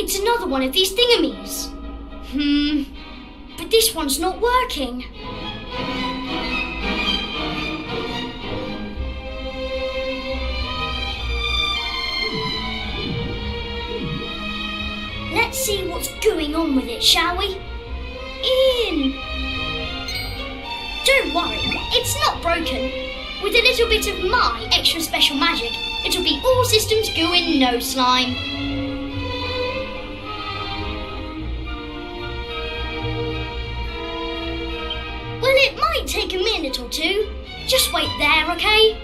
It's another one of these thingamies. But this one's not working. Let's see what's going on with it, shall we? In! Don't worry, it's not broken. With a little bit of my extra special magic, it'll be all systems go in no slime. Well, it might take a minute or two. Just wait there, okay?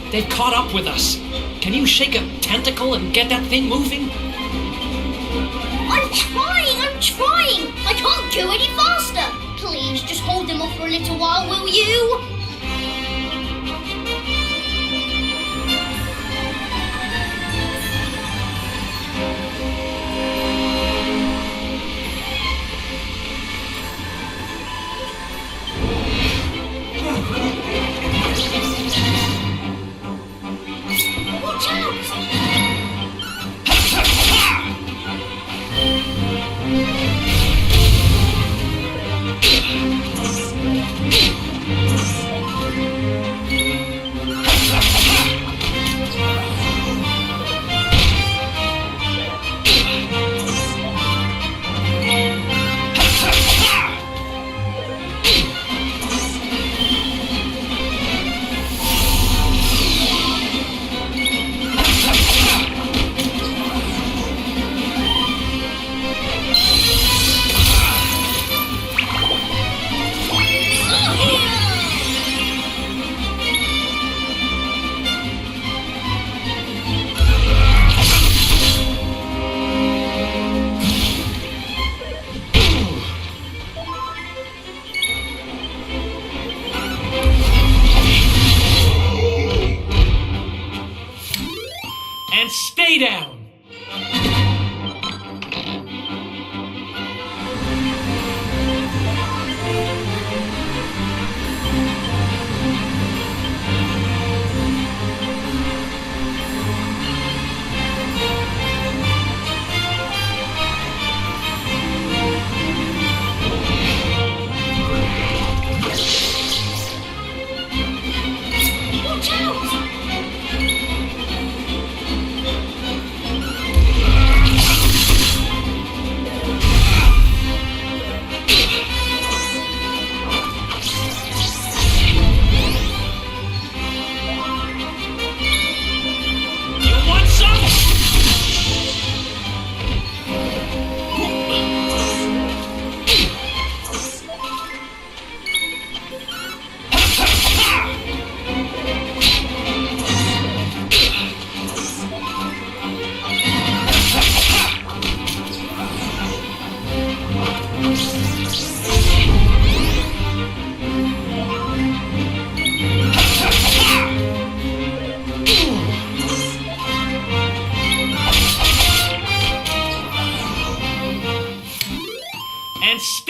They've caught up with us. Can you shake a tentacle and get that thing moving? I'm trying! I can't go any faster! Please, just hold them off for a little while, will you? Watch out! And stay down!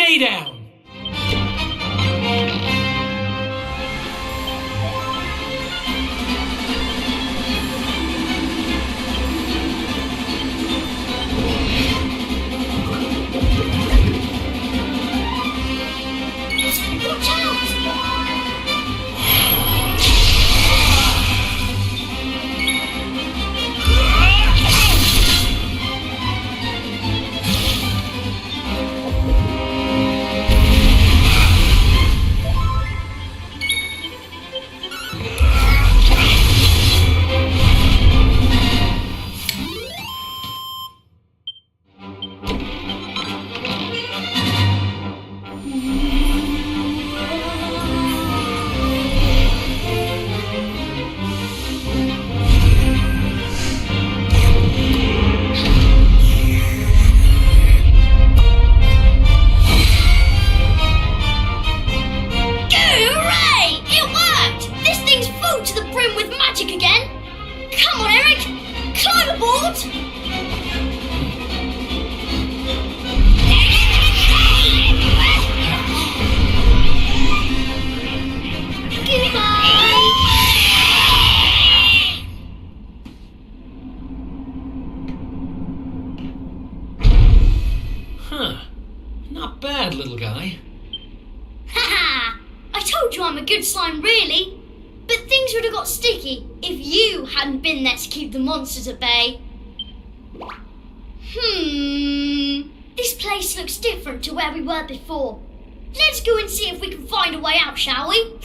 Stay down! Watch out! Hooray! It worked! This thing's full to the brim with magic again! Come on, Eric! Climb aboard! Goodbye! Huh. Not bad, little guy. Haha! I told you I'm a good slime, really. But things would have got sticky if you hadn't been there to keep the monsters at bay. This place looks different to where we were before. Let's go and see if we can find a way out, shall we?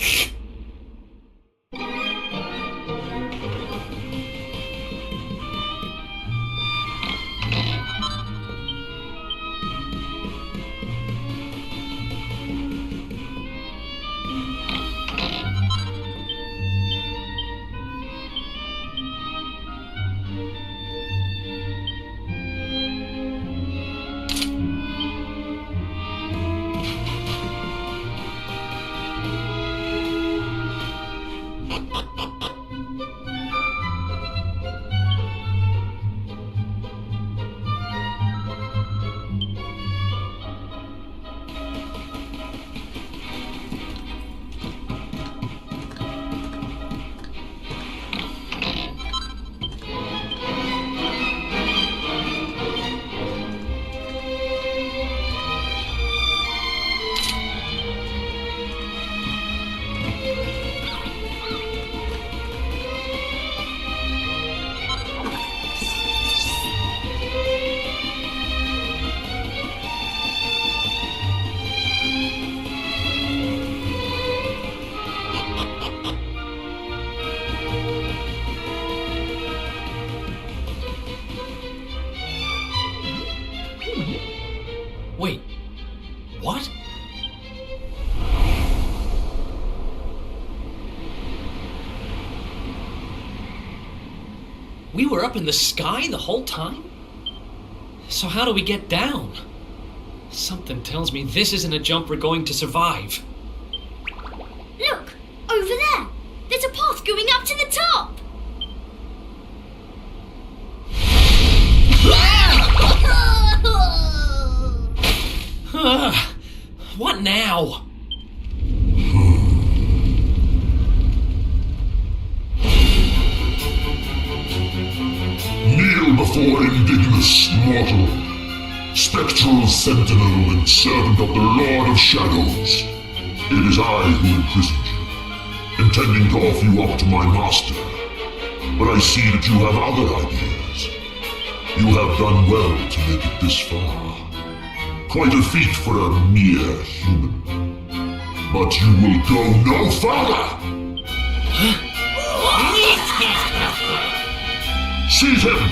Wait. What? We were up in the sky the whole time? So how do we get down? Something tells me this isn't a jump we're going to survive. Look! Over there! There's a path going up to the top! What now? Kneel before indigenous mortal, spectral sentinel and servant of the Lord of Shadows. It is I who imprisoned you, intending to offer you up to my master. But I see that you have other ideas. You have done well to make it this far. Quite a feat for a mere human. But you will go no further! Seize him!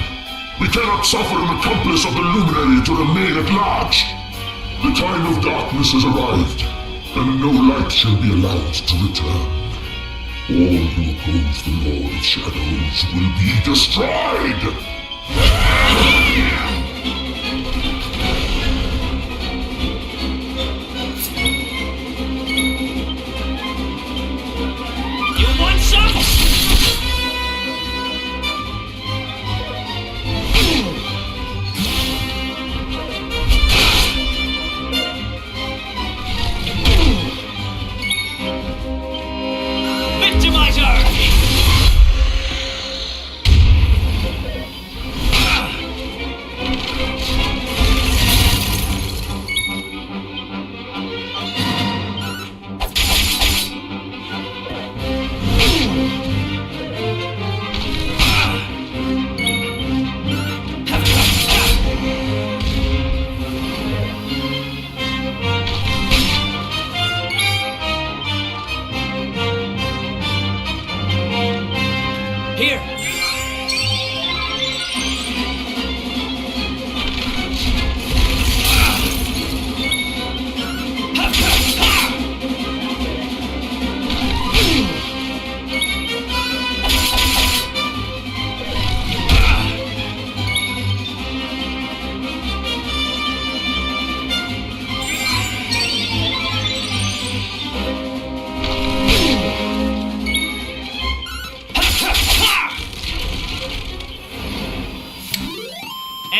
We cannot suffer an accomplice of the Luminary to remain at large! The time of darkness has arrived, and no light shall be allowed to return. All who oppose the Lord of Shadows will be destroyed! You want some?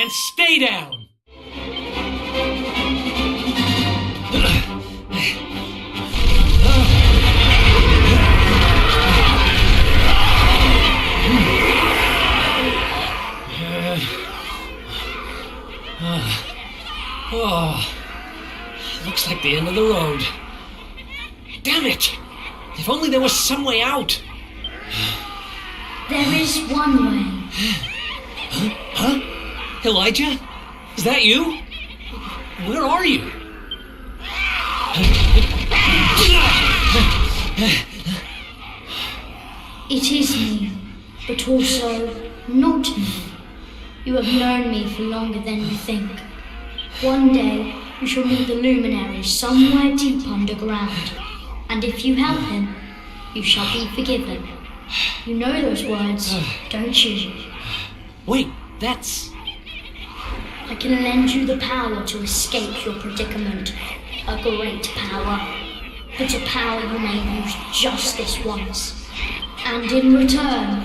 and stay down! Oh, looks like the end of the road. Damn it! If only there was some way out. There is one way. Huh? Elijah? Is that you? Where are you? It is me, but also not me. You have known me for longer than you think. One day, you shall meet the luminary somewhere deep underground, and if you help him, you shall be forgiven. You know those words, don't you? Wait, that's... I can lend you the power to escape your predicament. A great power. But a power you may use just this once. And in return,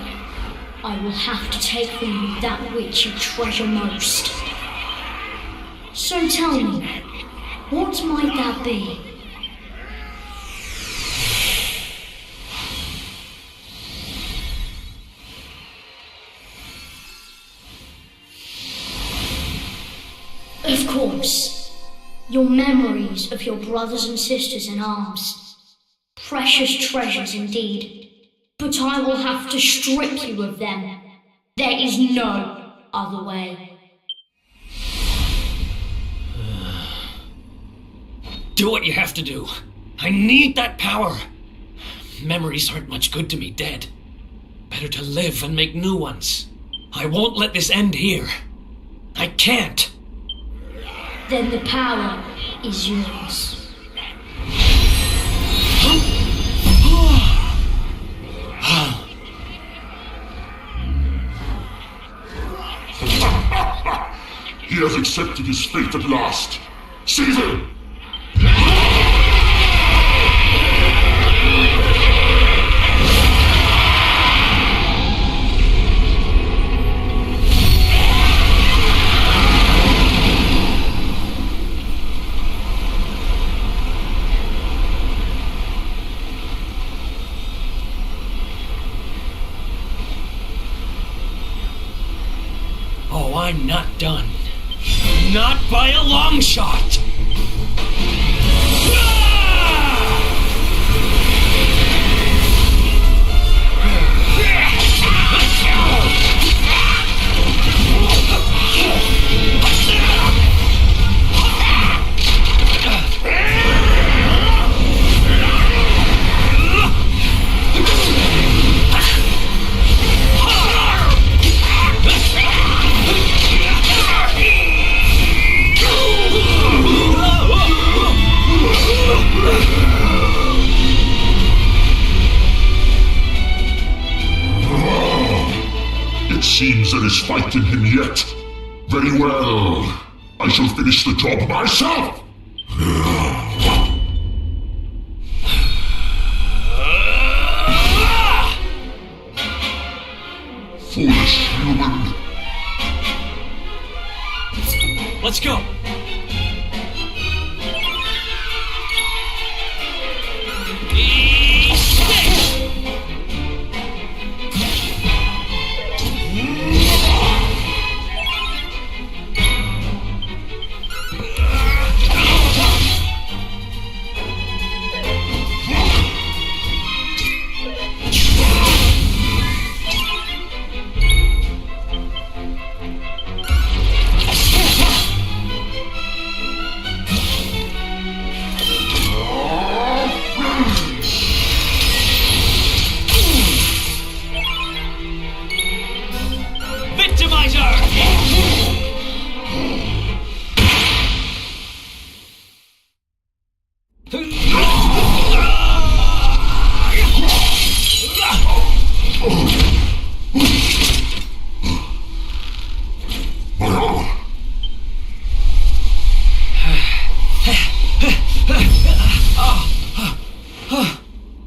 I will have to take from you that which you treasure most. So tell me, what might that be? Of course, your memories of your brothers and sisters in arms. Precious treasures indeed, but I will have to strip you of them. There is no other way. Do what you have to do. I need that power. Memories aren't much good to me dead. Better to live and make new ones. I won't let this end here. I can't. Then the power is yours. He has accepted his fate at last. Seize him! Oh, I'm not done. Not by a long shot! It seems there is fight in him yet. Very well. I shall finish the job myself. Foolish human. Let's go!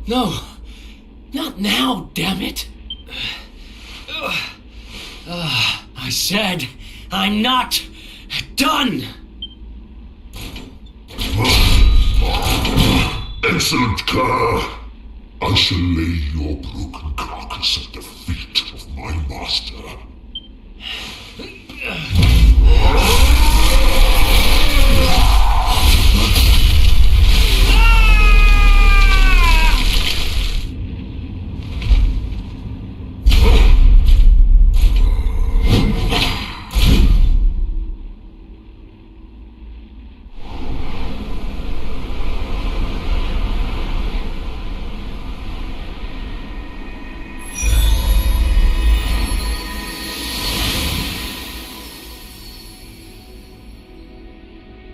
No, not now, damn it. I said I'm not done! Excellent, Kerr. I shall lay your broken carcass at the feet of my master.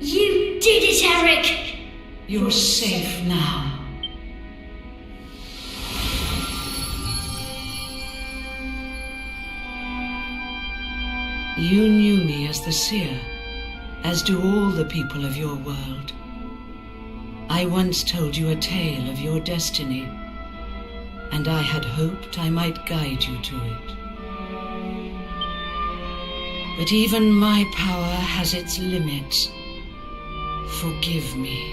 You did it, Eric! You're safe now. You knew me as the seer, as do all the people of your world. I once told you a tale of your destiny, and I had hoped I might guide you to it. But even my power has its limits. Forgive me.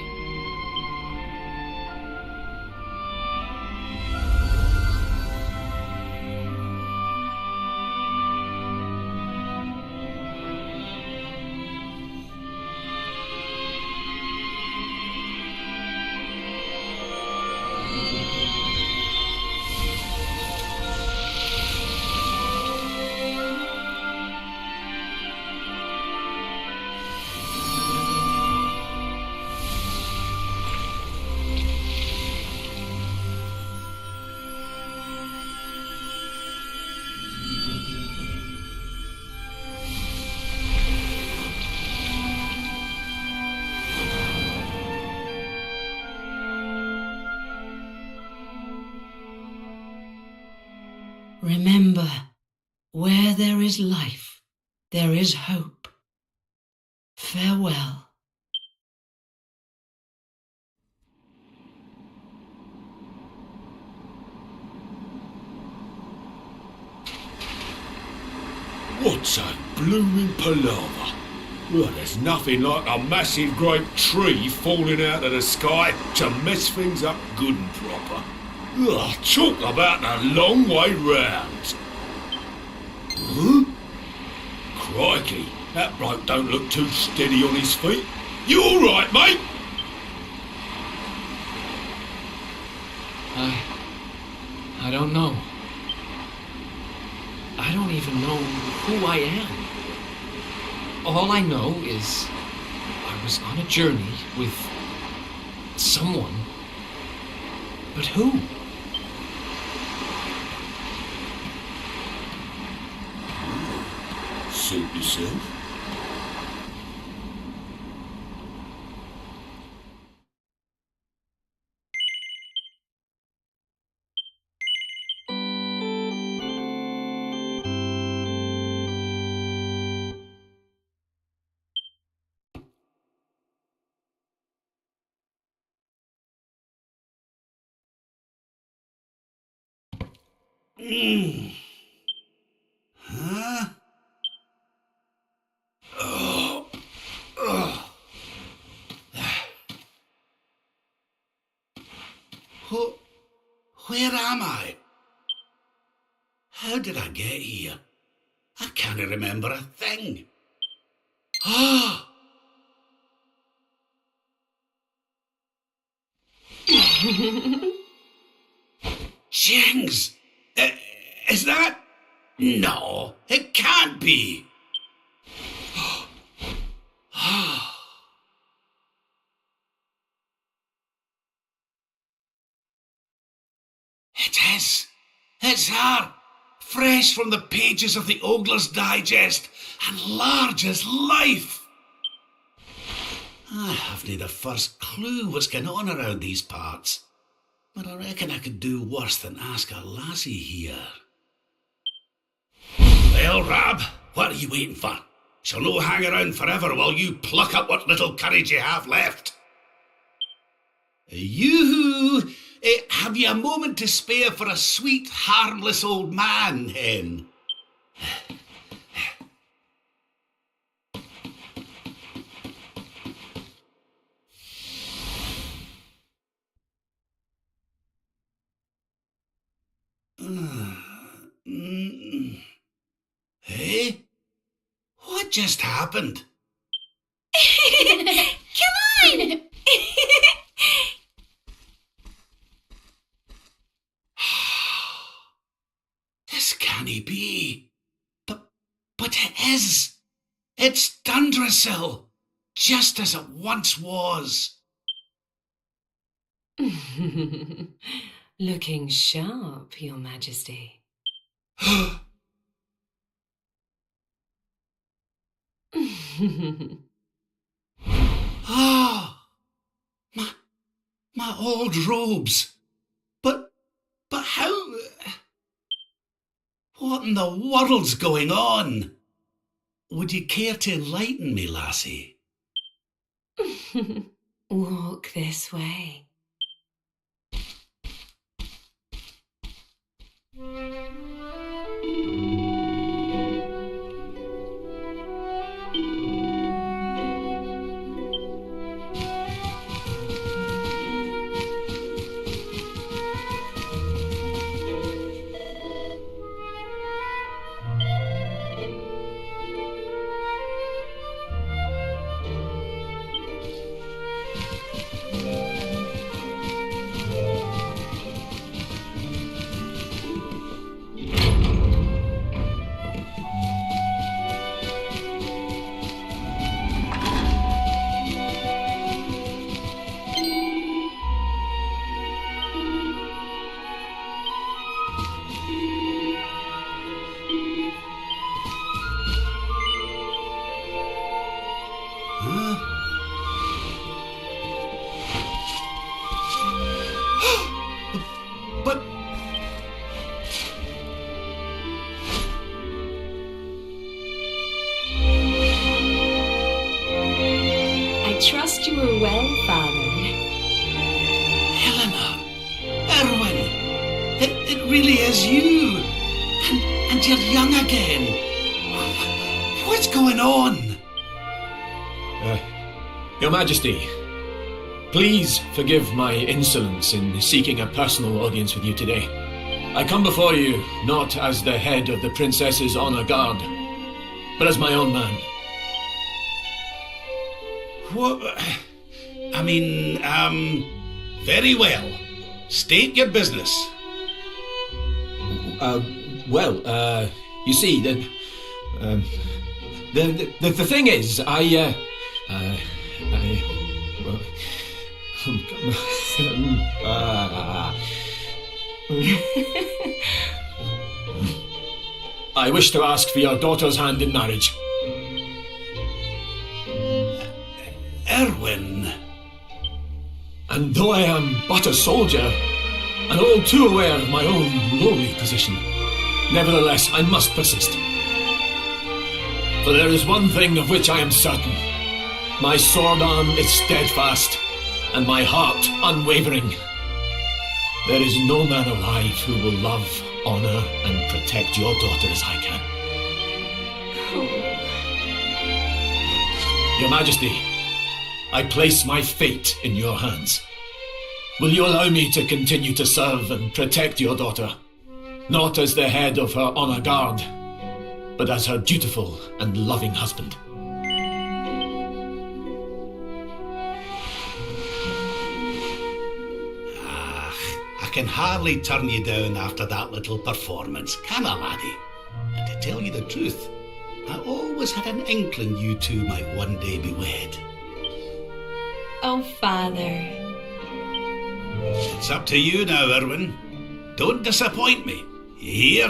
Remember, where there is life, there is hope. Farewell. What's a blooming palaver? Well, there's nothing like a massive great tree falling out of the sky to mess things up good and proper. Ugh, talk about a long way round. Huh? Crikey, that bloke don't look too steady on his feet. You all right, mate? I don't know. I don't even know who I am. All I know is I was on a journey with someone. But who? Suit yourself. Huh? Where am I? How did I get here? I can't remember a thing. Ah! Jings! Is that... No, it can't be. It is. It's her. Fresh from the pages of the Ogler's Digest and large as life. I haven't the first clue what's going on around these parts. But I reckon I could do worse than ask a lassie here. Well, Rab, what are you waiting for? She'll no hang around forever while you pluck up what little courage you have left. Yoo-hoo! Have you a moment to spare for a sweet, harmless old man, hen? just happened? Come on! This can't be. But it is. It's Dundrasil, just as it once was. Looking sharp, Your Majesty. Ah, my old robes. But how? What in the world's going on? Would you care to enlighten me, lassie? Walk this way. But I trust you are well, Father. Helena, Erwin, it really is you. And you're young again. What's going on? Your Majesty, please forgive my insolence in seeking a personal audience with you today. I come before you not as the head of the Princess's Honor Guard, but as my own man. What? I mean, very well. State your business. You see, the thing is, I wish to ask for your daughter's hand in marriage. Erwin. And though I am but a soldier, and all too aware of my own lowly position, nevertheless I must persist. For there is one thing of which I am certain. My sword arm is steadfast, and my heart unwavering. There is no man alive who will love, honor, and protect your daughter as I can. Your Majesty, I place my fate in your hands. Will you allow me to continue to serve and protect your daughter? Not as the head of her honor guard, but as her dutiful and loving husband. I can hardly turn you down after that little performance, can I, laddie? And to tell you the truth, I always had an inkling you two might one day be wed. Oh, Father. It's up to you now, Erwin. Don't disappoint me. You hear?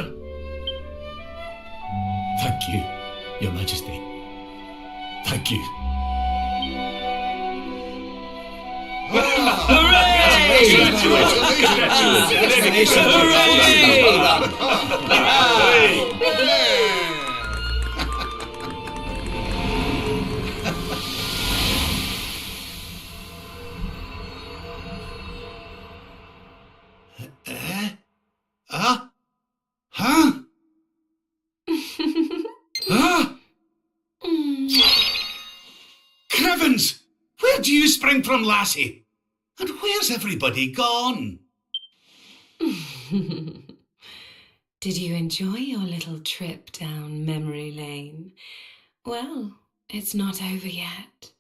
Thank you, Your Majesty. Thank you. Huh? Huh? Crivens! Where do you spring from, lassie? And where's everybody gone? Did you enjoy your little trip down memory lane? Well, it's not over yet.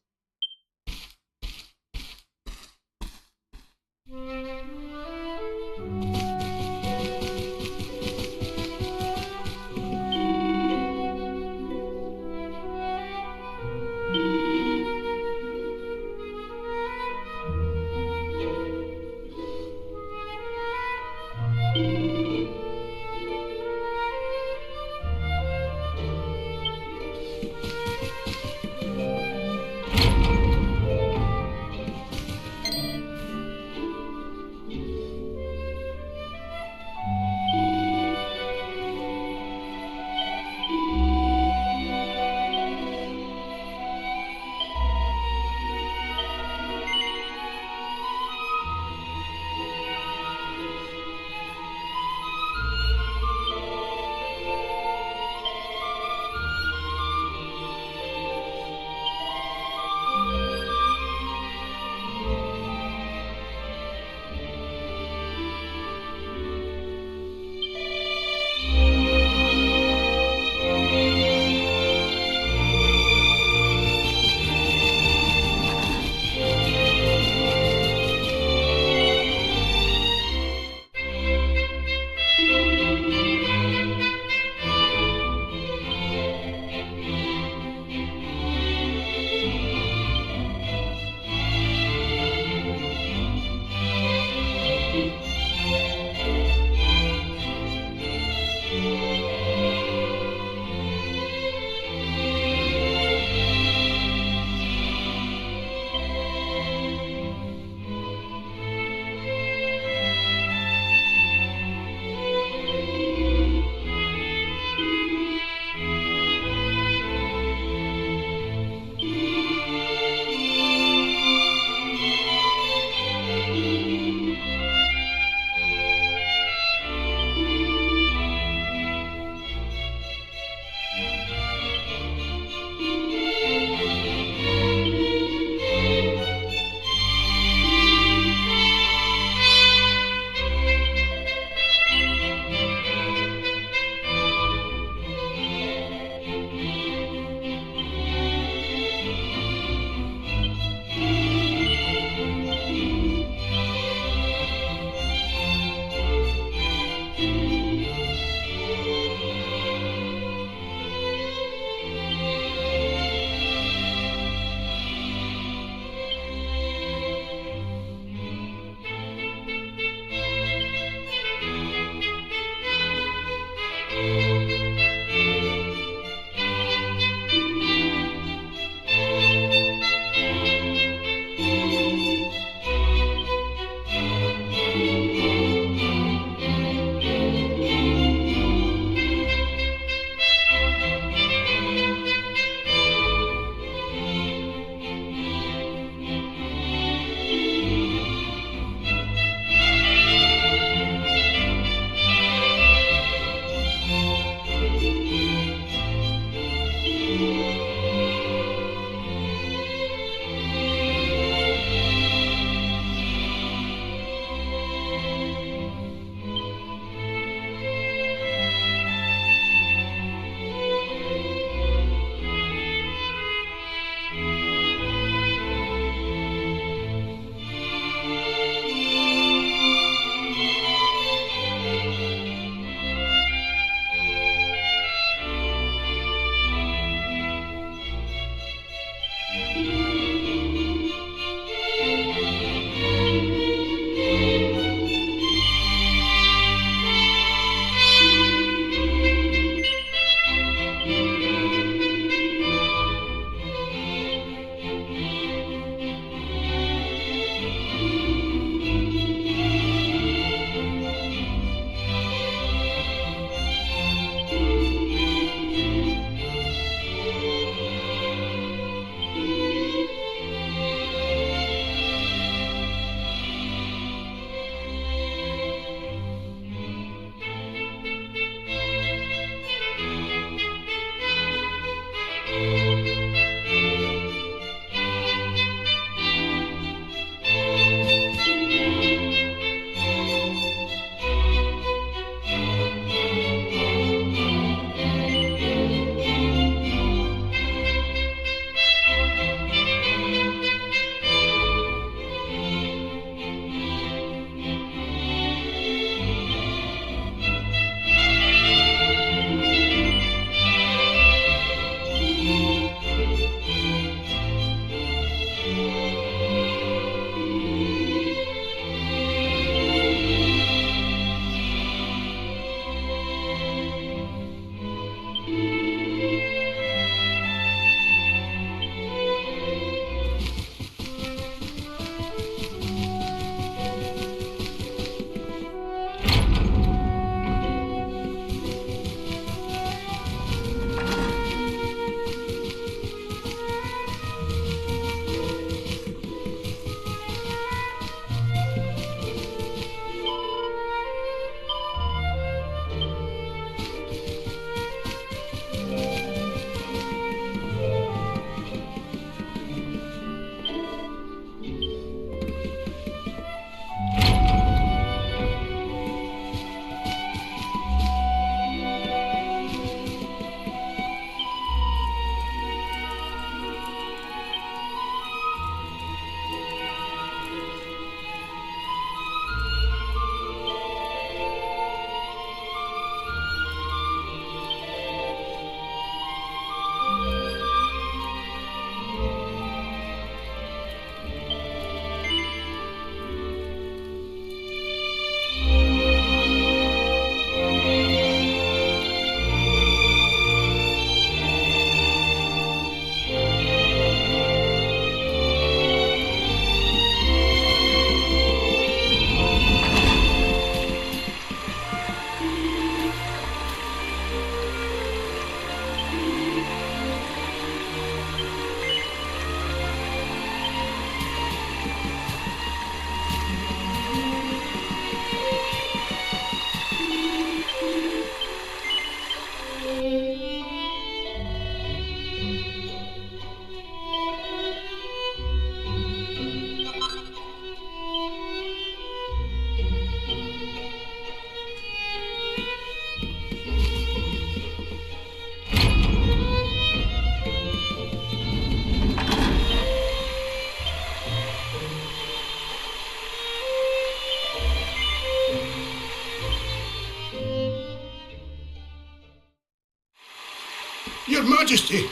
Majesty,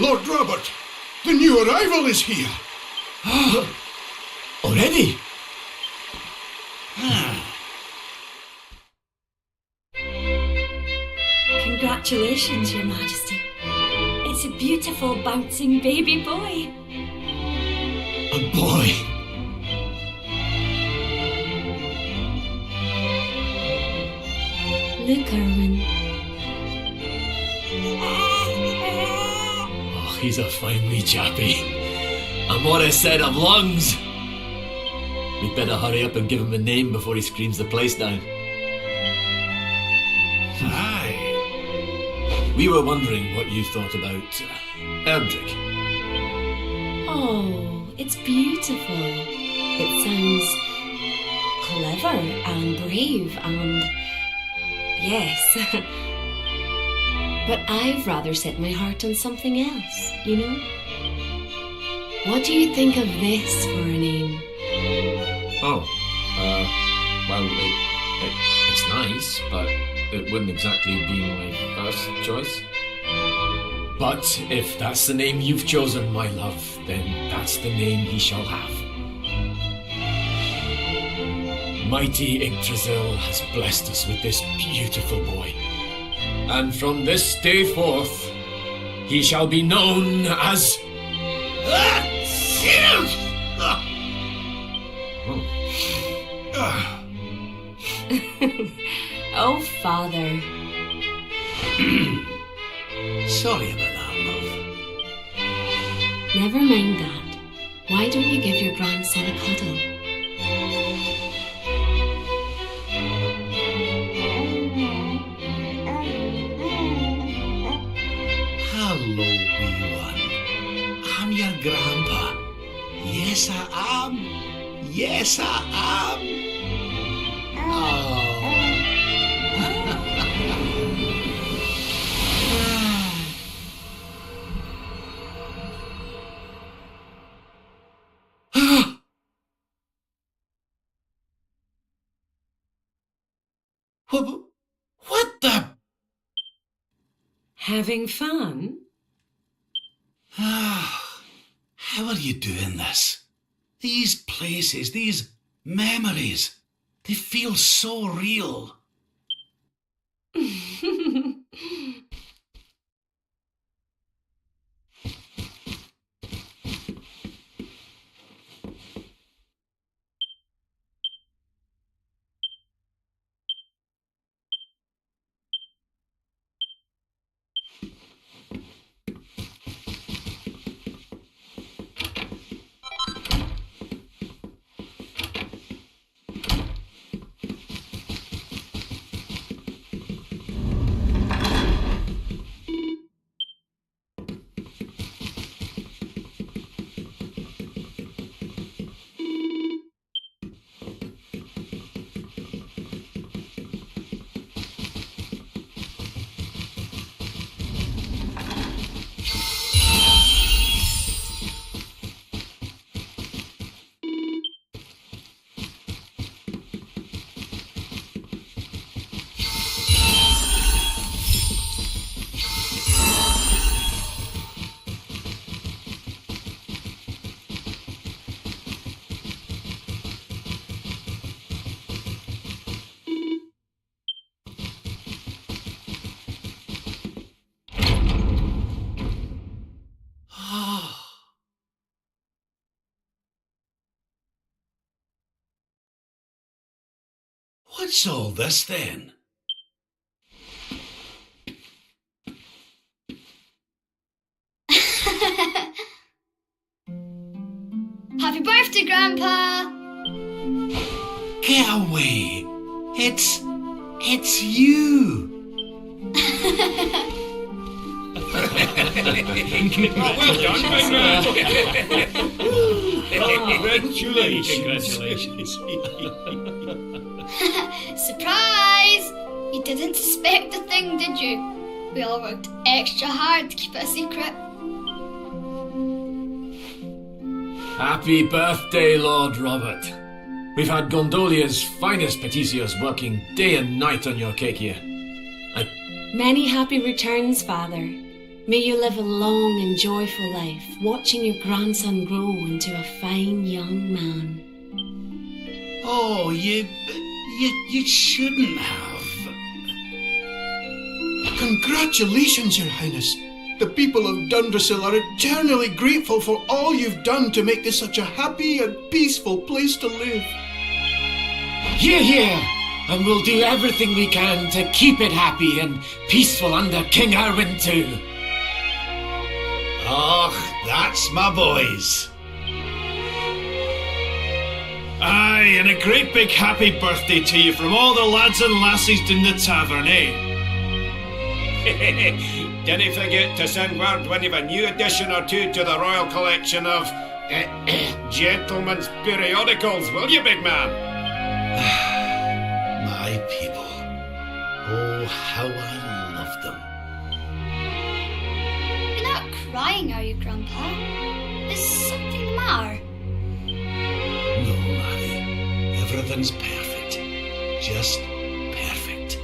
Lord Robert, the new arrival is here. Already? Congratulations, Your Majesty. It's a beautiful, bouncing baby boy. A boy? Luke Irwin. Oh, he's a fine wee chappie. And what a set of lungs! We'd better hurry up and give him a name before he screams the place down. Aye. We were wondering what you thought about Erdrick. Oh, it's beautiful. It sounds clever and brave and... yes. But I've rather set my heart on something else, you know? What do you think of this for a name? Oh, well, it's nice, but it wouldn't exactly be my first choice. But if that's the name you've chosen, my love, then that's the name he shall have. Mighty Yggdrasil has blessed us with this beautiful boy. And from this day forth, he shall be known as... Oh, Father. Sorry about that, love. Never mind that. Why don't you give your grandson a cuddle? Hello, wee one. I'm your grandpa. Yes, I am. Yes, I am. Oh. What the? Having fun? How are you doing this? These places, these memories, they feel so real. What's all this then? Happy birthday, Grandpa! Get away! It's you! Congratulations. Surprise! You didn't suspect a thing, did you? We all worked extra hard to keep it a secret. Happy birthday, Lord Robert. We've had Gondolia's finest paticios working day and night on your cake here. Many happy returns, Father. May you live a long and joyful life, watching your grandson grow into a fine young man. Oh, you shouldn't have. Congratulations, Your Highness. The people of Dundrasil are eternally grateful for all you've done to make this such a happy and peaceful place to live. Hear, hear! And we'll do everything we can to keep it happy and peaceful under King Erwin too. Oh, that's my boys. Aye, and a great big happy birthday to you from all the lads and lassies in the tavern, eh? Didn't forget to send word when you've a new edition or two to the Royal Collection of Gentlemen's Periodicals, will you, big man? My people. Oh, how I love them. You're not crying, are you, Grandpa? Is something the matter? No, Maddie. Everything's perfect. Just perfect.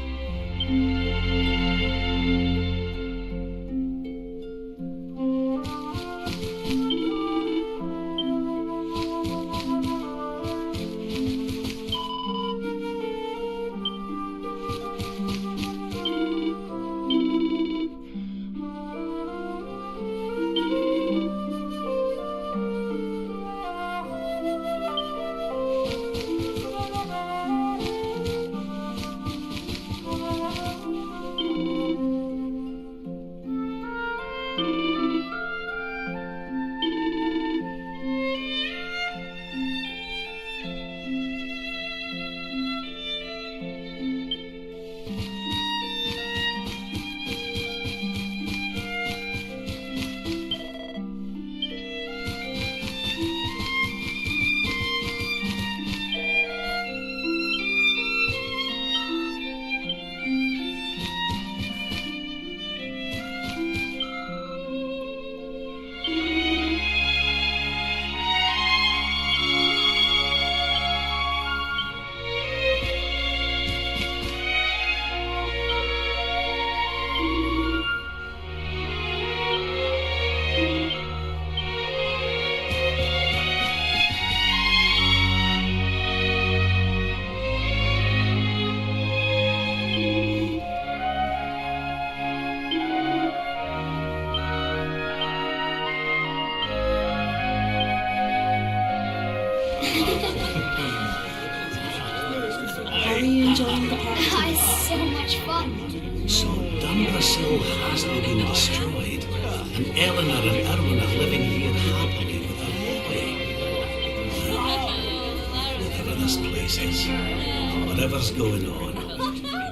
Are you enjoying the party? It's so much fun. So Dundrasil hasn't been destroyed, and Eleanor and Erwin are living here happily with their boy. Whatever this place is, whatever's going on,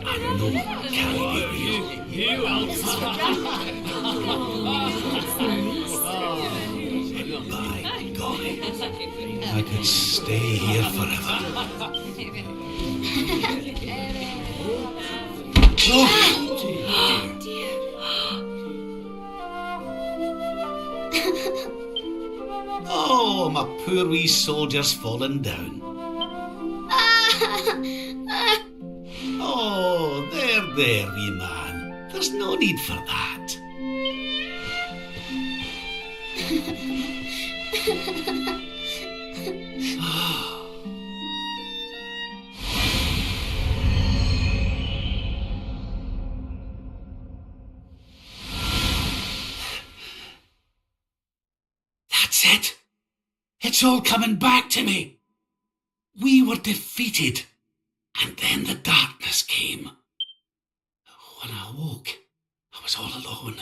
I know it can't be real. This is for Grandpa. By golly, I could stay here forever. Oh, dear. Oh, my poor wee soldier's fallen down. Oh, there, wee man. There's no need for that. That's it. It's all coming back to me. We were defeated, and then the darkness came. When I woke, I was all alone.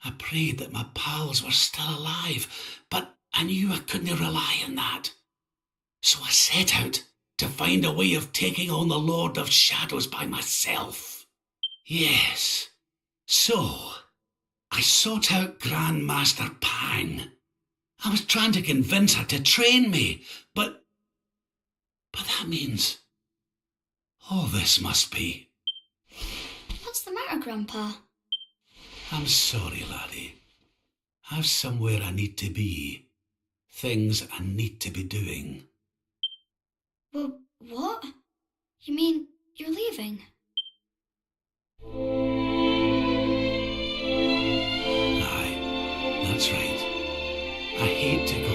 I prayed that my pals were still alive, but I knew I couldn't rely on that. So I set out to find a way of taking on the Lord of Shadows by myself. Yes, so I sought out Grandmaster Pang. I was trying to convince her to train me, but that means all this must be. What's the matter, Grandpa? I'm sorry, laddie. I've somewhere I need to be. Things I need to be doing. Well, what? You mean you're leaving? hate to go.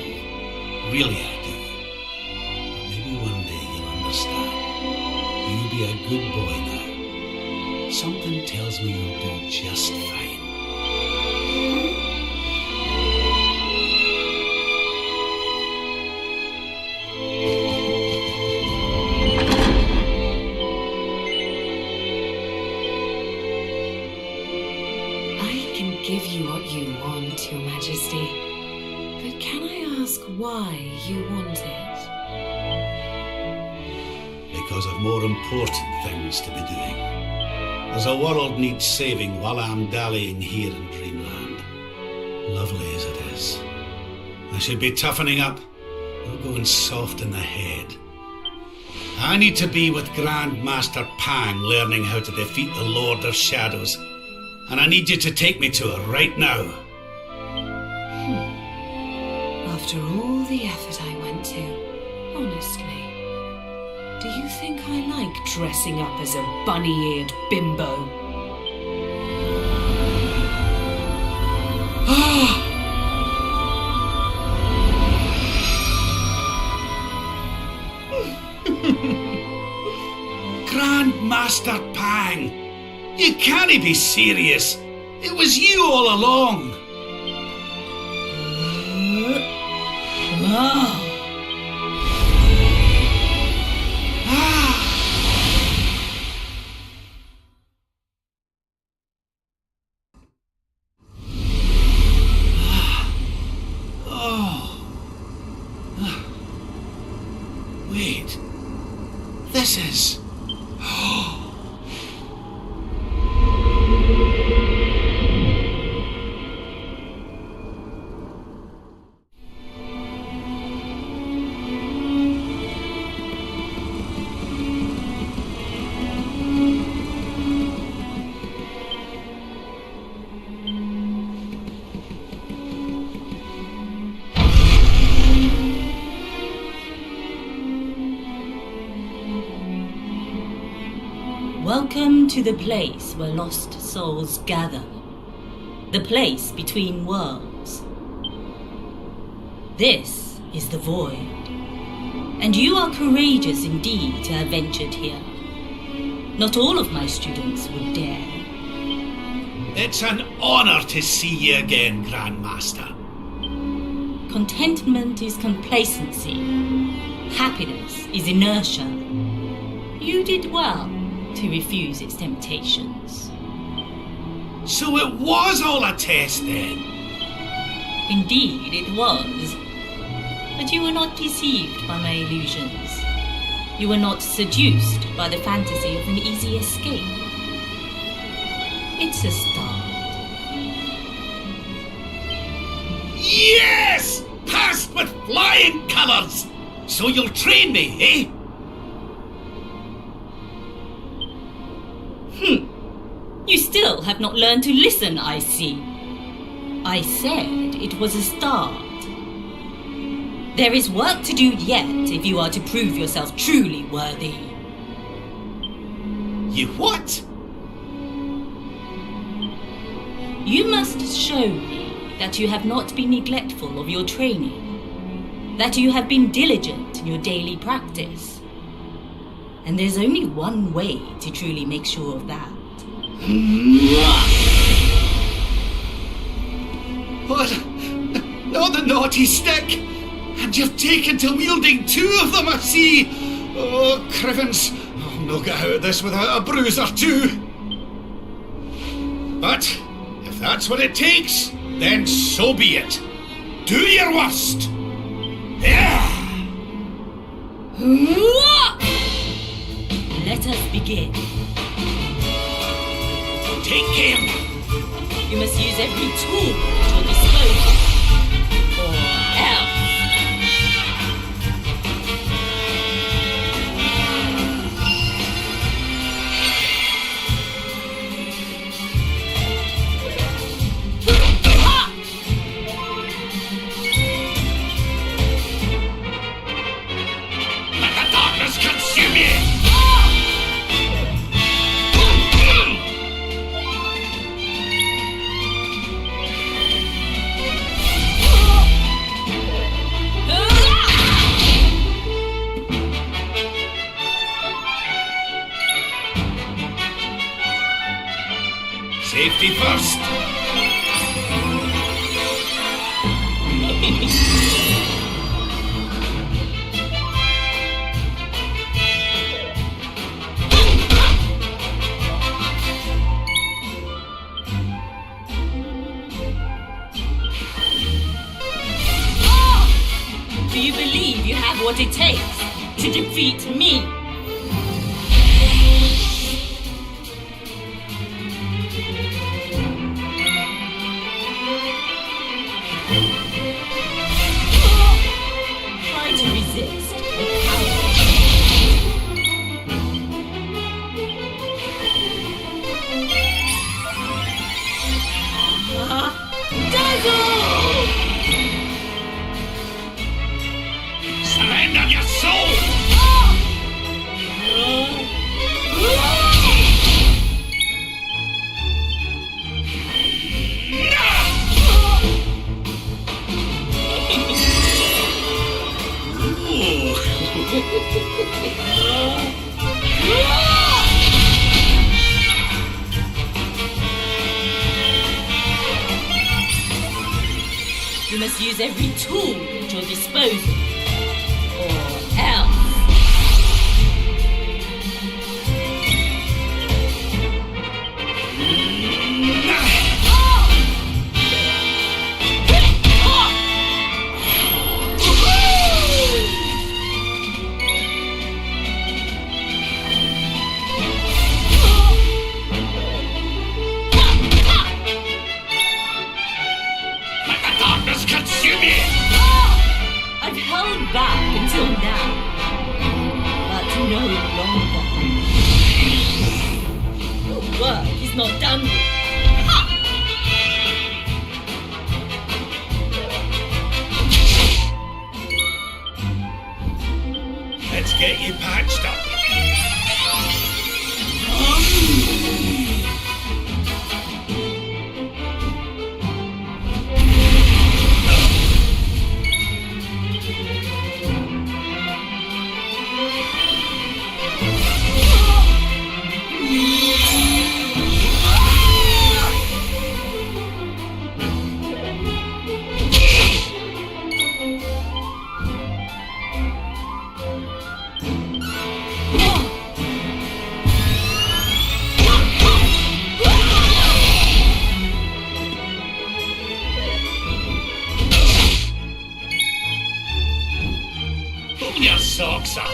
Really, I do. But maybe one day you'll understand. You be a good boy now. Something tells me you'll do just fine. I can give you what you want, Your Majesty. But can I ask why you want it? Because I've more important things to be doing. There's a world needs saving while I'm dallying here in Dreamland. Lovely as it is. I should be toughening up, not going soft in the head. I need to be with Grand Master Pang learning how to defeat the Lord of Shadows. And I need you to take me to her right now. After all the effort I went to, honestly, do you think I like dressing up as a bunny-eared bimbo? Grand Master Pang! You can't be serious. It was you all along. Wait. This is... Welcome to the place where lost souls gather. The place between worlds. This is the Void. And you are courageous indeed to have ventured here. Not all of my students would dare. It's an honor to see you again, Grand Master. Contentment is complacency. Happiness is inertia. You did well to refuse its temptations. So it was all a test then? Indeed it was. But you were not deceived by my illusions. You were not seduced by the fantasy of an easy escape. It's a start. Yes! Passed with flying colours! So you'll train me, eh? You still have not learned to listen, I see. I said it was a start. There is work to do yet if you are to prove yourself truly worthy. You what? You must show me that you have not been neglectful of your training, that you have been diligent in your daily practice. And there's only one way to truly make sure of that. What? Not the naughty stick! And you've taken to wielding two of them, I see! Oh, Crivens, I'll not get out of this without a bruise or two. But, if that's what it takes, then so be it. Do your worst! Let us begin. Take him! You must use every tool at your disposal. Or else. Let the darkness consume you! Safety first! Do you believe you have what it takes to defeat me? Try to resist with power. Dazzle! Surrender your soul! You must use every tool at your disposal, or else. Let the darkness consume you! I've held back until now, but no longer. Your work is not done with. Let's get you patched up. Pull your socks up.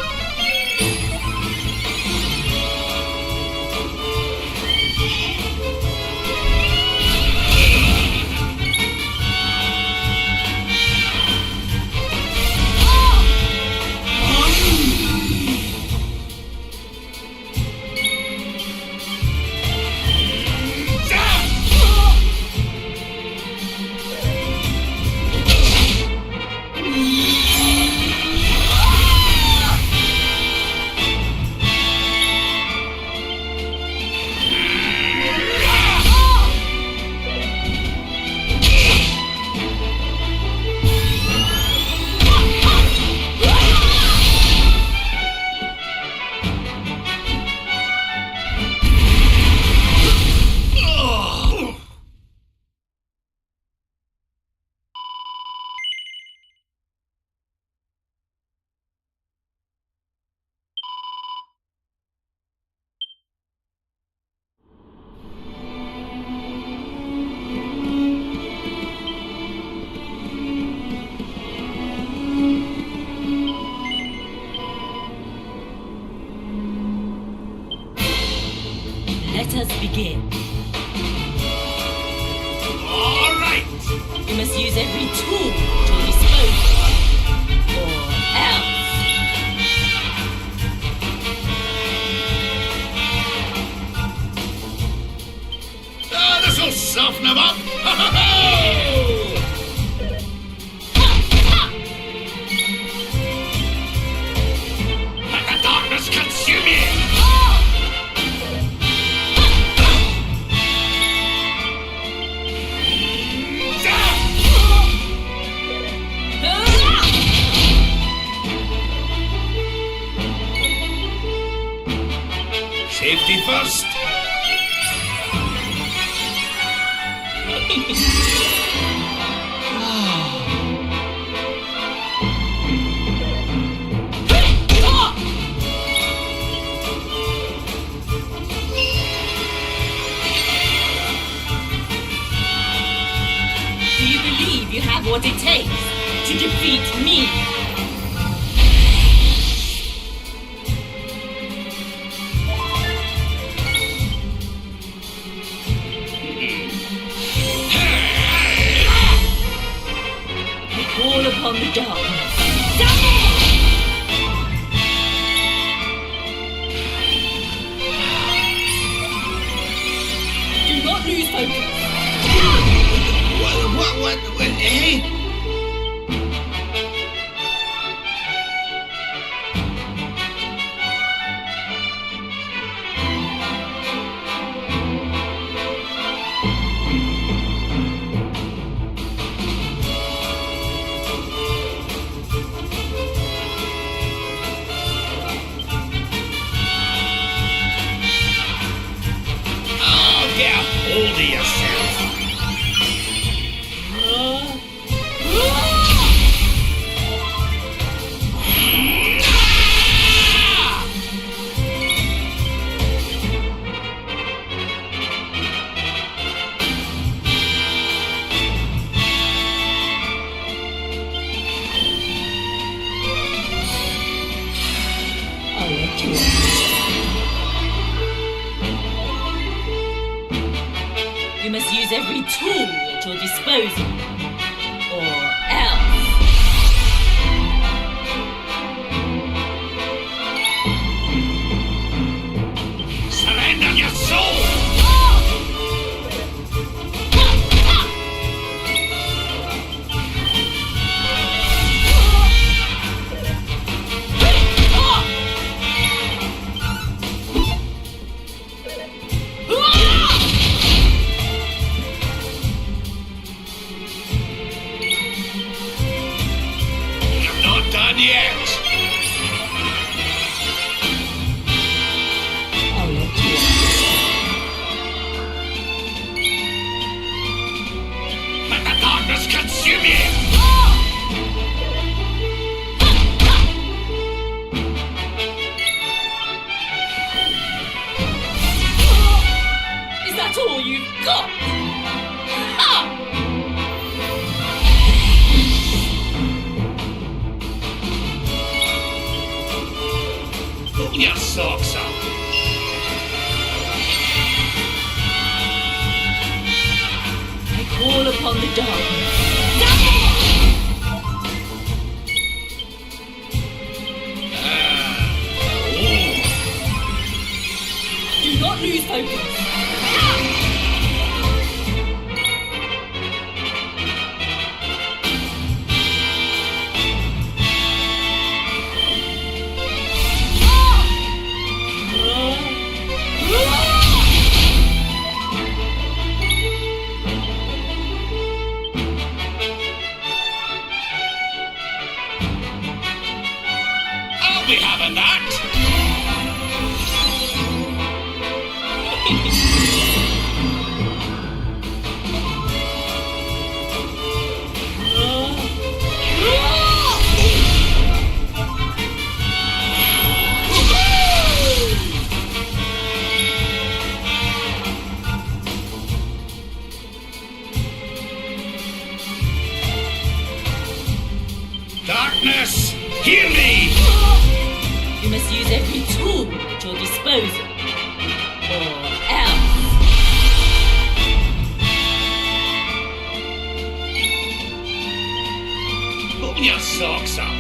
Let us begin. All right. You must use every tool at your disposal, or else. This'll soften him up. Let the darkness consume you. Safety first. Do you believe you have what it takes to defeat me? I call upon the darkness. Do not lose focus. What, eh? Oh, get a hold of yourself. I'll let you You must use every tool at your disposal, or else. Surrender your soul! You're not done yet! I'll let you Let the darkness consume you! Is that all you've got? Ha! Pull your socks up! I call upon the darkness. Do not lose focus. I'll be having that! Darkness, hear me! You must use every tool at your disposal, or else. Pull your socks up!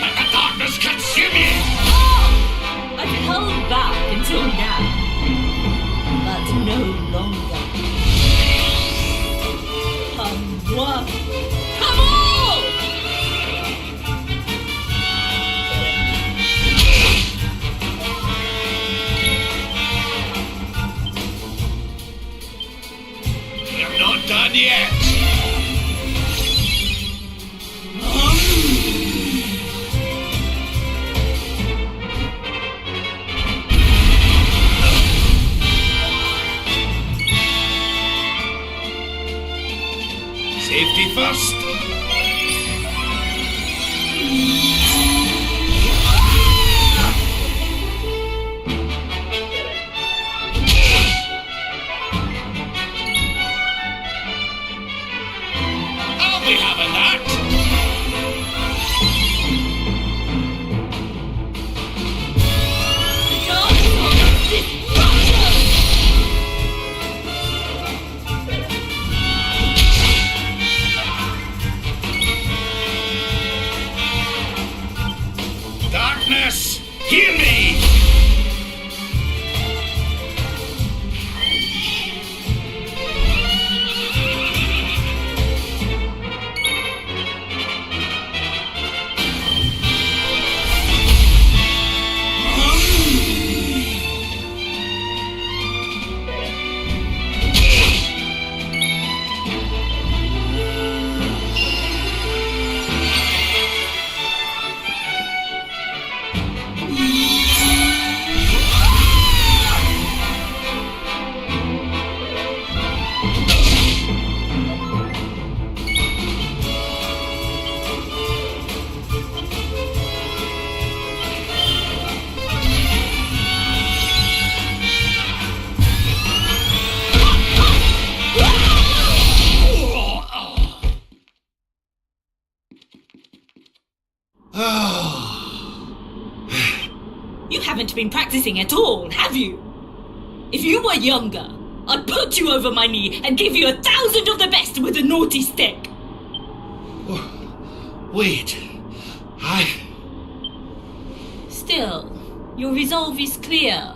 Let the darkness consume you! I've held back until now, but no longer. Come one, come all! You're not done yet! first. I'll be having that. Darkness, hear me! You haven't been practicing at all, have you? If you were younger, I'd put you over my knee and give you 1,000 of the best with a naughty stick. Wait, Still, your resolve is clear.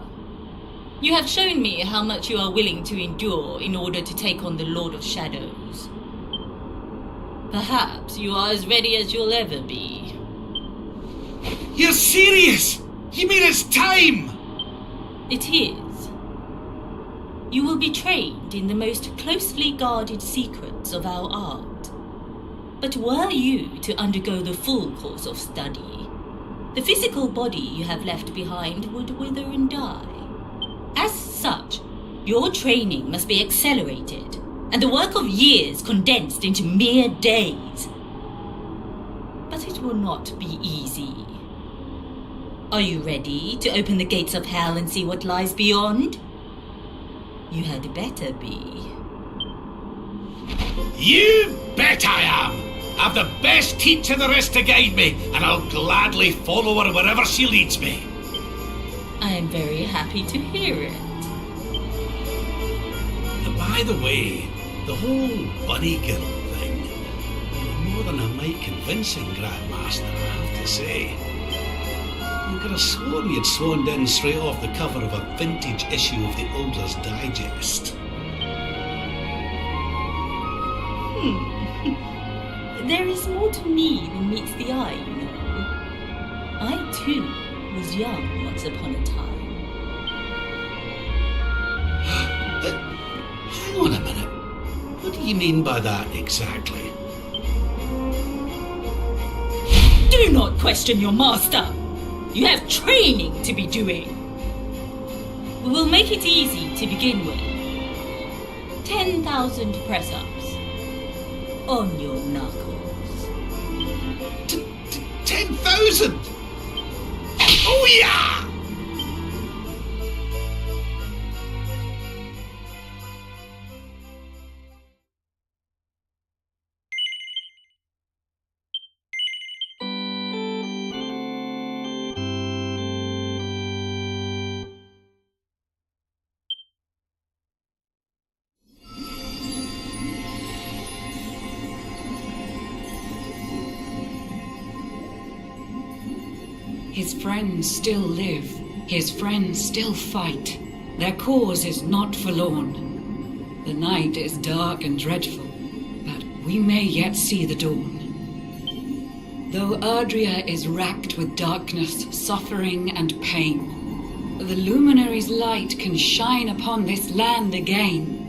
You have shown me how much you are willing to endure in order to take on the Lord of Shadows. Perhaps you are as ready as you'll ever be. You're serious? You mean it's time? It is. You will be trained in the most closely guarded secrets of our art. But were you to undergo the full course of study, the physical body you have left behind would wither and die. As such, your training must be accelerated, and the work of years condensed into mere days. But it will not be easy. Are you ready to open the gates of hell and see what lies beyond? You had better be. You bet I am! I've the best teacher there is to guide me, and I'll gladly follow her wherever she leads me. I am very happy to hear it. And by the way, the whole bunny girl thing, you're more than a mite convincing, Grandmaster, I have to say. You could have sworn you'd sworn in straight off the cover of a vintage issue of the Ogler's Digest. There is more to me than meets the eye, you know. I, too, was young once upon a time. Hang on a minute. What do you mean by that exactly? Do not question your master! You have training to be doing. We will make it easy to begin with. 10,000 press-ups on your knuckles. 10,000! Oh yeah! His friends still live. His friends still fight. Their cause is not forlorn. The night is dark and dreadful, but we may yet see the dawn. Though Erdrea is racked with darkness, suffering, and pain, the Luminary's light can shine upon this land again.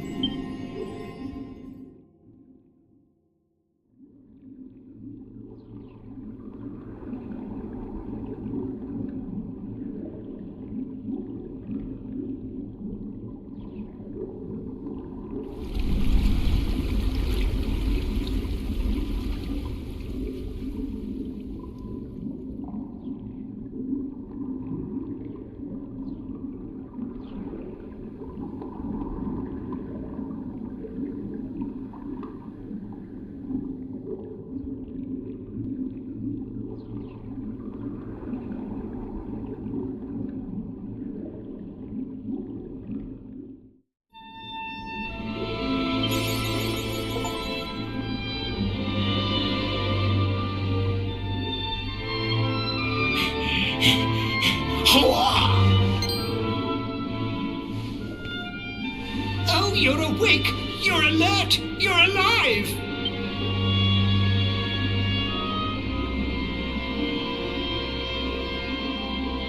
Oh, you're awake! You're alert! You're alive!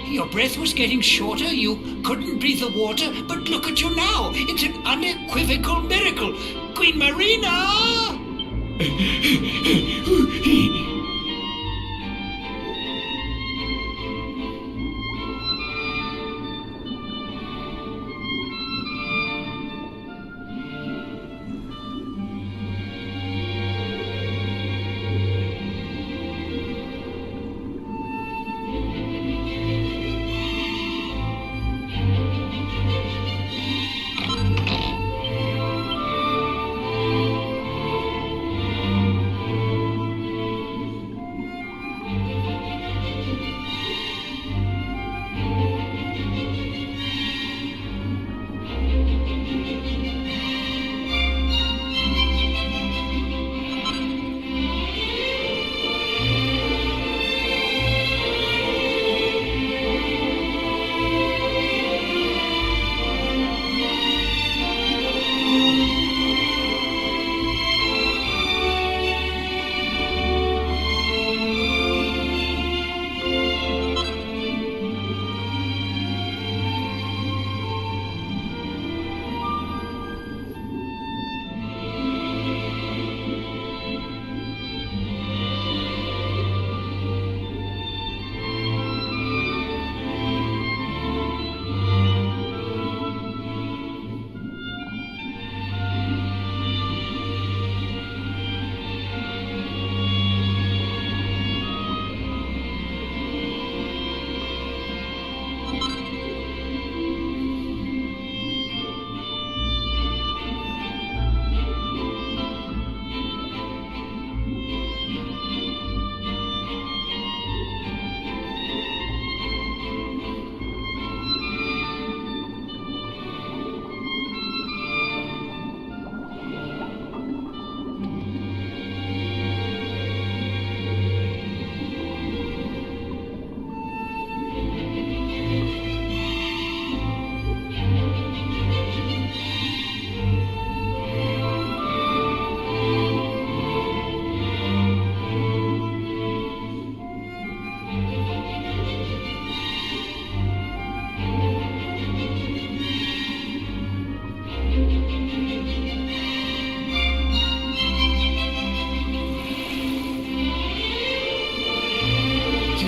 Your breath was getting shorter, you couldn't breathe the water, but look at you now! It's an unequivocal miracle! Queen Marina!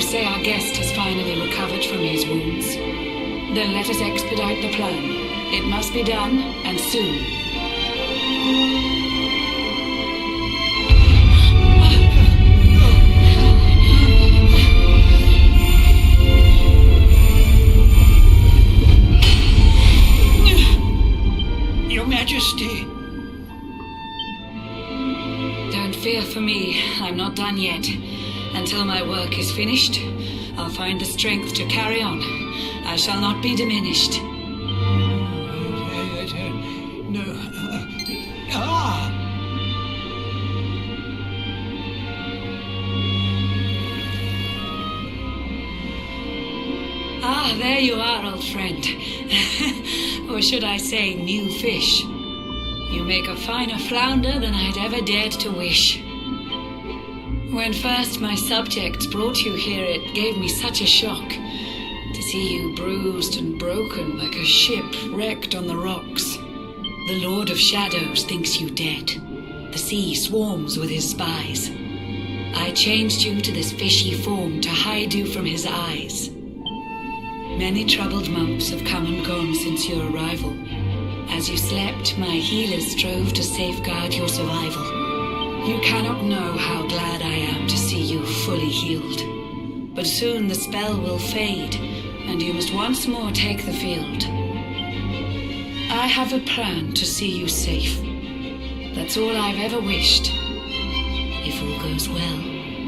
Say our guest has finally recovered from his wounds. Then let us expedite the plan. It must be done, and soon. Your Majesty! Don't fear for me. I'm not done yet. Until my work is finished, I'll find the strength to carry on. I shall not be diminished. No. Ah! Ah, there you are, old friend. Or should I say, new fish. You make a finer flounder than I'd ever dared to wish. When first my subjects brought you here, it gave me such a shock to see you bruised and broken like a ship wrecked on the rocks. The Lord of Shadows thinks you dead. The sea swarms with his spies. I changed you to this fishy form to hide you from his eyes. Many troubled months have come and gone since your arrival. As you slept, my healers strove to safeguard your survival. You cannot know how glad I am to see you fully healed. But soon the spell will fade, and you must once more take the field. I have a plan to see you safe. That's all I've ever wished. If all goes well,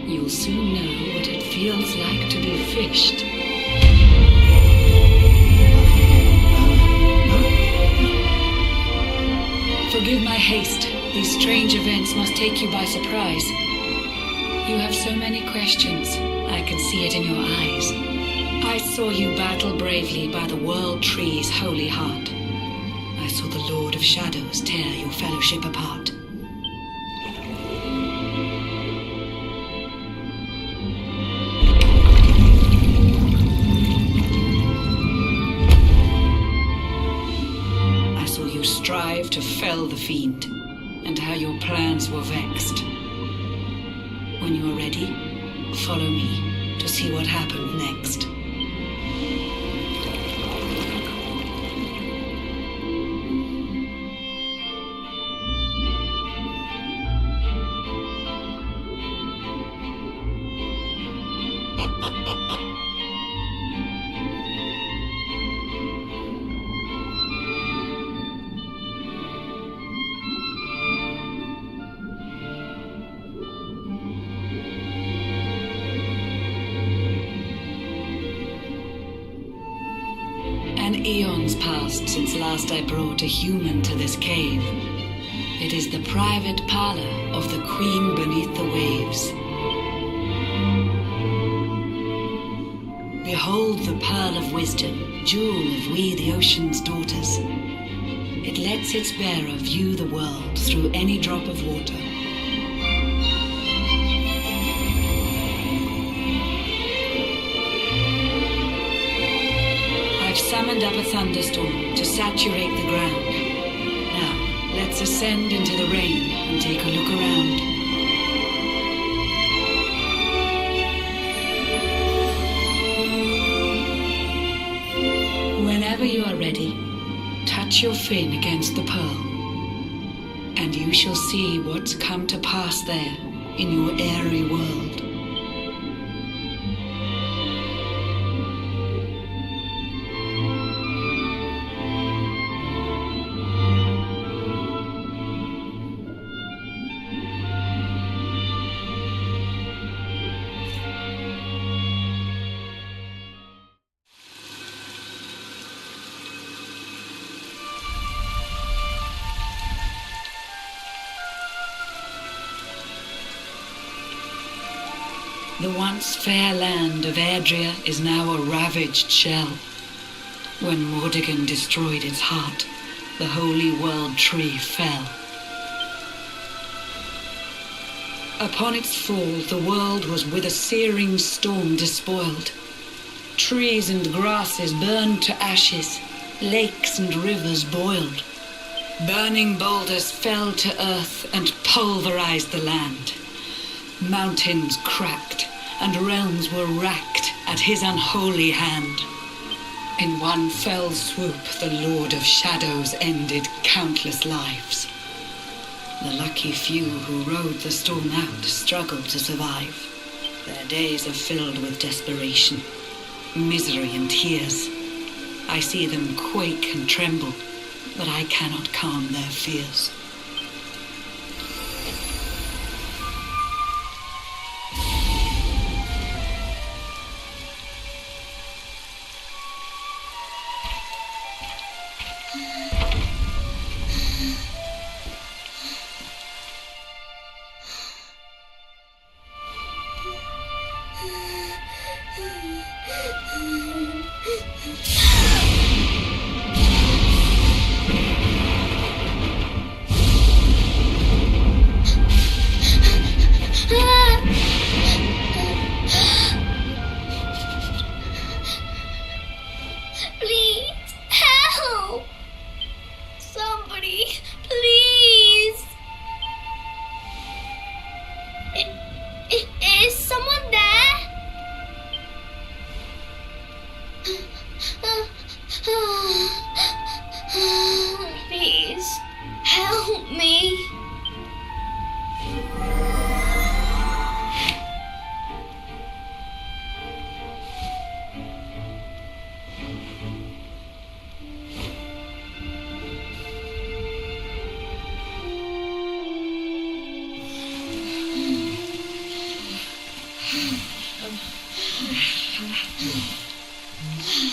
you'll soon know what it feels like to be fished. Forgive my haste. These strange events must take you by surprise. You have so many questions. I can see it in your eyes. I saw you battle bravely by the World Tree's holy heart. I saw the Lord of Shadows tear your fellowship apart. I saw you strive to fell the fiend, and how your plans were vexed. When you are ready, follow me to see what happened next. Eons passed since last I brought a human to this cave. It is the private parlor of the Queen beneath the waves. Behold the pearl of wisdom, jewel of we the ocean's daughters. It lets its bearer view the world through any drop of water. I've summoned up a thunderstorm to saturate the ground. Now, let's ascend into the rain and take a look around. Whenever you are ready, touch your fin against the pearl, and you shall see what's come to pass there in your airy world. The once fair land of Adria is now a ravaged shell. When Mordegon destroyed its heart, the holy world tree fell. Upon its fall, the world was with a searing storm despoiled. Trees and grasses burned to ashes, lakes and rivers boiled. Burning boulders fell to earth and pulverized the land. Mountains cracked, and realms were racked at his unholy hand. In one fell swoop, the Lord of Shadows ended countless lives. The lucky few who rode the storm out struggled to survive. Their days are filled with desperation, misery and tears. I see them quake and tremble, but I cannot calm their fears.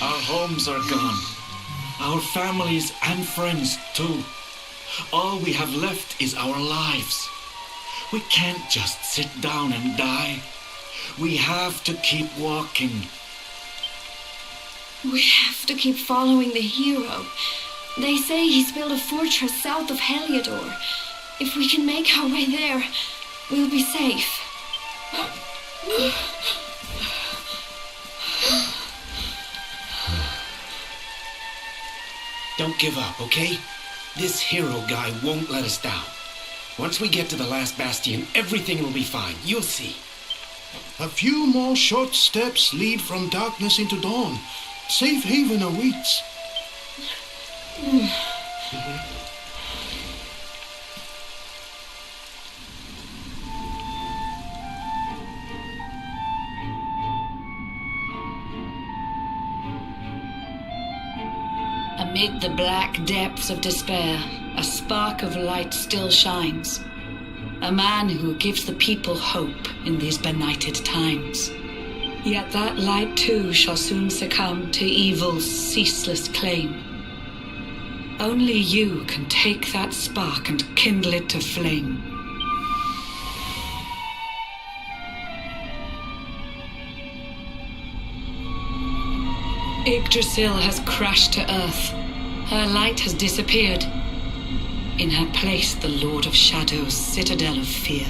Our homes are gone. Our families and friends too. All we have left is our lives. We can't just sit down and die. We have to keep walking. We have to keep following the hero. They say he's built a fortress south of Heliodor. If we can make our way there, we'll be safe. Don't give up, okay? This hero guy won't let us down. Once we get to the last bastion, everything will be fine. You'll see. A few more short steps lead from darkness into dawn. Safe haven awaits. Amid the black depths of despair, a spark of light still shines. A man who gives the people hope in these benighted times. Yet that light too shall soon succumb to evil's ceaseless claim. Only you can take that spark and kindle it to flame. Yggdrasil has crashed to earth. Her light has disappeared. In her place, the Lord of Shadows' citadel of fear.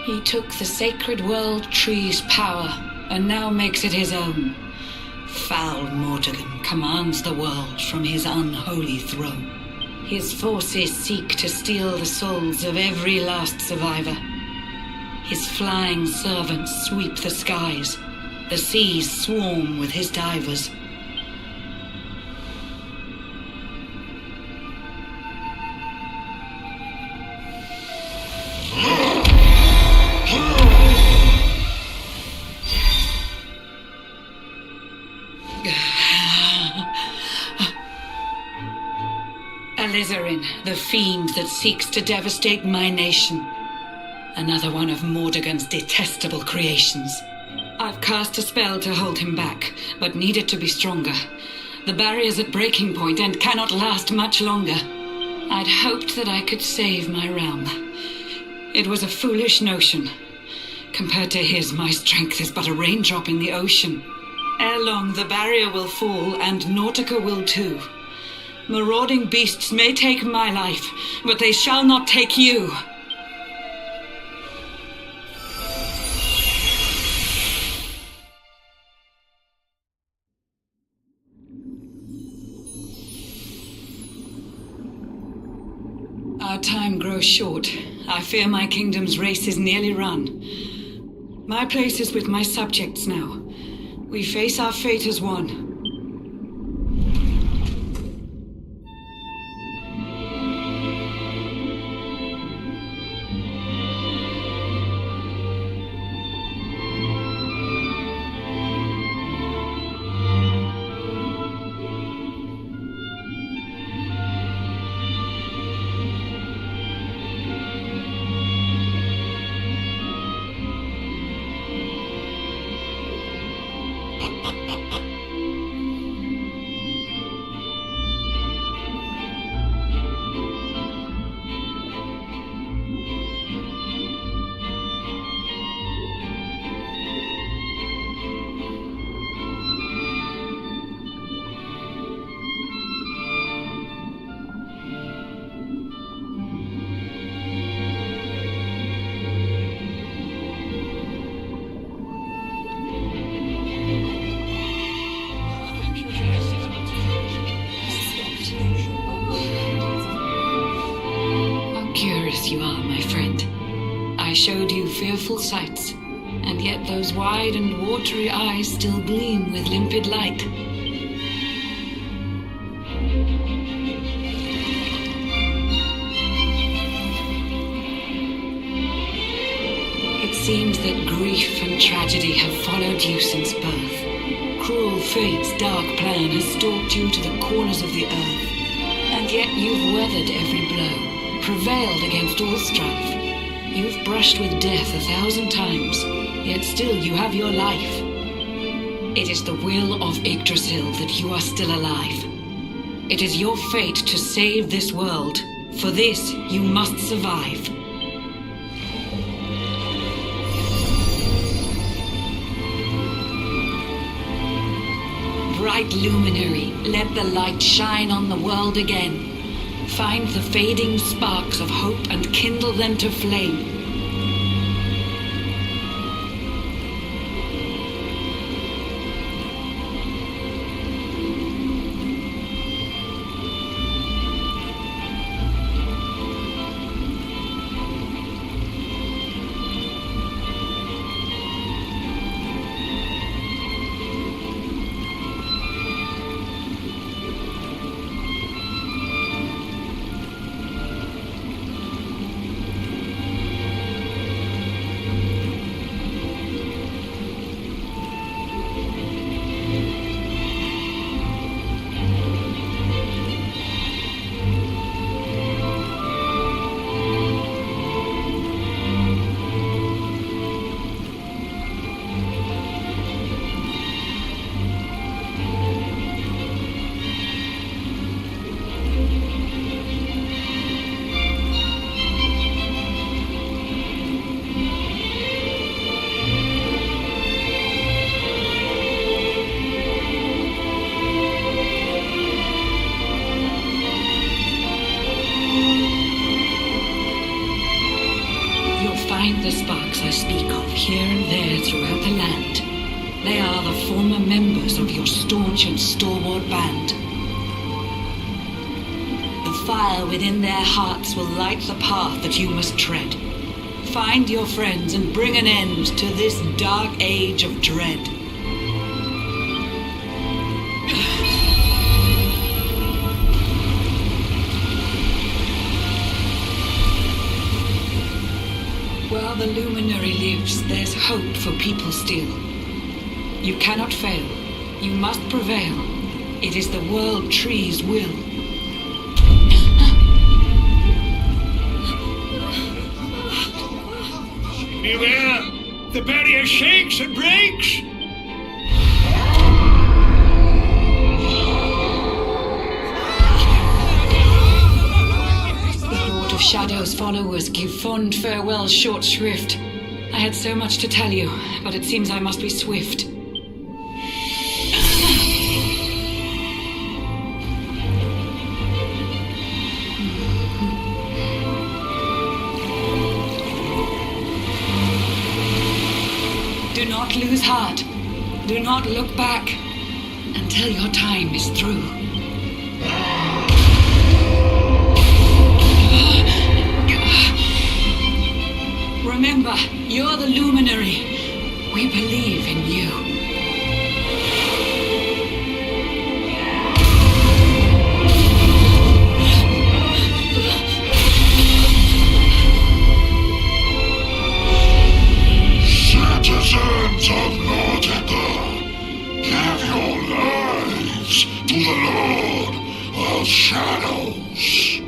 He took the sacred world tree's power and now makes it his own. Foul Mordegon commands the world from his unholy throne. His forces seek to steal the souls of every last survivor. His flying servants sweep the skies. The seas swarm with his divers. Alizarin, the fiend that seeks to devastate my nation. Another one of Mordegon's detestable creations. I've cast a spell to hold him back, but need it to be stronger. The barrier's at breaking point and cannot last much longer. I'd hoped that I could save my realm. It was a foolish notion. Compared to his, my strength is but a raindrop in the ocean. Ere long, the barrier will fall, and Nautica will too. Marauding beasts may take my life, but they shall not take you. Our time grows short. I fear my kingdom's race is nearly run. My place is with my subjects now. We face our fate as one. You are, my friend. I showed you fearful sights, and yet those wide and watery eyes still gleam with limpid light. It seems that grief and tragedy have followed you since birth. Cruel fate's dark plan has stalked you to the corners of the earth, and yet you've weathered every blow. Prevailed against all strife. You've brushed with death 1,000 times, yet still you have your life. It is the will of Yggdrasil that you are still alive. It is your fate to save this world. For this, you must survive. bright luminary, let the light shine on the world again. Find the fading sparks of hope and kindle them to flame. Find the sparks I speak of here and there throughout the land. They are the former members of your staunch and stalwart band. The fire within their hearts will light the path that you must tread. Find your friends and bring an end to this dark age of dread. While the luminary lives, there's hope for people still. You cannot fail. You must prevail. It is the World Tree's will. Beware! The barrier shakes and breaks! Shadow's followers give fond farewell short shrift. I had so much to tell you, but it seems I must be swift. Do not lose heart. Do not look back until your time is through. Remember, you're the luminary. We believe in you. Citizens of Nautica, give your lives to the Lord of Shadows.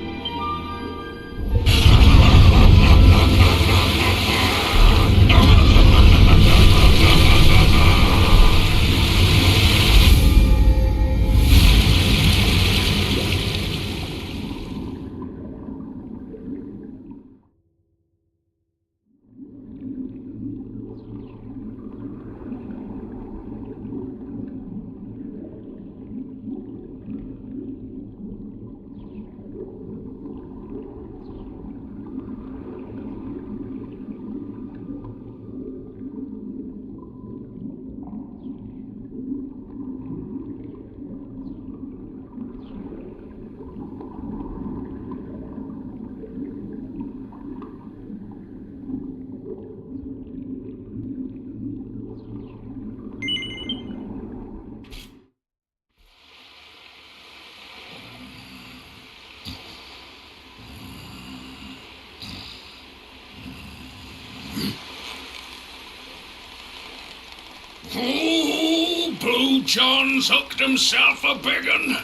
Oh, Blue John's hooked himself a big un.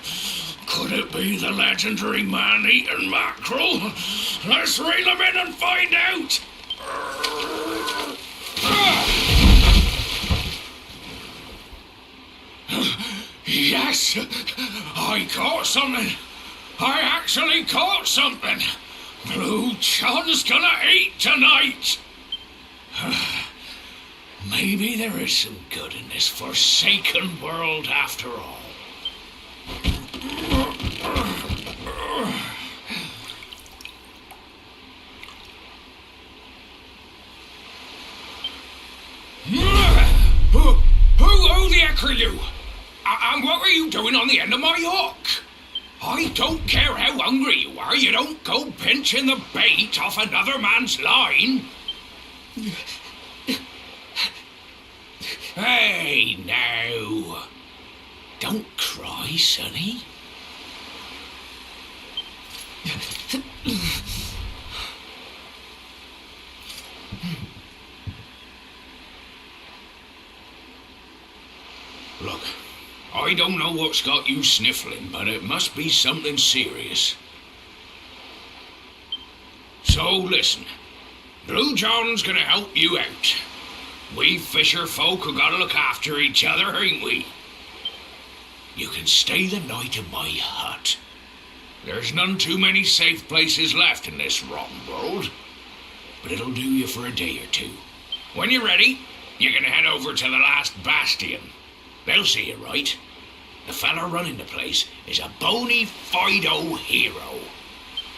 Could it be the legendary man-eating mackerel? Let's reel him in and find out! Yes! I caught something! I actually caught something! Blue John's gonna eat tonight! Maybe there is some good in this forsaken world after all. heck are you? And what were you doing on the end of my hook? I don't care how hungry you are, you don't go pinching the bait off another man's line. Hey, now. Don't cry, sonny. Look, I don't know what's got you sniffling, but it must be something serious. So listen, Blue John's gonna help you out. We fisher folk have gotta look after each other, ain't we? You can stay the night in my hut. There's none too many safe places left in this rotten world, but it'll do you for a day or two. When you're ready, you can head over to the last bastion. They'll see you right. The fella running the place is a bona fide hero.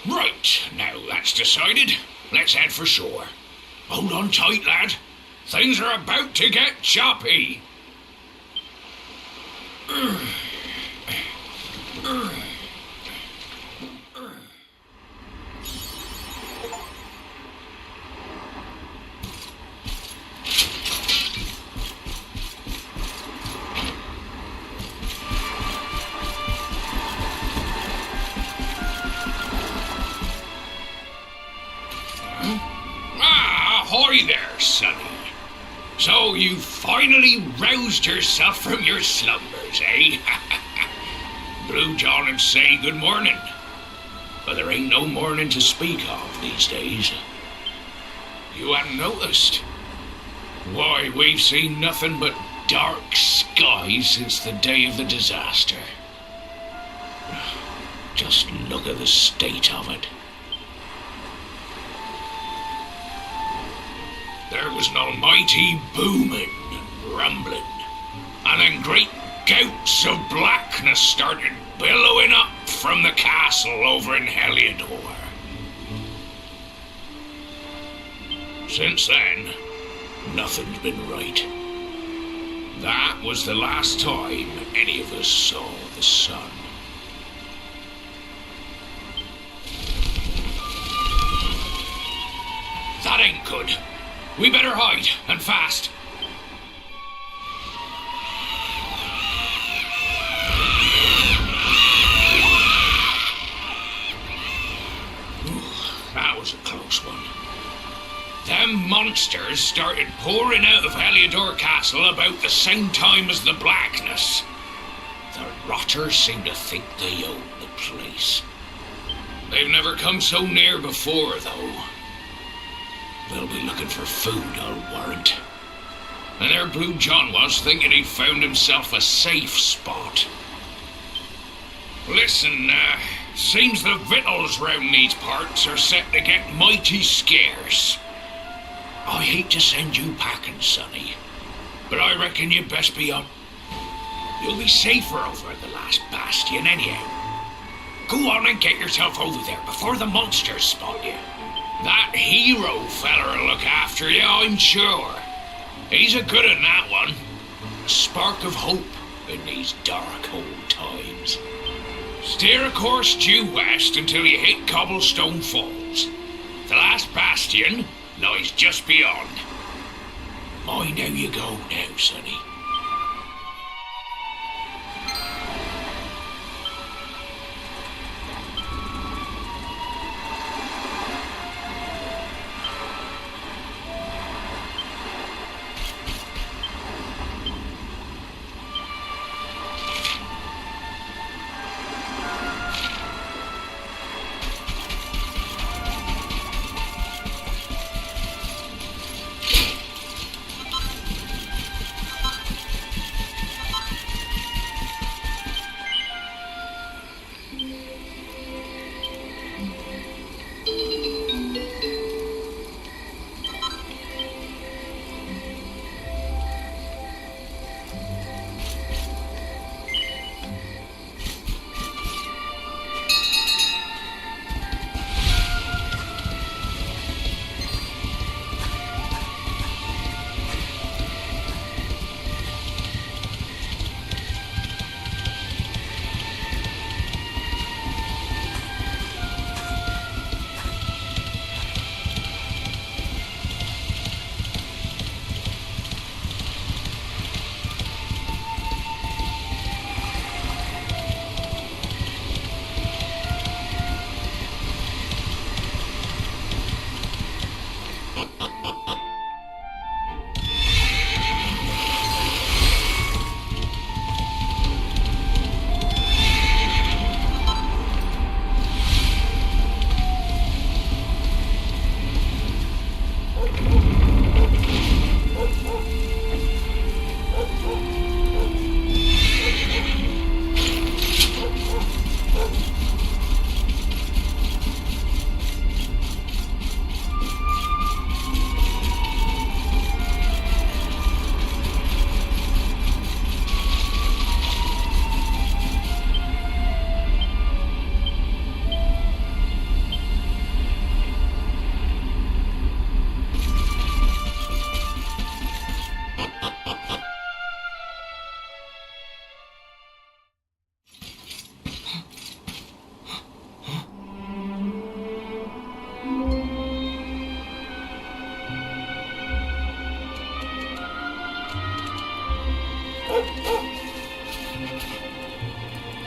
Right, now that's decided, let's head for shore. Hold on tight, lad. Things are about to get choppy. Ahoy there, sonny. So you finally roused yourself from your slumbers, eh? Blue John would say good morning, but there ain't no morning to speak of these days. You hadn't noticed? Why, we've seen nothing but dark skies since the day of the disaster. Just look at the state of it. There was an almighty booming and rumbling, and then great gouts of blackness started billowing up from the castle over in Heliodor. Since then, nothing's been right. That was the last time any of us saw the sun. That ain't good. We better hide, and fast. Ooh, that was a close one. Them monsters started pouring out of Heliodor Castle about the same time as the blackness. The rotters seem to think they own the place. They've never come so near before, though. They'll be looking for food, I'll warrant. And there Blue John was, thinking he found himself a safe spot. Listen, seems the victuals round these parts are set to get mighty scarce. I hate to send you packing, sonny, but I reckon you'd best be up. You'll be safer over at the last bastion anyhow. Go on and get yourself over there before the monsters spot you. That hero feller'll look after you, I'm sure. He's a good un, that one. A spark of hope in these dark old times. Steer a course due west until you hit Cobblestone Falls. The last bastion lies just beyond. Mind how you go now, sonny.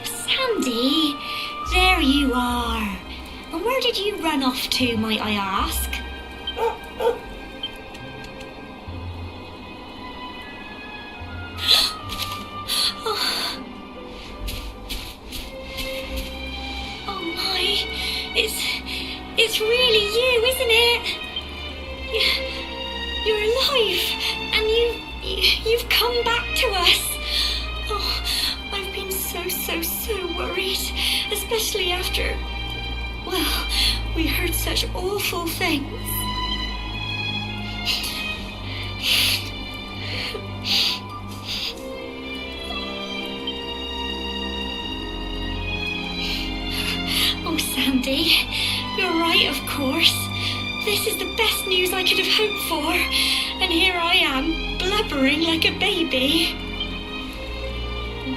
Sandy, there you are. And where did you run off to, might I ask? Oh my, it's really you, isn't it? You're alive, and you've come back to us. Oh, I've been so worried, especially after, well, we heard such awful things. Oh, Sandy, you're right, of course. This is the best news I could have hoped for, and here I am, blubbering like a baby.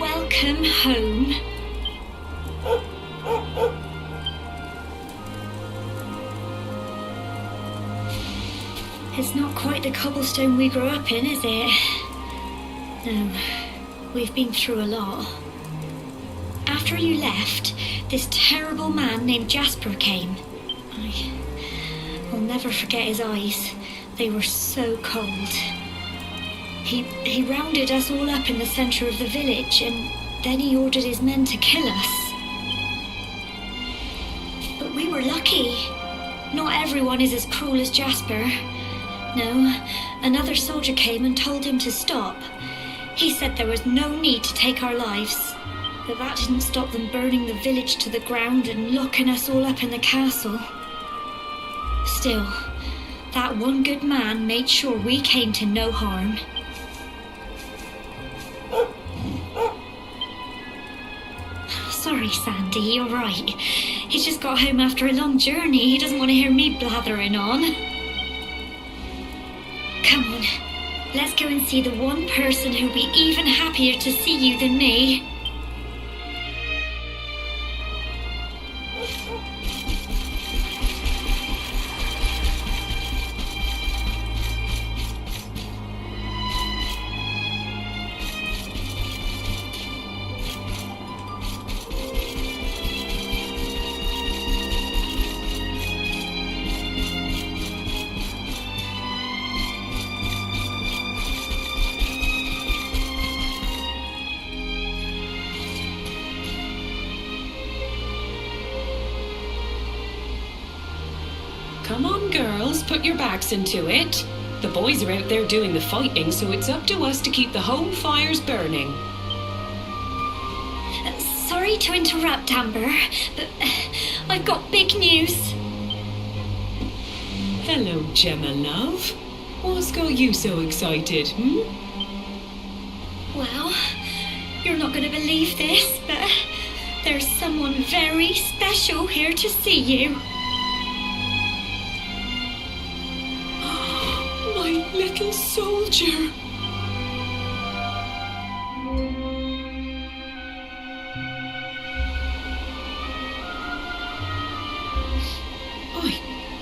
Welcome home. It's not quite the cobblestone we grew up in, is it? No, we've been through a lot. After you left, this terrible man named Jasper came. I'll never forget his eyes. They were so cold. He rounded us all up in the centre of the village, and then he ordered his men to kill us. But we were lucky. Not everyone is as cruel as Jasper. No, another soldier came and told him to stop. He said there was no need to take our lives. But that didn't stop them burning the village to the ground and locking us all up in the castle. Still, that one good man made sure we came to no harm. Sorry, Sandy, you're right. He's just got home after a long journey. He doesn't want to hear me blathering on. Come on, let's go and see the one person who'll be even happier to see you than me. Come on, girls, put your backs into it. The boys are out there doing the fighting, so it's up to us to keep the home fires burning. Sorry to interrupt, Amber, but I've got big news. Hello, Gemma, love. What's got you so excited, Well, you're not going to believe this, but there's someone very special here to see you. My little soldier.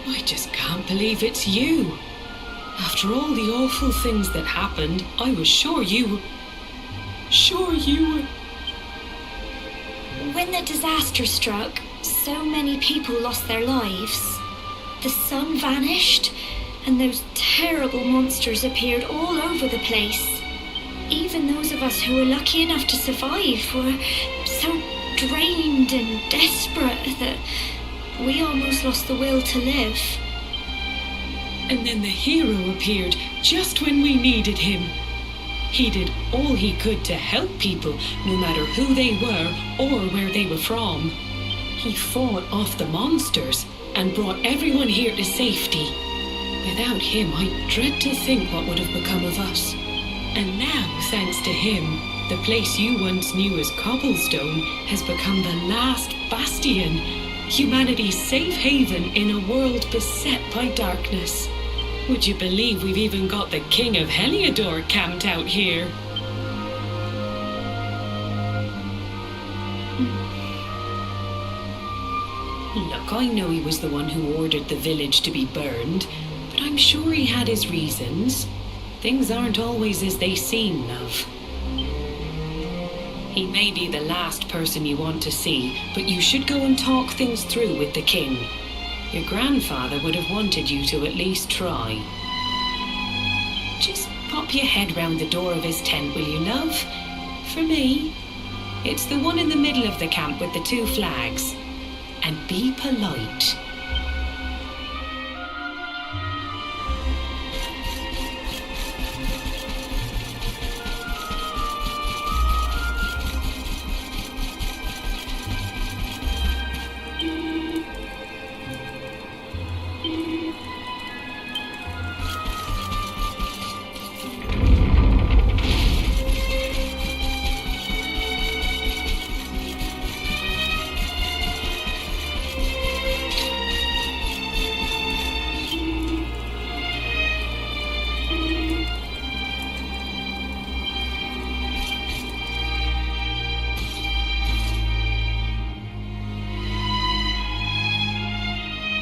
I just can't believe it's you. After all the awful things that happened, I was sure you were... When the disaster struck, so many people lost their lives. The sun vanished, and those terrible monsters appeared all over the place. Even those of us who were lucky enough to survive were so drained and desperate that we almost lost the will to live. And then the hero appeared just when we needed him. He did all he could to help people, no matter who they were or where they were from. He fought off the monsters and brought everyone here to safety. Without him, I dread to think what would have become of us. And now, thanks to him, the place you once knew as Cobblestone has become the last bastion, humanity's safe haven in a world beset by darkness. Would you believe we've even got the King of Heliodor camped out here? Look, I know he was the one who ordered the village to be burned, but I'm sure he had his reasons. Things aren't always as they seem, love. He may be the last person you want to see, but you should go and talk things through with the king. Your grandfather would have wanted you to at least try. Just pop your head round the door of his tent, will you, love? For me. It's the one in the middle of the camp with the 2 flags. And be polite.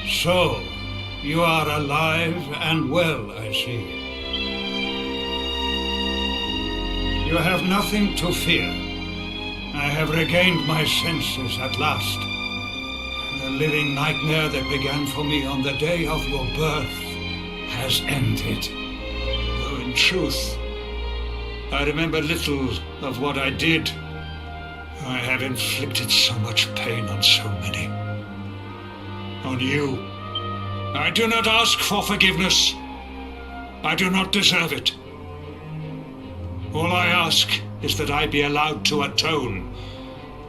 So, you are alive and well, I see. You have nothing to fear. I have regained my senses at last. The living nightmare that began for me on the day of your birth has ended. Though in truth, I remember little of what I did. I have inflicted so much pain on so many. On you. I do not ask for forgiveness. I do not deserve it. All I ask is that I be allowed to atone,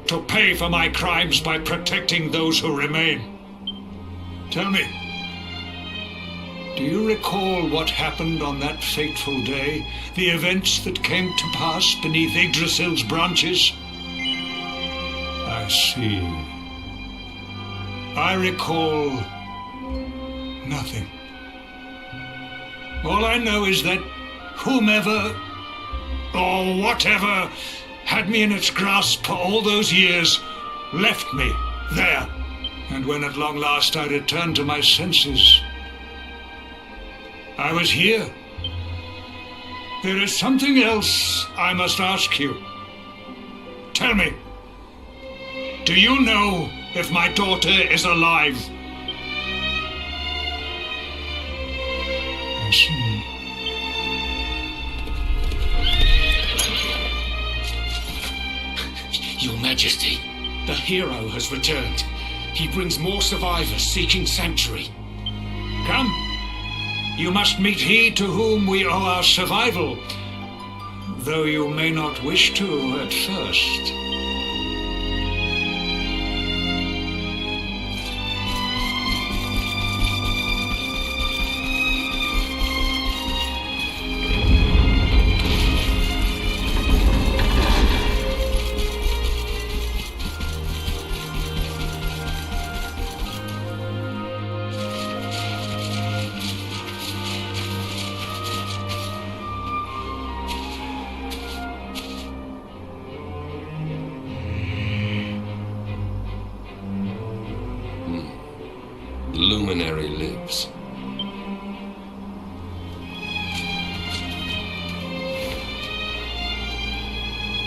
to pay for my crimes by protecting those who remain. Tell me, do you recall what happened on that fateful day? The events that came to pass beneath Yggdrasil's branches? I see. I recall nothing. All I know is that whomever or whatever had me in its grasp for all those years left me there. And when at long last I returned to my senses, I was here. There is something else I must ask you. Tell me, do you know if my daughter is alive? I see. Your Majesty, the hero has returned. He brings more survivors seeking sanctuary. Come. You must meet he to whom we owe our survival, though you may not wish to at first. Luminary lives.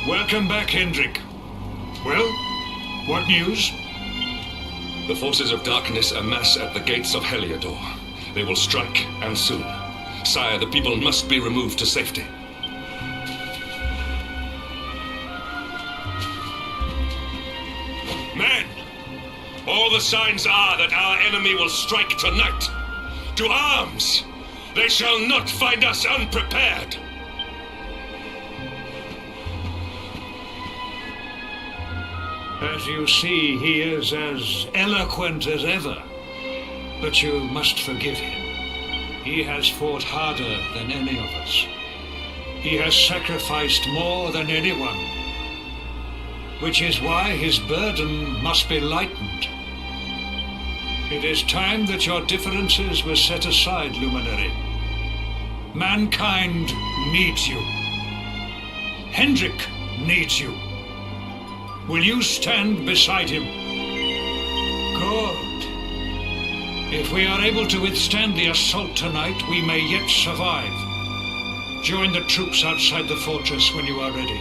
Welcome back, Hendrik. Well, what news? The forces of darkness amass at the gates of Heliodor. They will strike, and soon. Sire, the people must be removed to safety. Men! All the signs are that our enemy will strike tonight. To arms! They shall not find us unprepared! As you see, he is as eloquent as ever. But you must forgive him. He has fought harder than any of us. He has sacrificed more than anyone. Which is why his burden must be lightened. It is time that your differences were set aside, Luminary. Mankind needs you. Hendrik needs you. Will you stand beside him? Good. If we are able to withstand the assault tonight, we may yet survive. Join the troops outside the fortress when you are ready.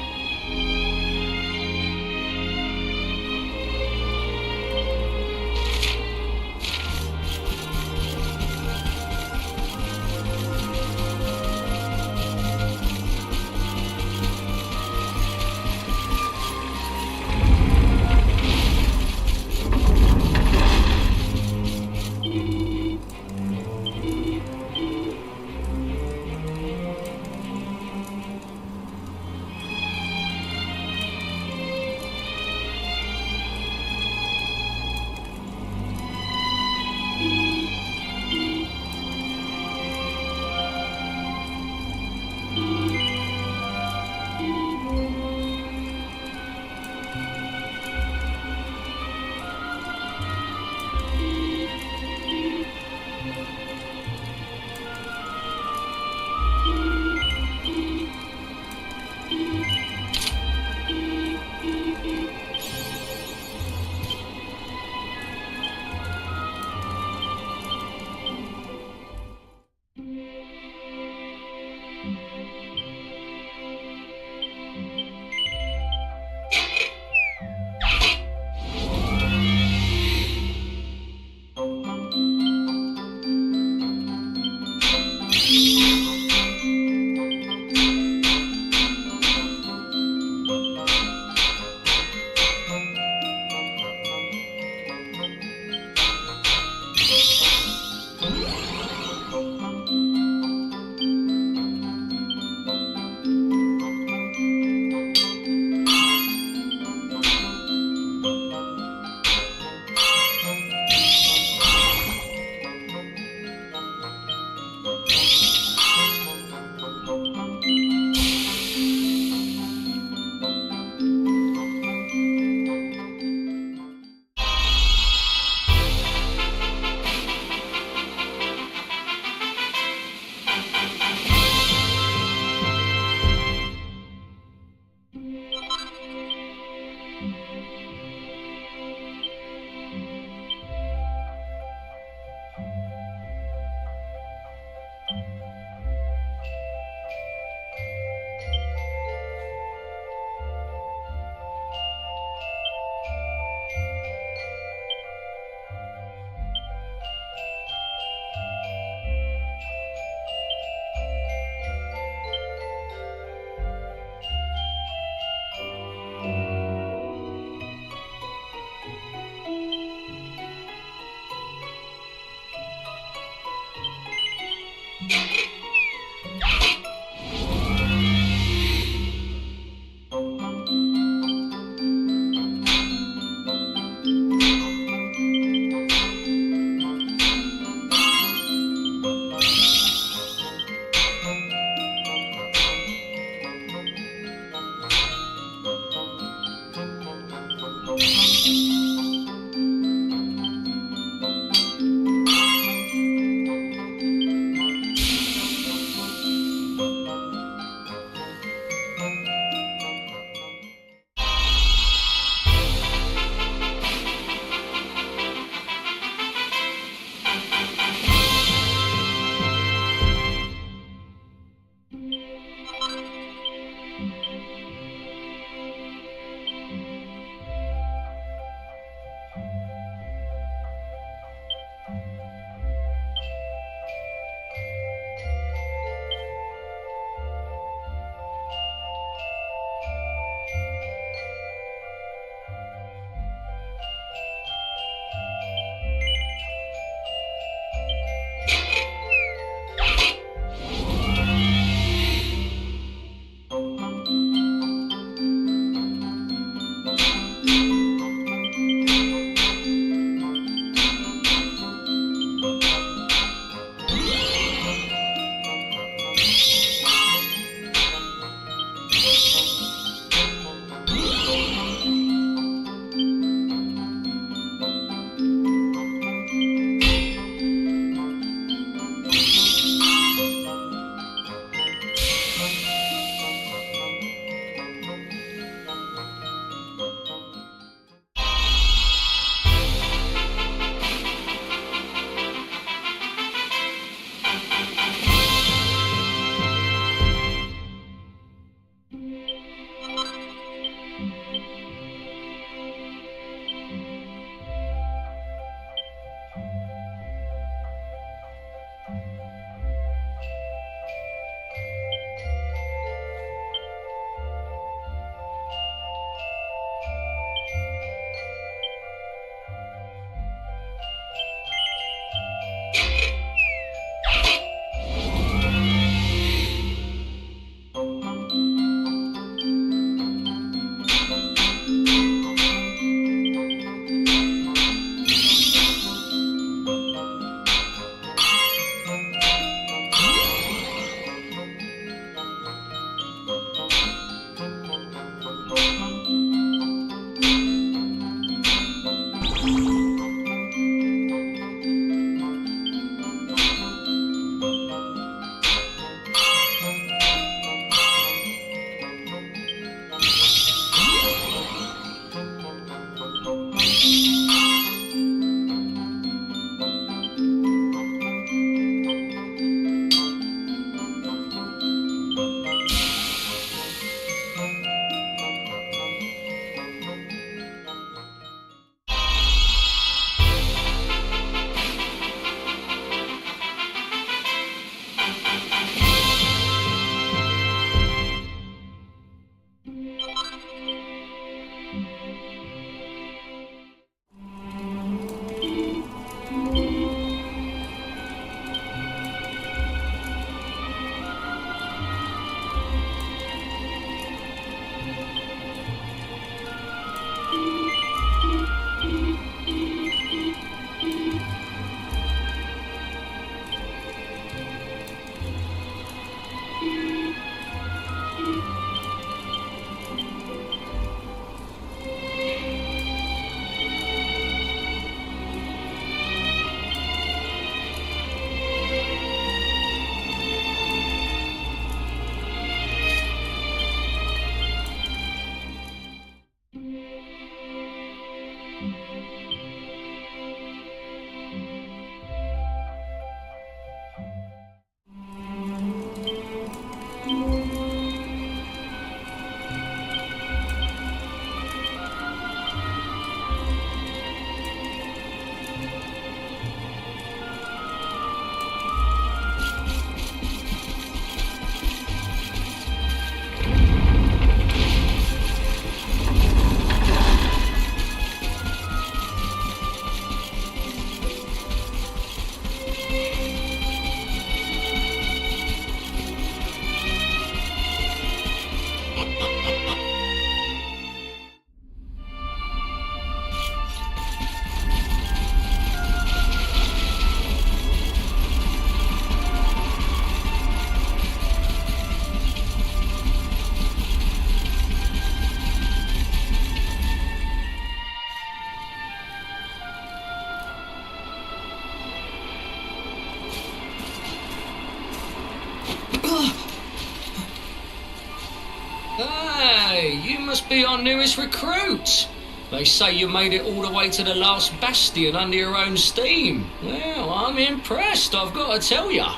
Hey, you must be our newest recruit. They say you made it all the way to the last bastion under your own steam. Well, I'm impressed, I've got to tell ya.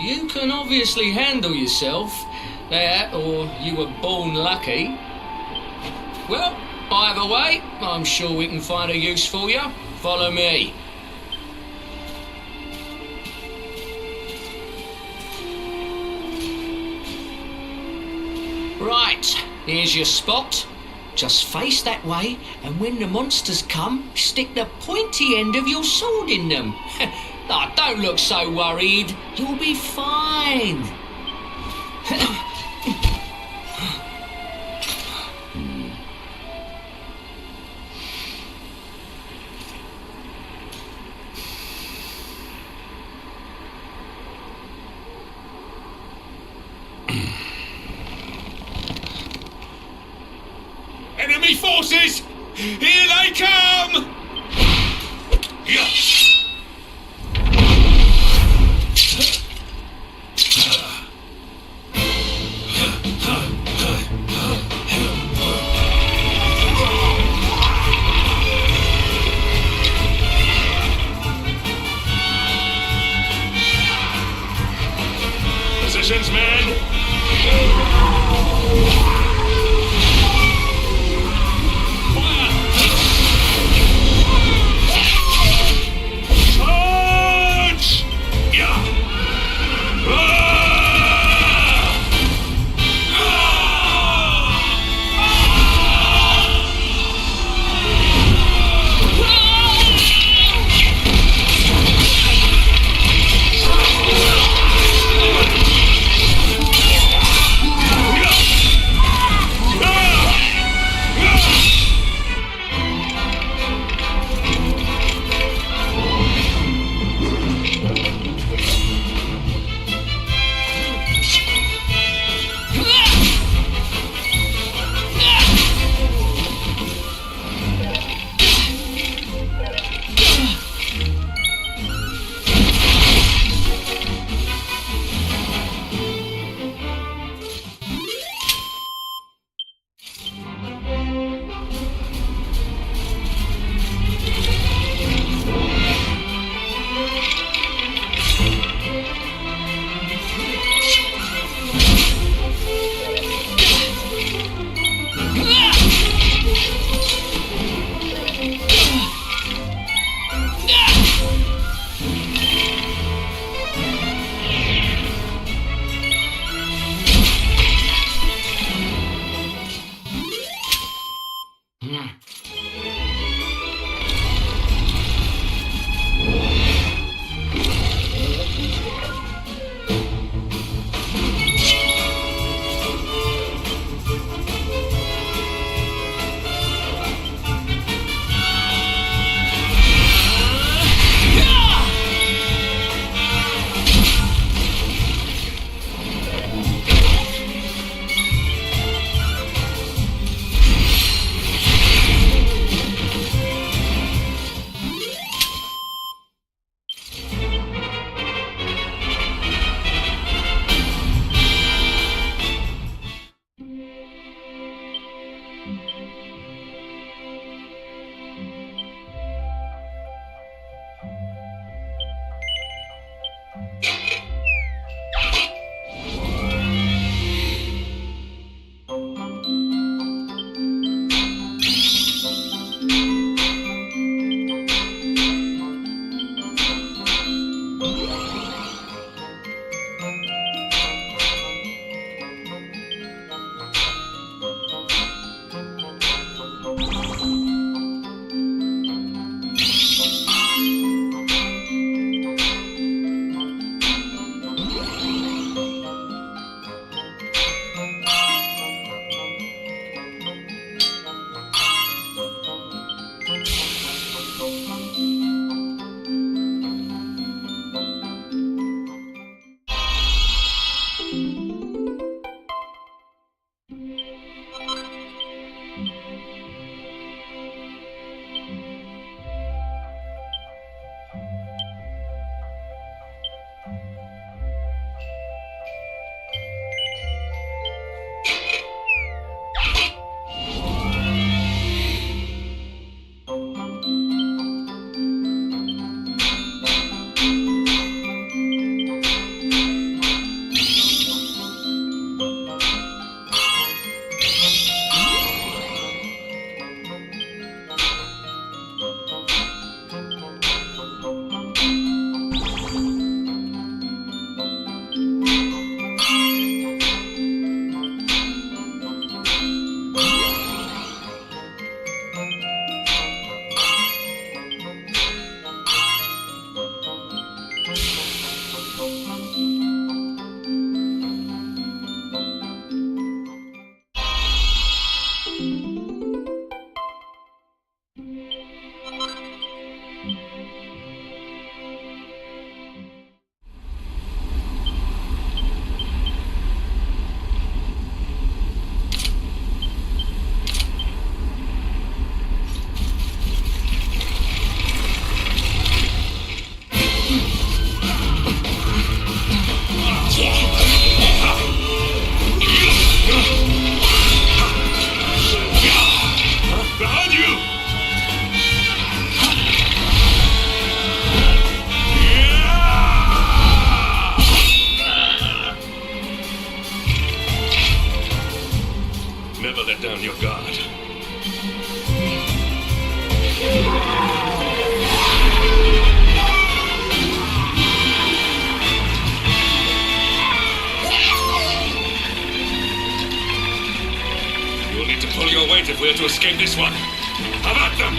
You can obviously handle yourself. That, or you were born lucky. Well, either way, I'm sure we can find a use for you. Follow me. Right, here's your spot. Just face that way, and when the monsters come, stick the pointy end of your sword in them. Oh, don't look so worried. You'll be fine. enemy forces! Here they come! Positions, men! Charge! Yeah! never let down your guard. You'll need to pull your weight if we're to escape this one. About them!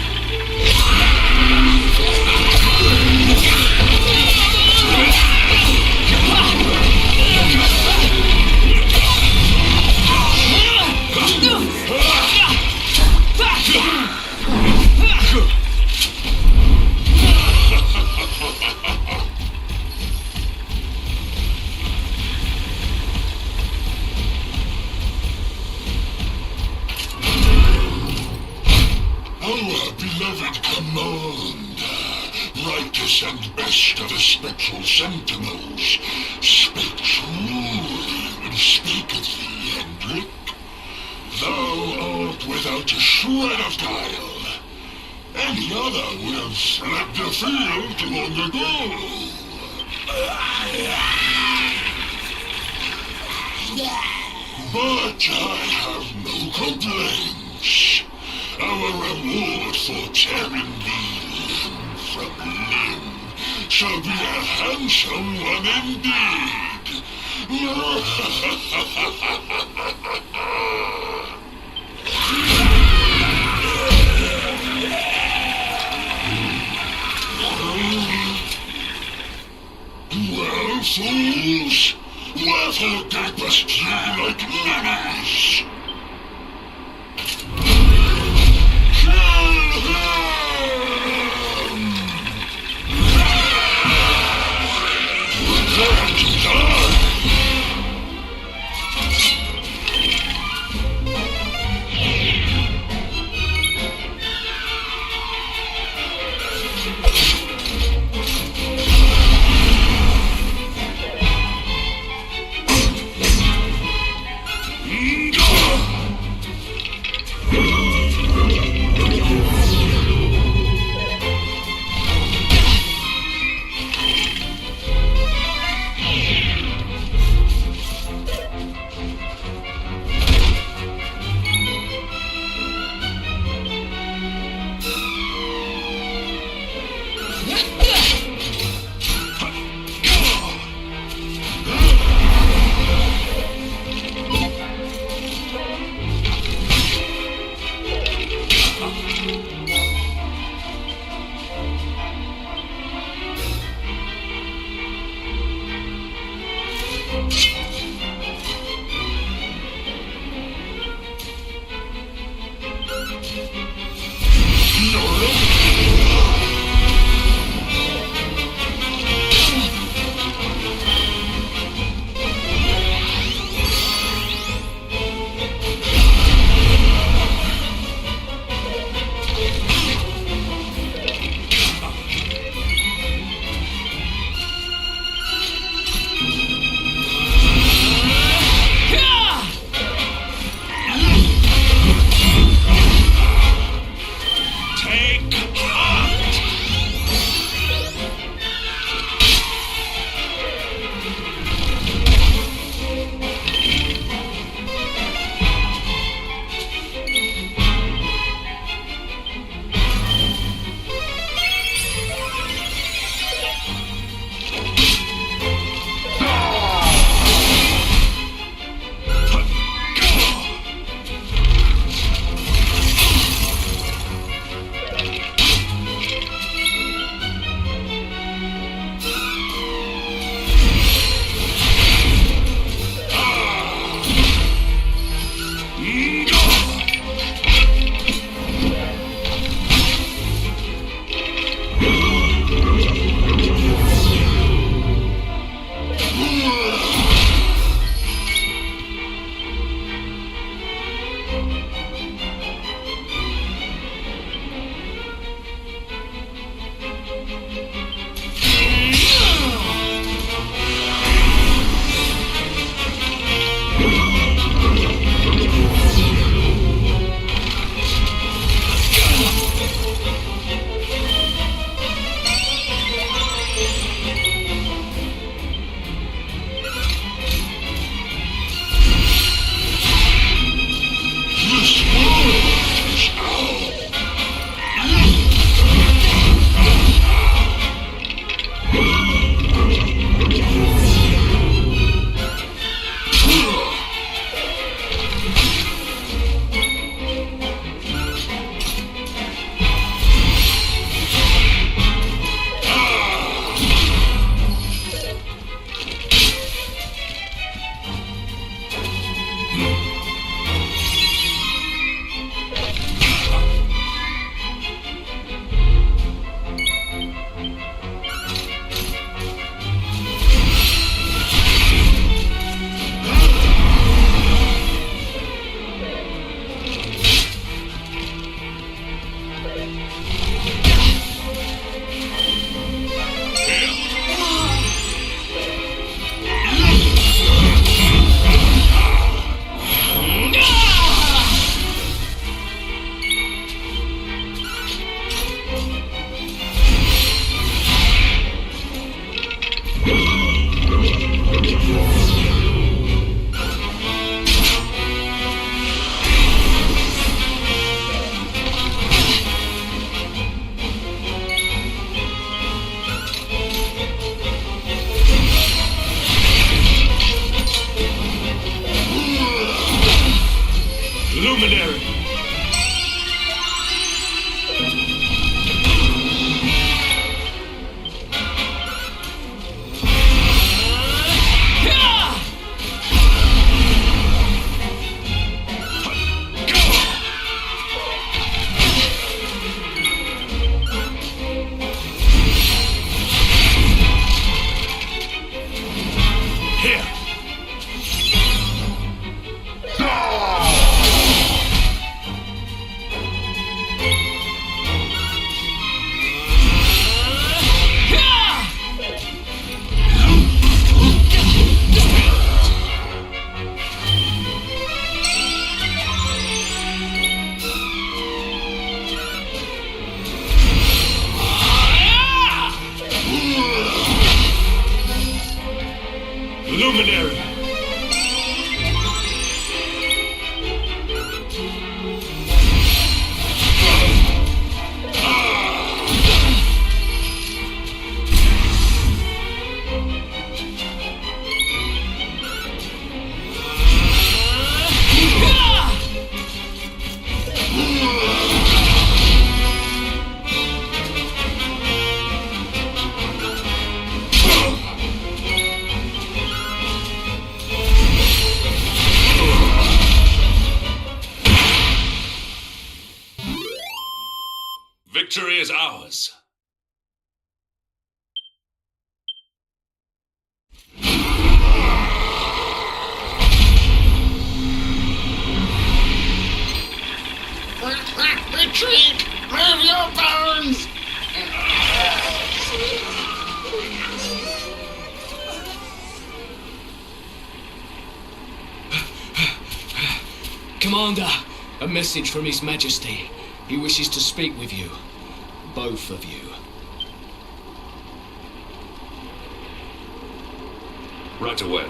Our beloved commander, righteous and best of the spectral sentinels, speak truly when speaketh thee, Hendrik. Thou art without a shred of guile. Any other would have fled the field long ago. But I have no complaints. Our reward for tearing thee limb from limb shall be a handsome one indeed. Well, fools, wherefore gapest ye like ninnies? Luminary! Luminary! Victory is ours. Retreat! Move your bones! Commander, a message from His Majesty. He wishes to speak with you. Both of you. Right away.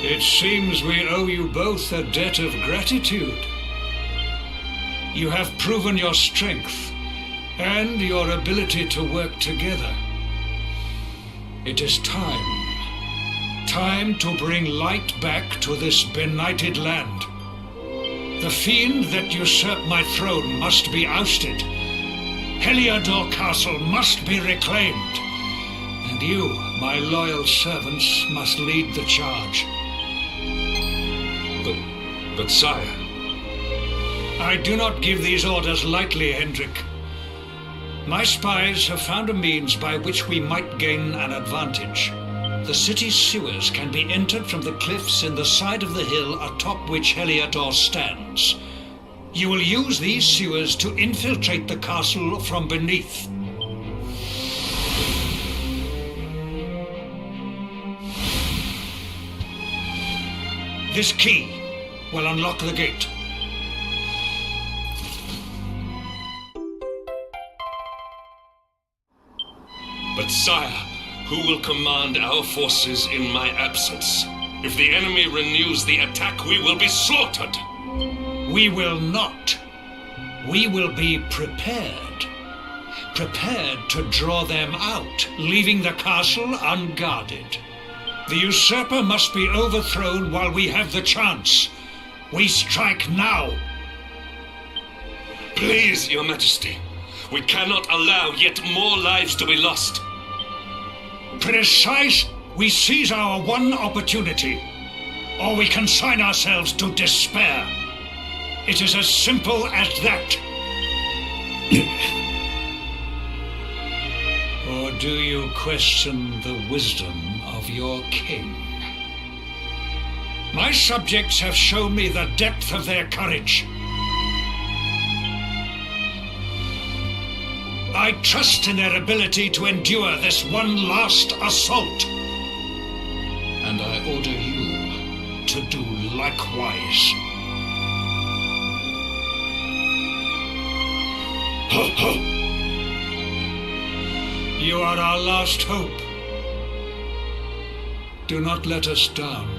It seems we owe you both a debt of gratitude. You have proven your strength and your ability to work together. It is time to bring light back to this benighted land. The fiend that usurped my throne must be ousted. Heliodor Castle must be reclaimed. And you, my loyal servants, must lead the charge. But sire... I do not give these orders lightly, Hendrik. My spies have found a means by which we might gain an advantage. The city's sewers can be entered from the cliffs in the side of the hill atop which Heliodor stands. You will use these sewers to infiltrate the castle from beneath. This key will unlock the gate. But sire, who will command our forces in my absence? If the enemy renews the attack, we will be slaughtered. We will not. We will be prepared. prepared to draw them out, leaving the castle unguarded. The usurper must be overthrown while we have the chance. We strike now. Please, Your Majesty. We cannot allow yet more lives to be lost. Precise, we seize our one opportunity, or we consign ourselves to despair. It is as simple as that. Or do you question the wisdom of your king? My subjects have shown me the depth of their courage. I trust in their ability to endure this one last assault. And I order you to do likewise. Ho, ho! You are our last hope. Do not let us down.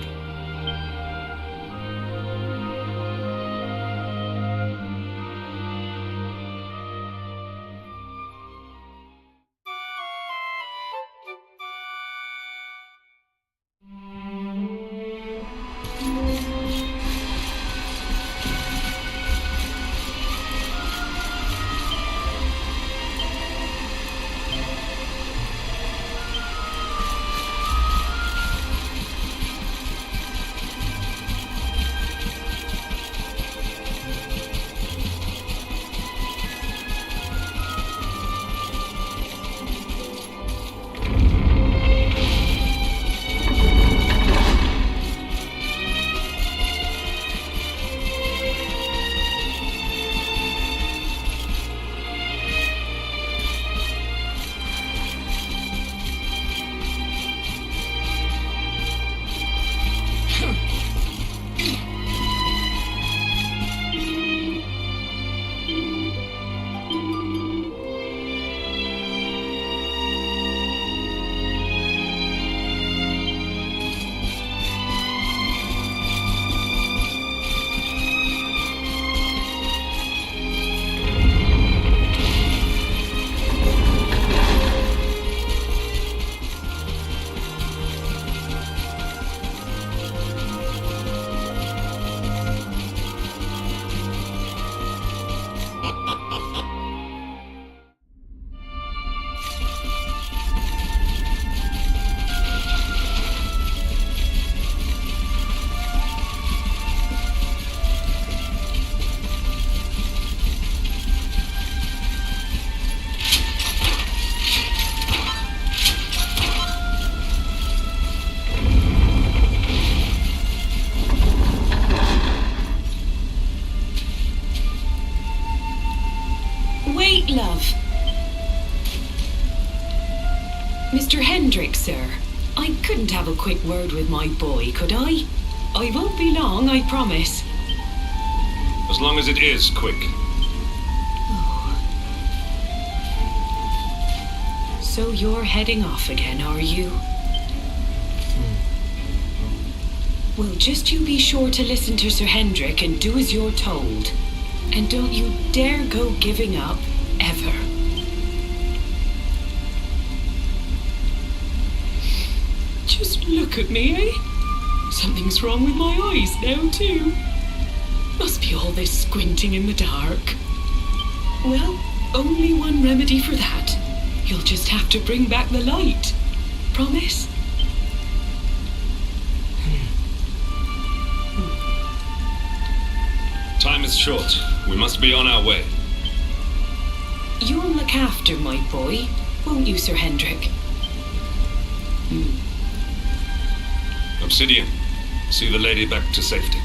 Love. Mr. Hendrick, sir. I couldn't have a quick word with my boy, could I? I won't be long, I promise. As long as it is quick. So you're heading off again, are you? Well, just you be sure to listen to Sir Hendrick and do as you're told. And don't you dare go giving up. Ever. Just look at me, eh? Something's wrong with my eyes now, too. Must be all this squinting in the dark. Well, only one remedy for that. You'll just have to bring back the light. Promise? Time is short. We must be on our way. You'll look after my boy, won't you, Sir Hendrick? Obsidian, see the lady back to safety.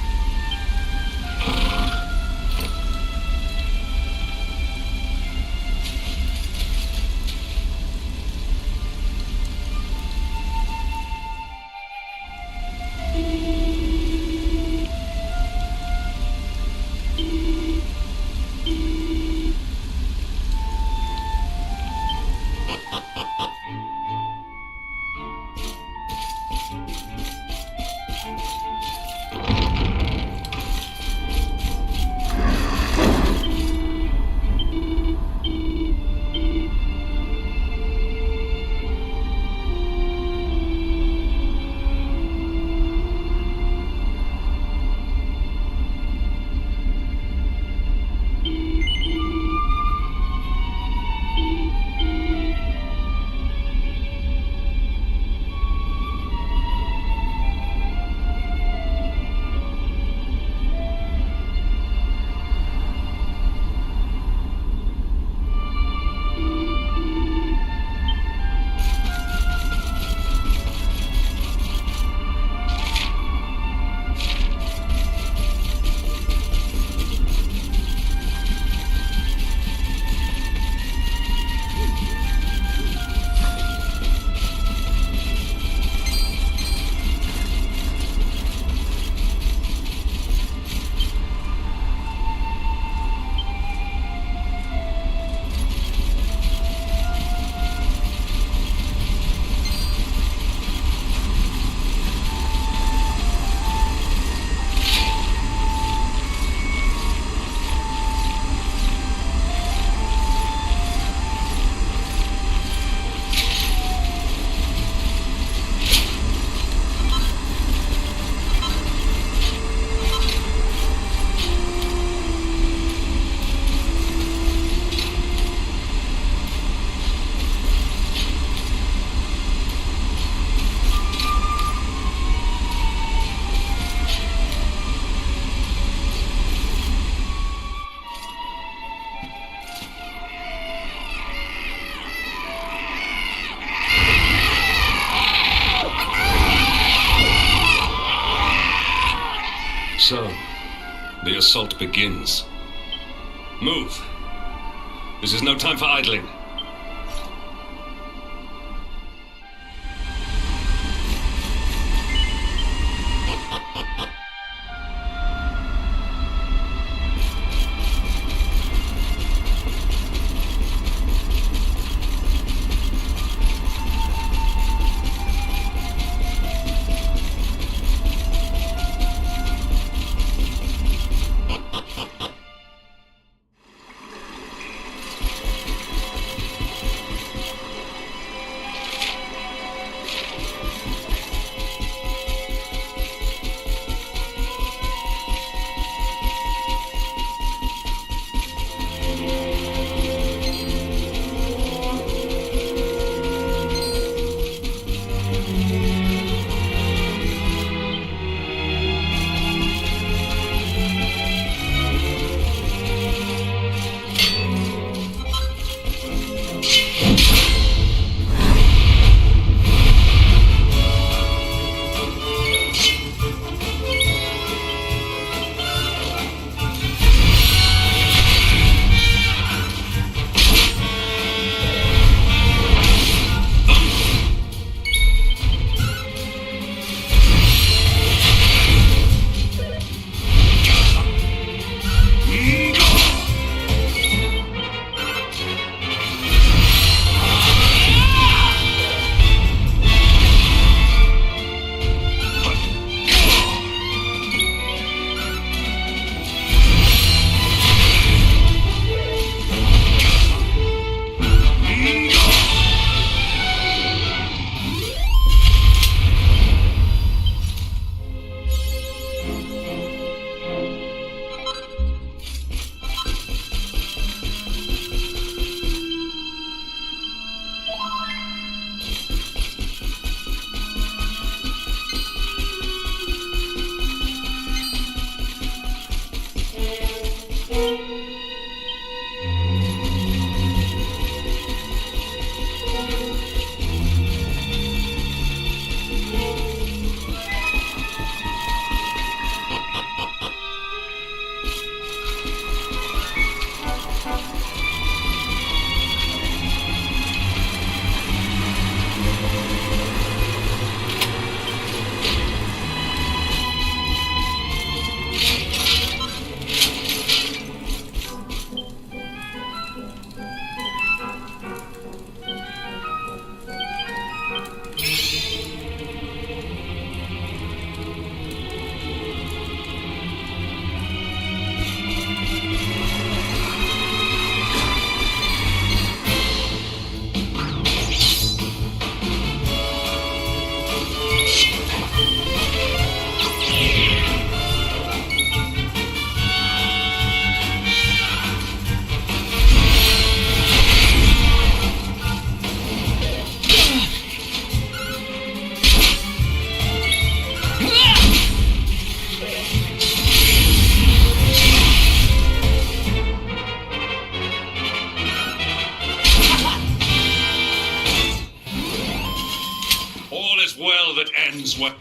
So, the assault begins. Move. This is no time for idling. that ends what...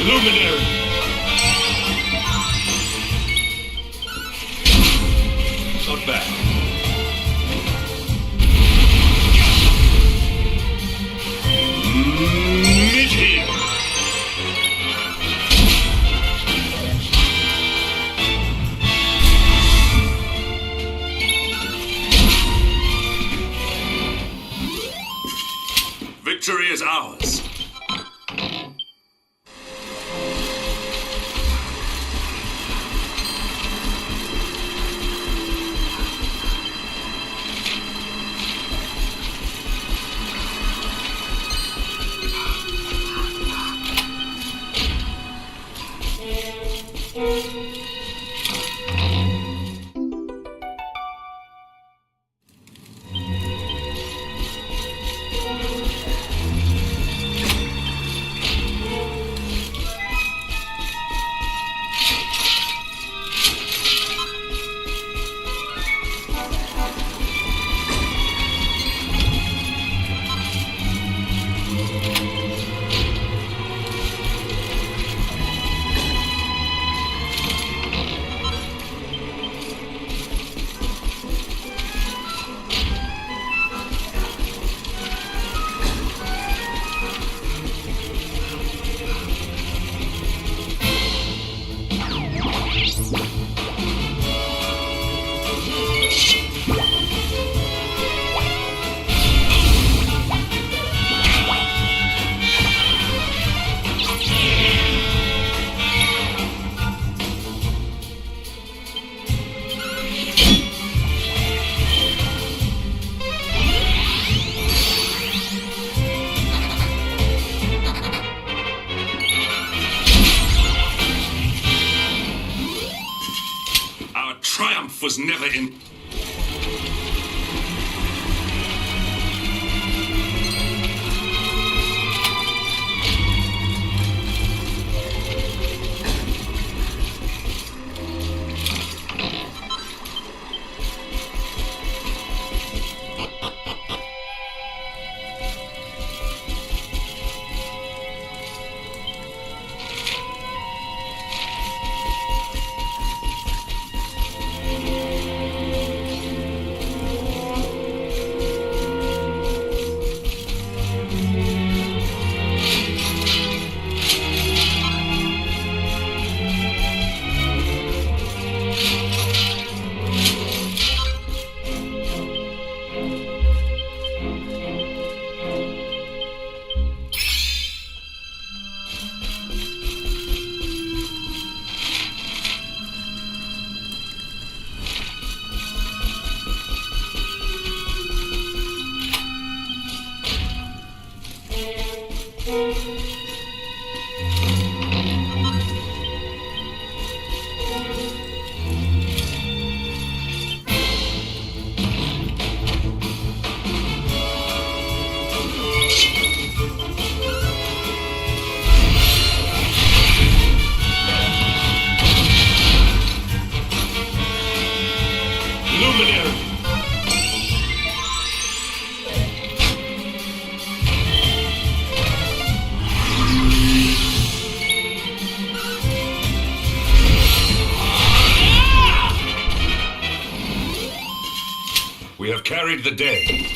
Luminary! Not bad. Meteor! Victory is ours. Triumph was never in... We have carried the day.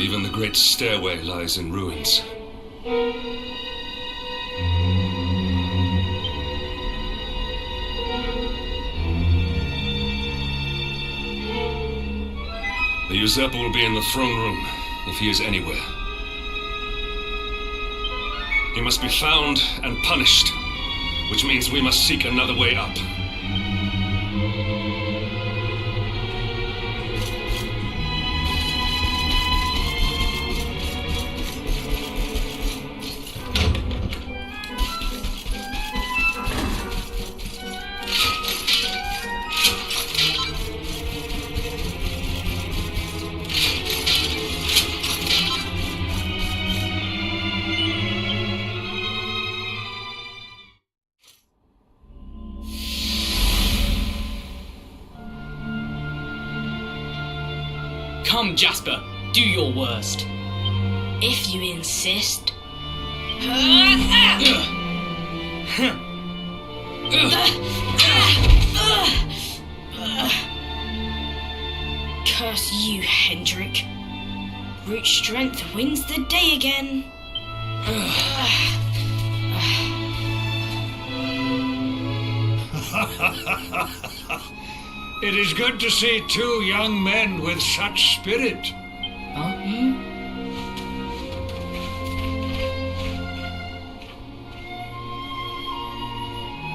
Even the great stairway lies in ruins. The usurper will be in the throne room, if he is anywhere. He must be found and punished, which means we must seek another way up. Come, Jasper, do your worst. If you insist. Curse you, Hendrik. Brute strength wins the day again. It is good to see two young men with such spirit. Huh?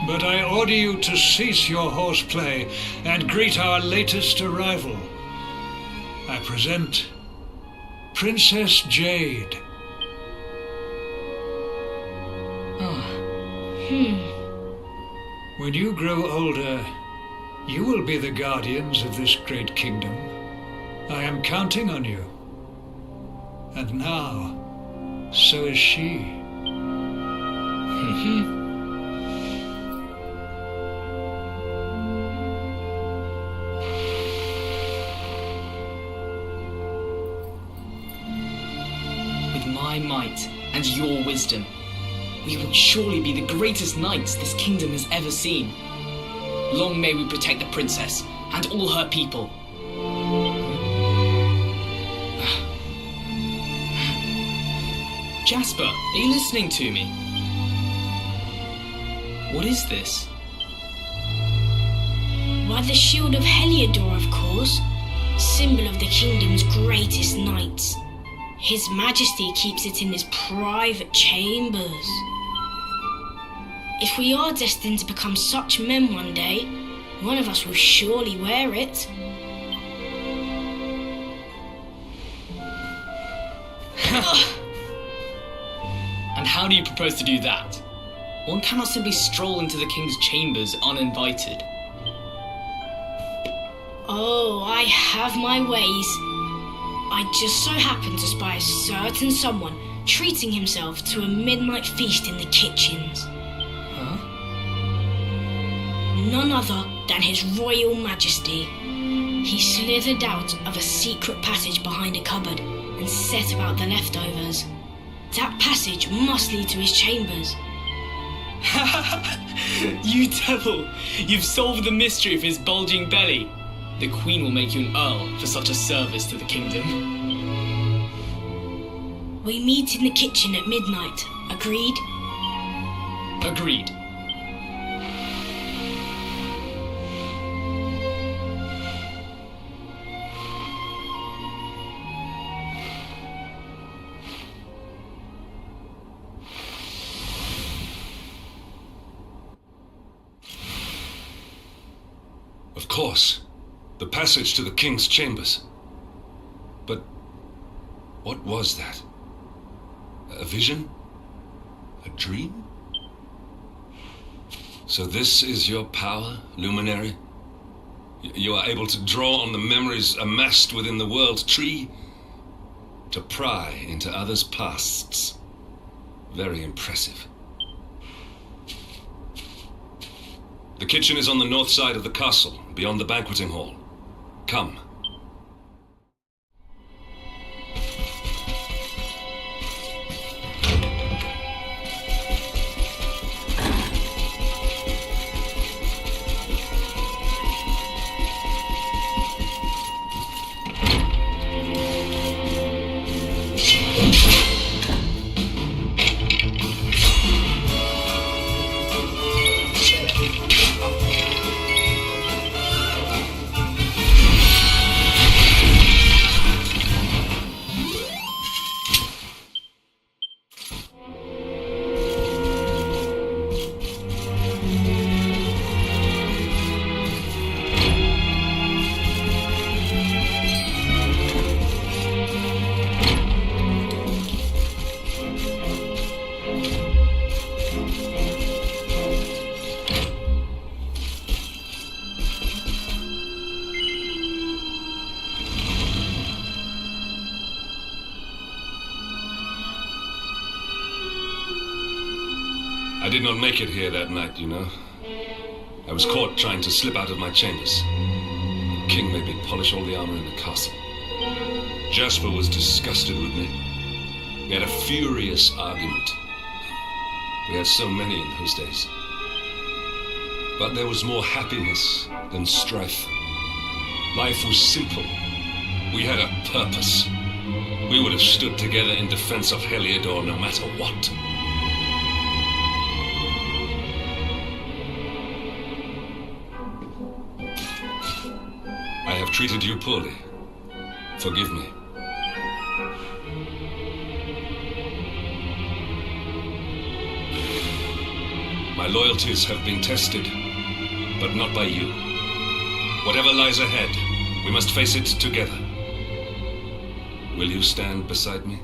But I order you to cease your horseplay and greet our latest arrival. I present Princess Jade. When you grow older, you will be the guardians of this great kingdom. I am counting on you. And now, so is she. With my might and your wisdom, we will surely be the greatest knights this kingdom has ever seen. Long may we protect the princess and all her people. Jasper, are you listening to me? What is this? Why, the shield of Heliodor, of course. Symbol of the kingdom's greatest knights. His Majesty keeps it in his private chambers. If we are destined to become such men one day, one of us will surely wear it. And how do you propose to do that? One cannot simply stroll into the king's chambers uninvited. Oh, I have my ways. I just so happen to spy a certain someone treating himself to a midnight feast in the kitchens. None other than His Royal Majesty. He slithered out of a secret passage behind a cupboard and set about the leftovers. That passage must lead to his chambers. You devil! You've solved the mystery of his bulging belly. The Queen will make you an earl for such a service to the kingdom. We meet in the kitchen at midnight. Agreed? Agreed. Of course. The passage to the king's chambers. But what was that? A vision? A dream? So this is your power, Luminary? You are able to draw on the memories amassed within the world tree to pry into others' pasts. Very impressive. The kitchen is on the north side of the castle, beyond the banqueting hall. Come. I did not make it here that night, you know. I was caught trying to slip out of my chambers. The king made me polish all the armor in the castle. Jasper was disgusted with me. We had a furious argument. We had so many in those days. But there was more happiness than strife. Life was simple. We had a purpose. We would have stood together in defense of Heliodor no matter what. I have treated you poorly. Forgive me. My loyalties have been tested, but not by you. Whatever lies ahead, we must face it together. Will you stand beside me?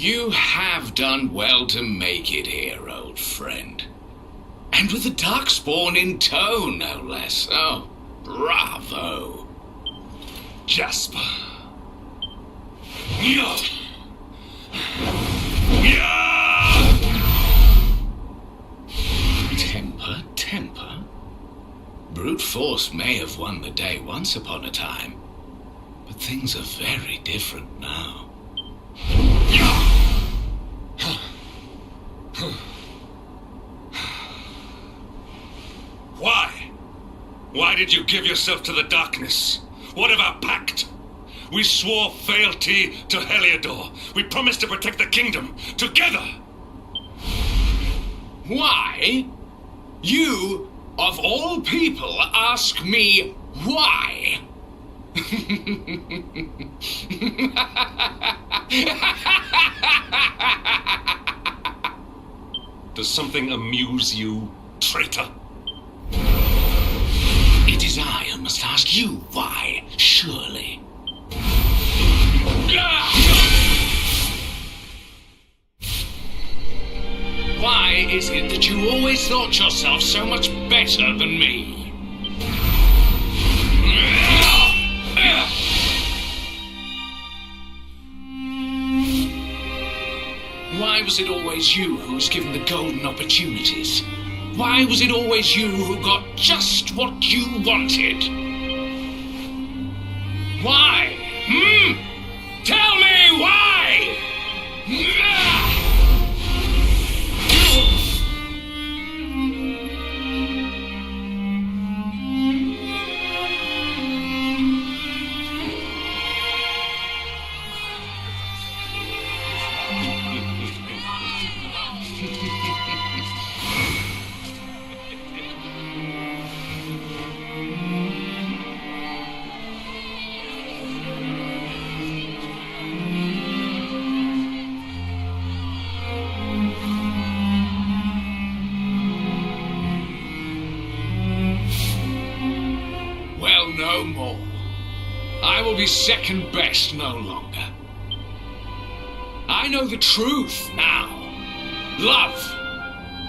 You have done well to make it here, old friend. And with the Darkspawn in tow, no less. Oh, bravo. Jasper. Yeah. Yeah. Temper? Brute force may have won the day once upon a time, but things are very different now. Why? Why did you give yourself to the darkness? What of our pact? We swore fealty to Heliodor. We promised to protect the kingdom together. Why? You, of all people, ask me why? Does something amuse you, traitor? It is I who must ask you why, surely. Why is it that you always thought yourself so much better than me? Why was it always you who was given the golden opportunities? Why was it always you who got just what you wanted? Why? Tell me why! No more. I will be second best no longer. I know the truth now. Love,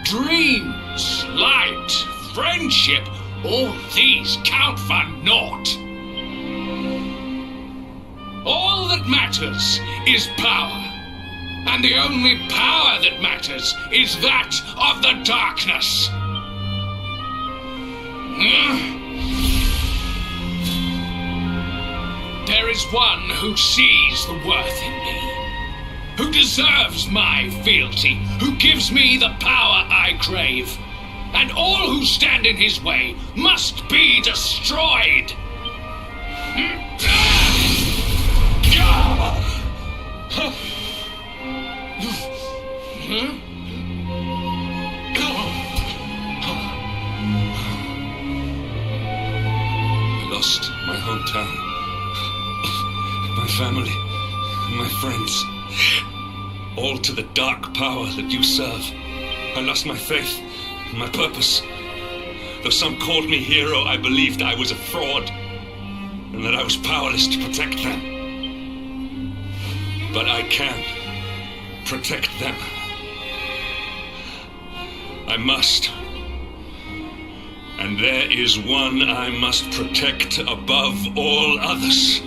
dreams, light, friendship, all these count for naught. All that matters is power. And the only power that matters is that of the darkness. There is one who sees the worth in me, who deserves my fealty, who gives me the power I crave, and all who stand in his way must be destroyed. I lost my hometown. My family, my friends, all to the dark power that you serve. I lost my faith, my purpose. Though some called me hero, I believed I was a fraud, and that I was powerless to protect them. But I can protect them. I must. And there is one I must protect above all others.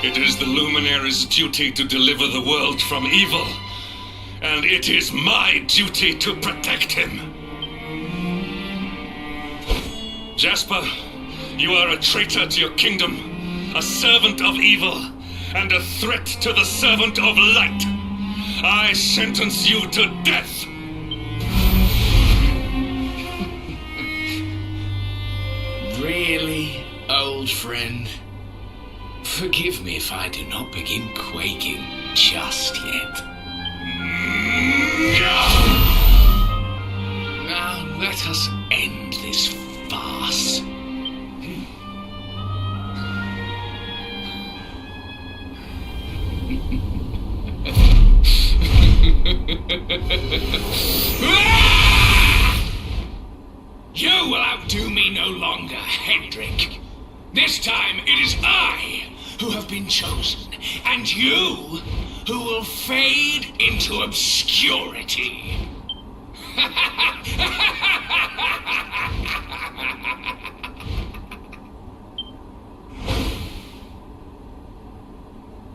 It is the Luminary's duty to deliver the world from evil, and it is my duty to protect him. Jasper, you are a traitor to your kingdom, a servant of evil, and a threat to the servant of light. I sentence you to death. Really, old friend? Forgive me if I do not begin quaking just yet. Now let us end this farce. You will outdo me no longer, Hendrik. This time it is I who have been chosen, and you who will fade into obscurity.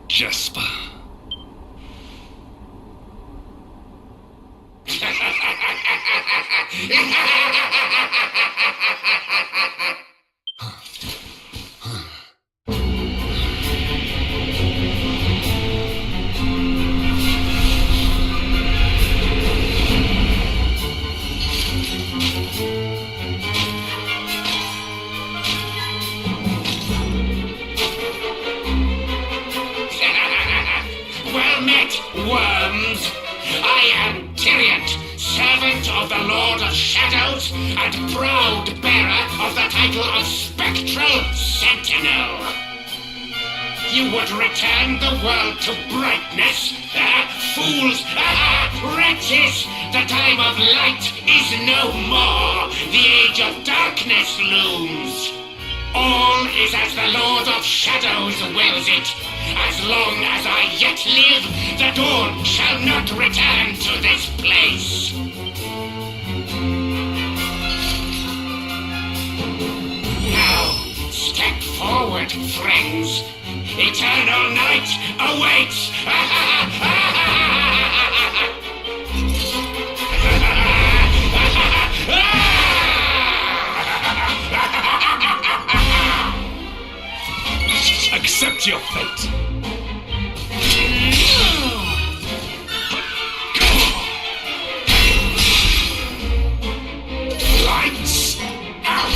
Jasper. Well met, worms. I am Tyriant, servant of the Lord of Shadows, and proud bearer of the title of Spectral Sentinel. You would return the world to brightness? Fools! Wretches! The time of light is no more. The age of darkness looms. All is as the Lord of Shadows wills it. As long as I yet live, the dawn shall not return to this place. Now, step forward, friends. Eternal night awaits. Accept your fate. Lights out.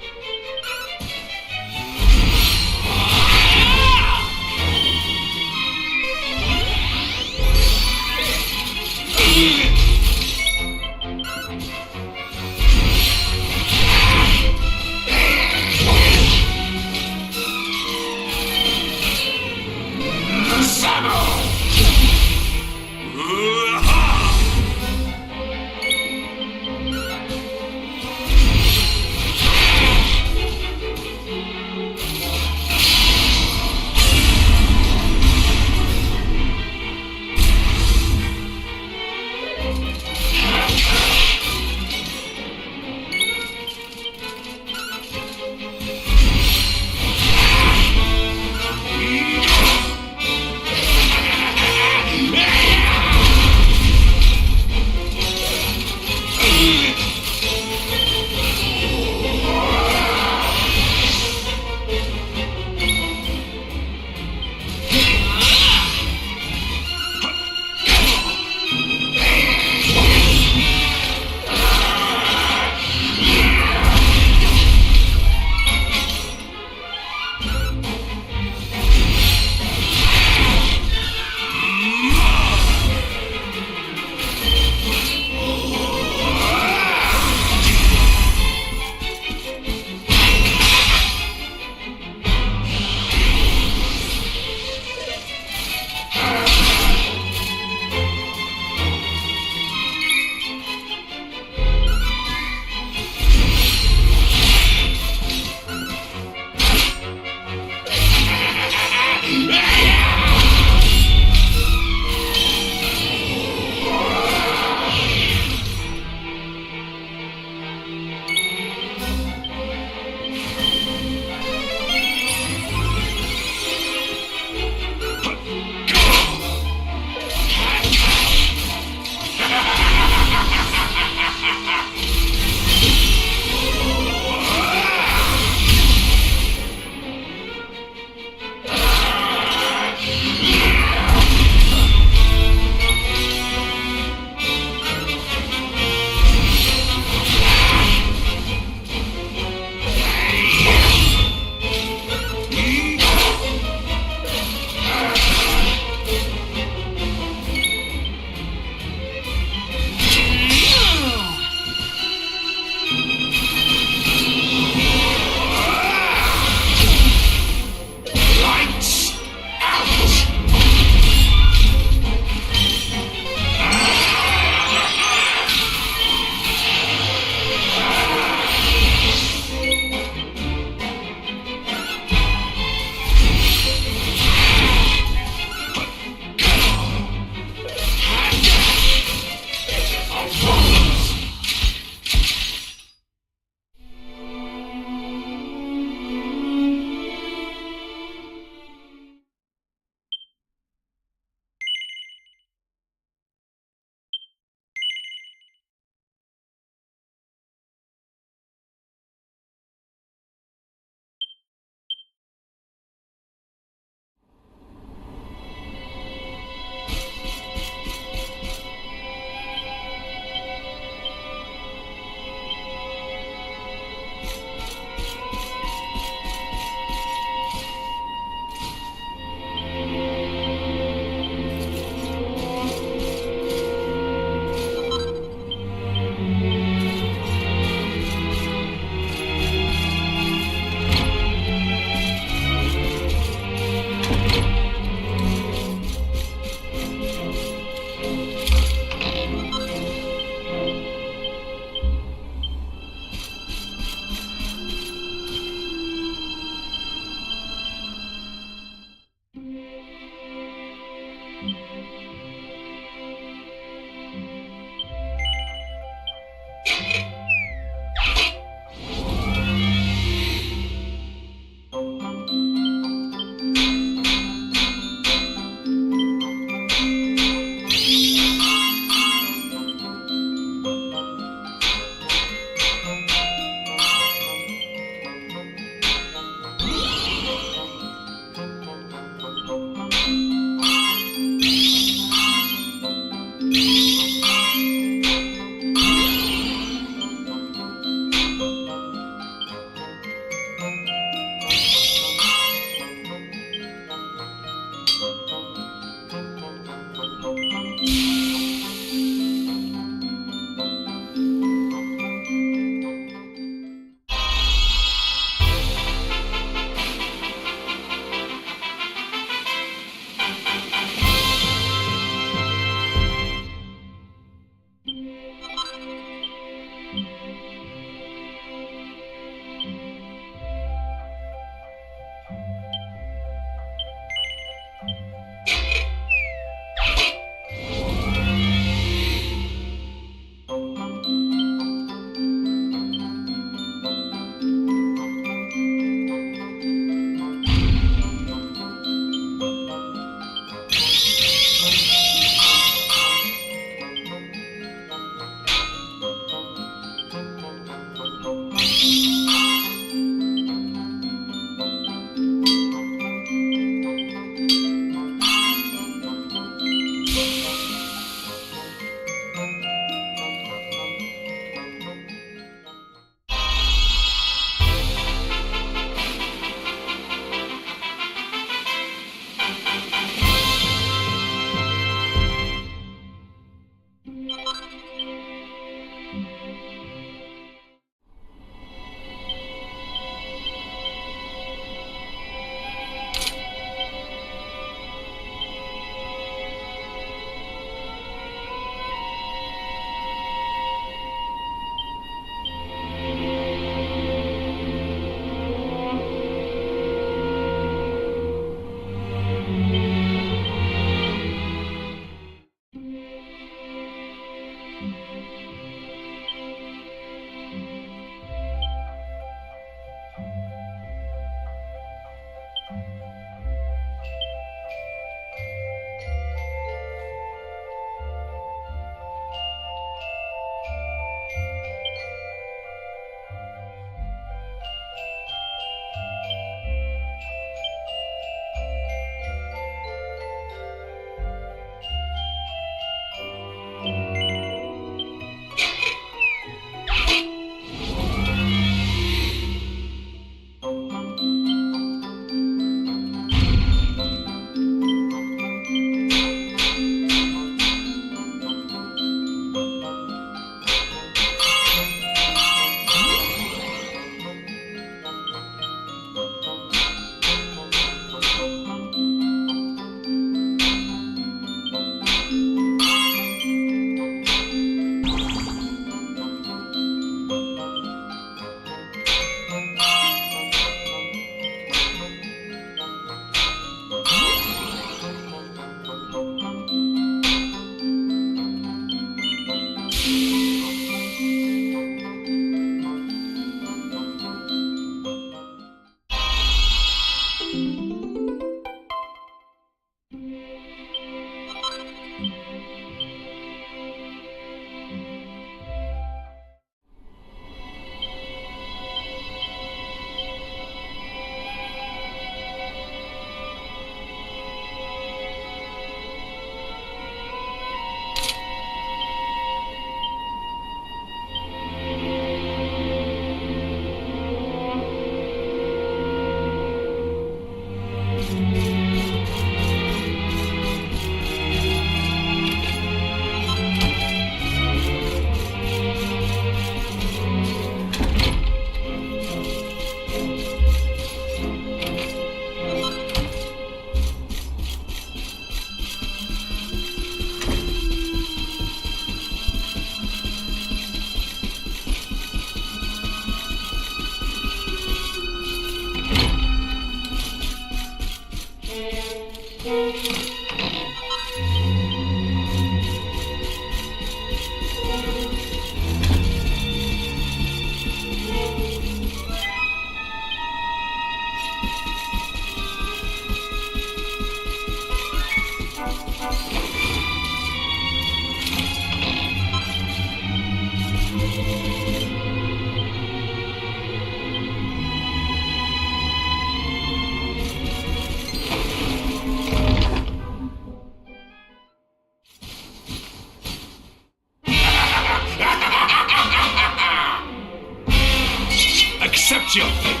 Accept your fate.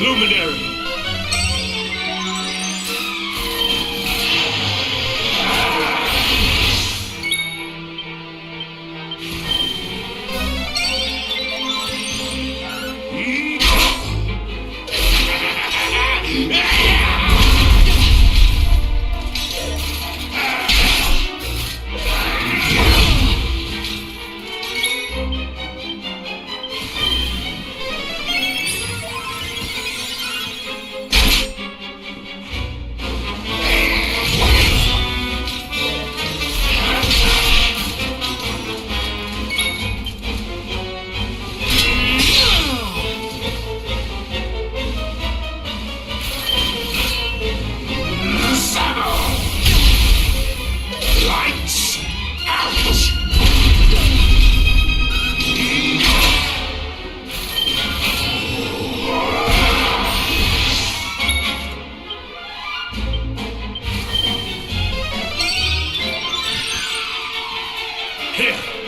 Luminary! Here.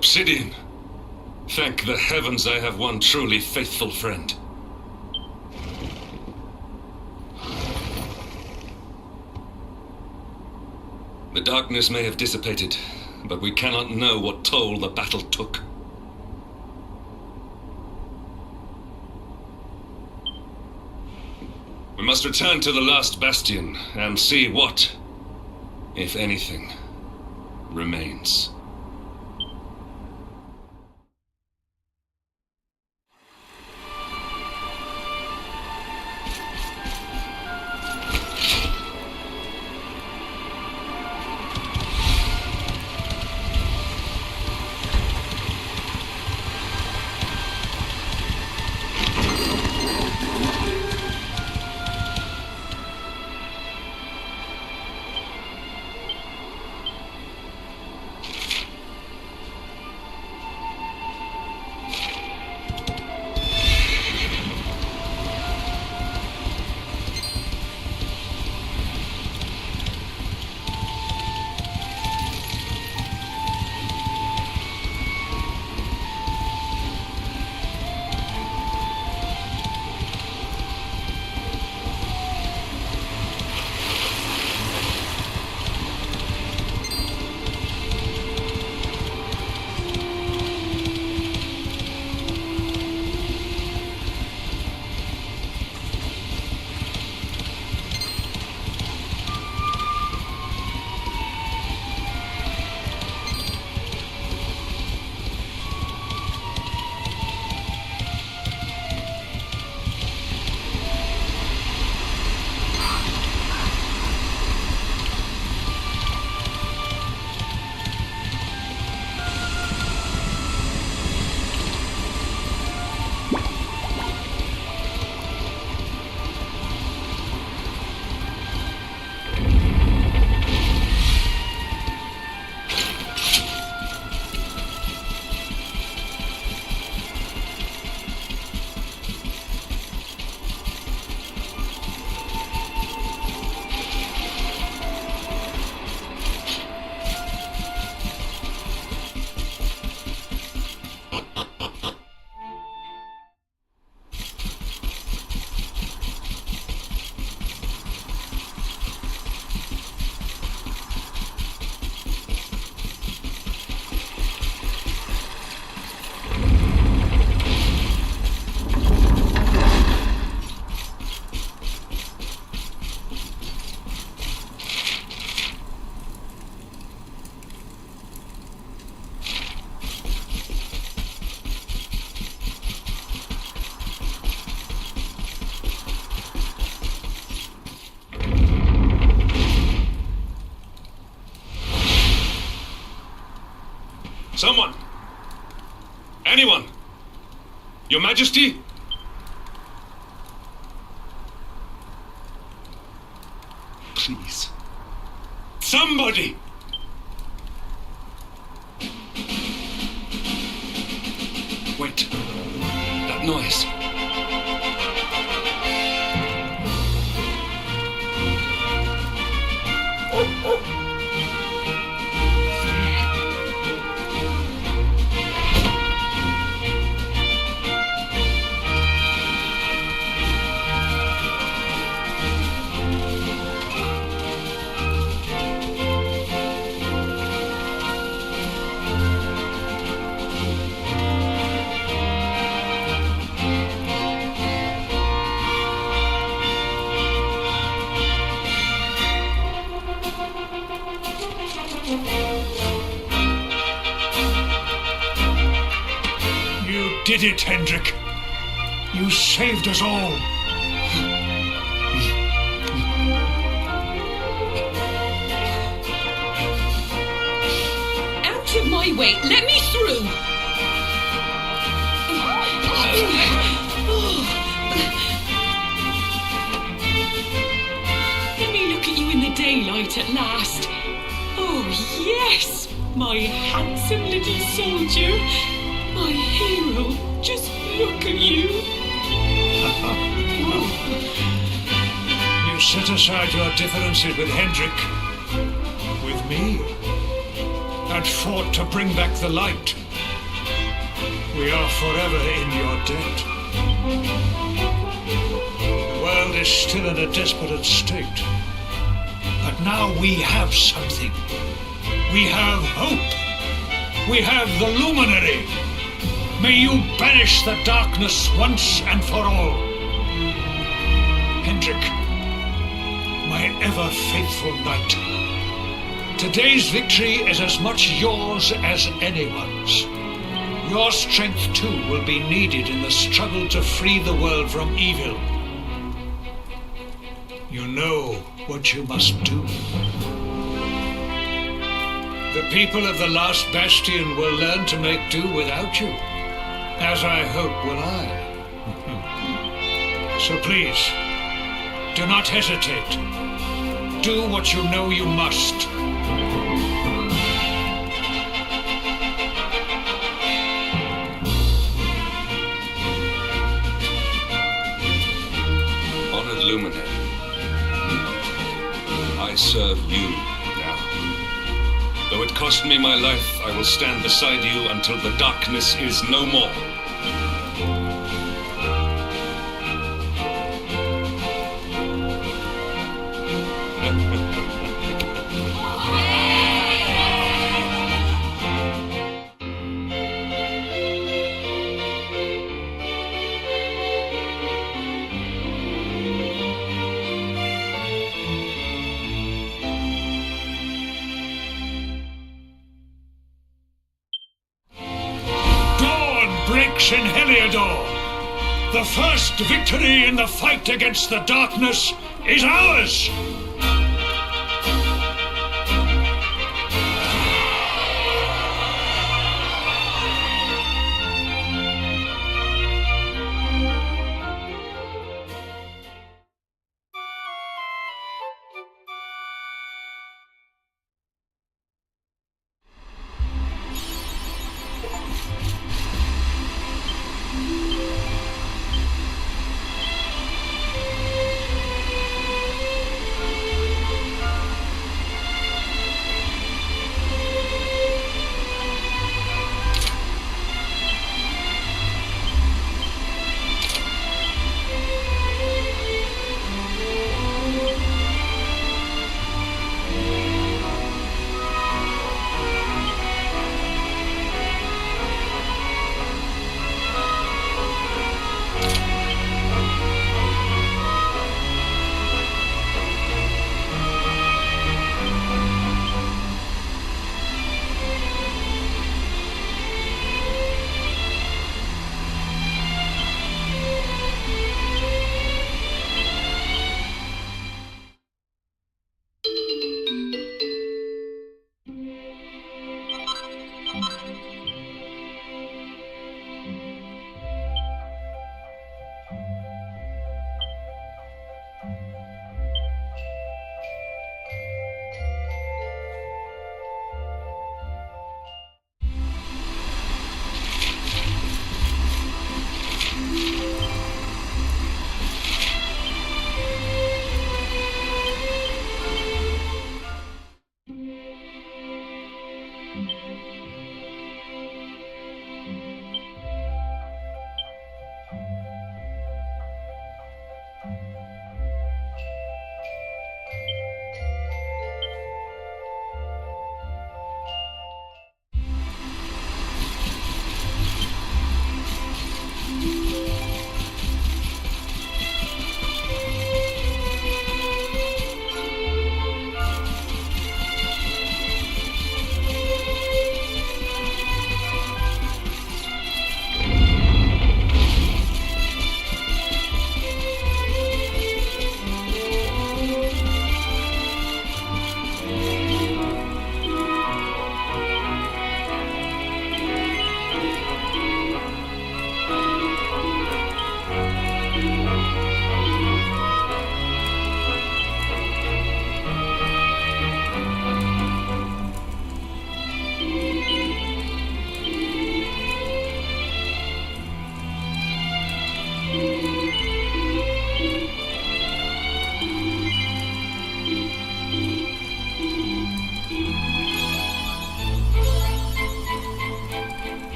Obsidian. Thank the heavens I have one truly faithful friend. The darkness may have dissipated, but we cannot know what toll the battle took. We must return to the last bastion and see what, if anything, remains. Someone! Anyone! Your Majesty? Please. Somebody! Wait. That noise. You did it, Hendrik. You saved us all. Out of my way! Let me through! Let me look at you in the daylight at last. Oh, yes! My handsome little soldier. My hero. Just look at you. You set aside your differences with Hendrik, with me, and fought to bring back the light. We are forever in your debt. The world is still in a desperate state. But now we have something. We have hope. We have the Luminary. May you banish the darkness once and for all. Hendrik, my ever-faithful knight. Today's victory is as much yours as anyone's. Your strength, too, will be needed in the struggle to free the world from evil. You know what you must do. The people of the last bastion will learn to make do without you, as I hope will I. So please, do not hesitate. Do what you know you must. Honored Luminary, I serve you now. Though it cost me my life, I will stand beside you until the darkness is no more. Breaks in Heliodor. The first victory in the fight against the darkness is ours!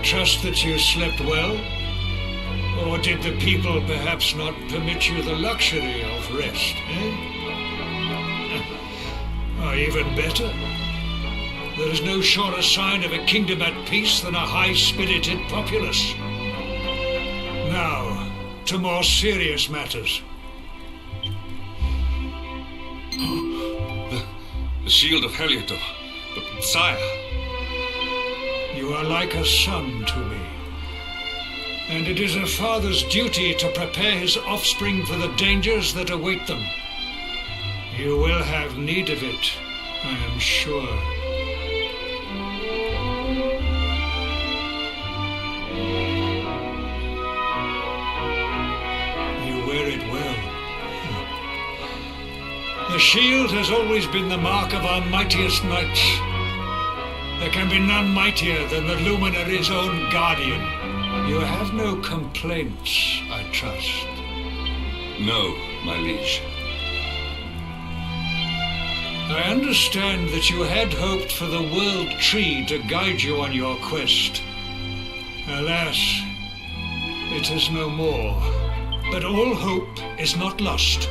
trust that you slept well? Or did the people perhaps not permit you the luxury of rest, eh? Or even better, there is no surer sign of a kingdom at peace than a high-spirited populace. Now, to more serious matters. The shield of Heliodor. But, sire... You are like a son to me. And it is a father's duty to prepare his offspring for the dangers that await them. You will have need of it, I am sure. You wear it well. The shield has always been the mark of our mightiest knights. There can be none mightier than the Luminary's own guardian. You have no complaints, I trust. No, my liege. I understand that you had hoped for the World Tree to guide you on your quest. Alas, it is no more. But all hope is not lost.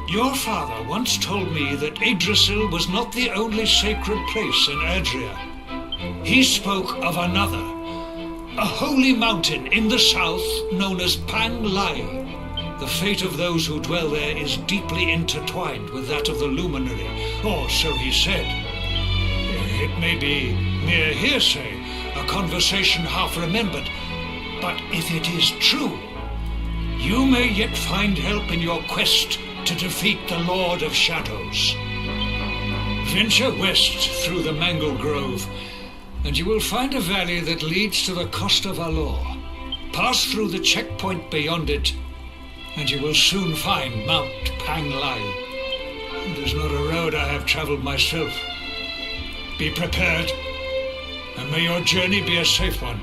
Your father once told me that Yggdrasil was not the only sacred place in Adria. He spoke of another, a holy mountain in the south known as Pang Lai. The fate of those who dwell there is deeply intertwined with that of the Luminary, or so he said. It may be mere hearsay, a conversation half remembered, but if it is true, you may yet find help in your quest to defeat the Lord of Shadows. Venture west through the Mangle Grove, and you will find a valley that leads to the Costa Valor. Pass through the checkpoint beyond it, and you will soon find Mount Pang Lai. It is not a road I have traveled myself. Be prepared, and may your journey be a safe one.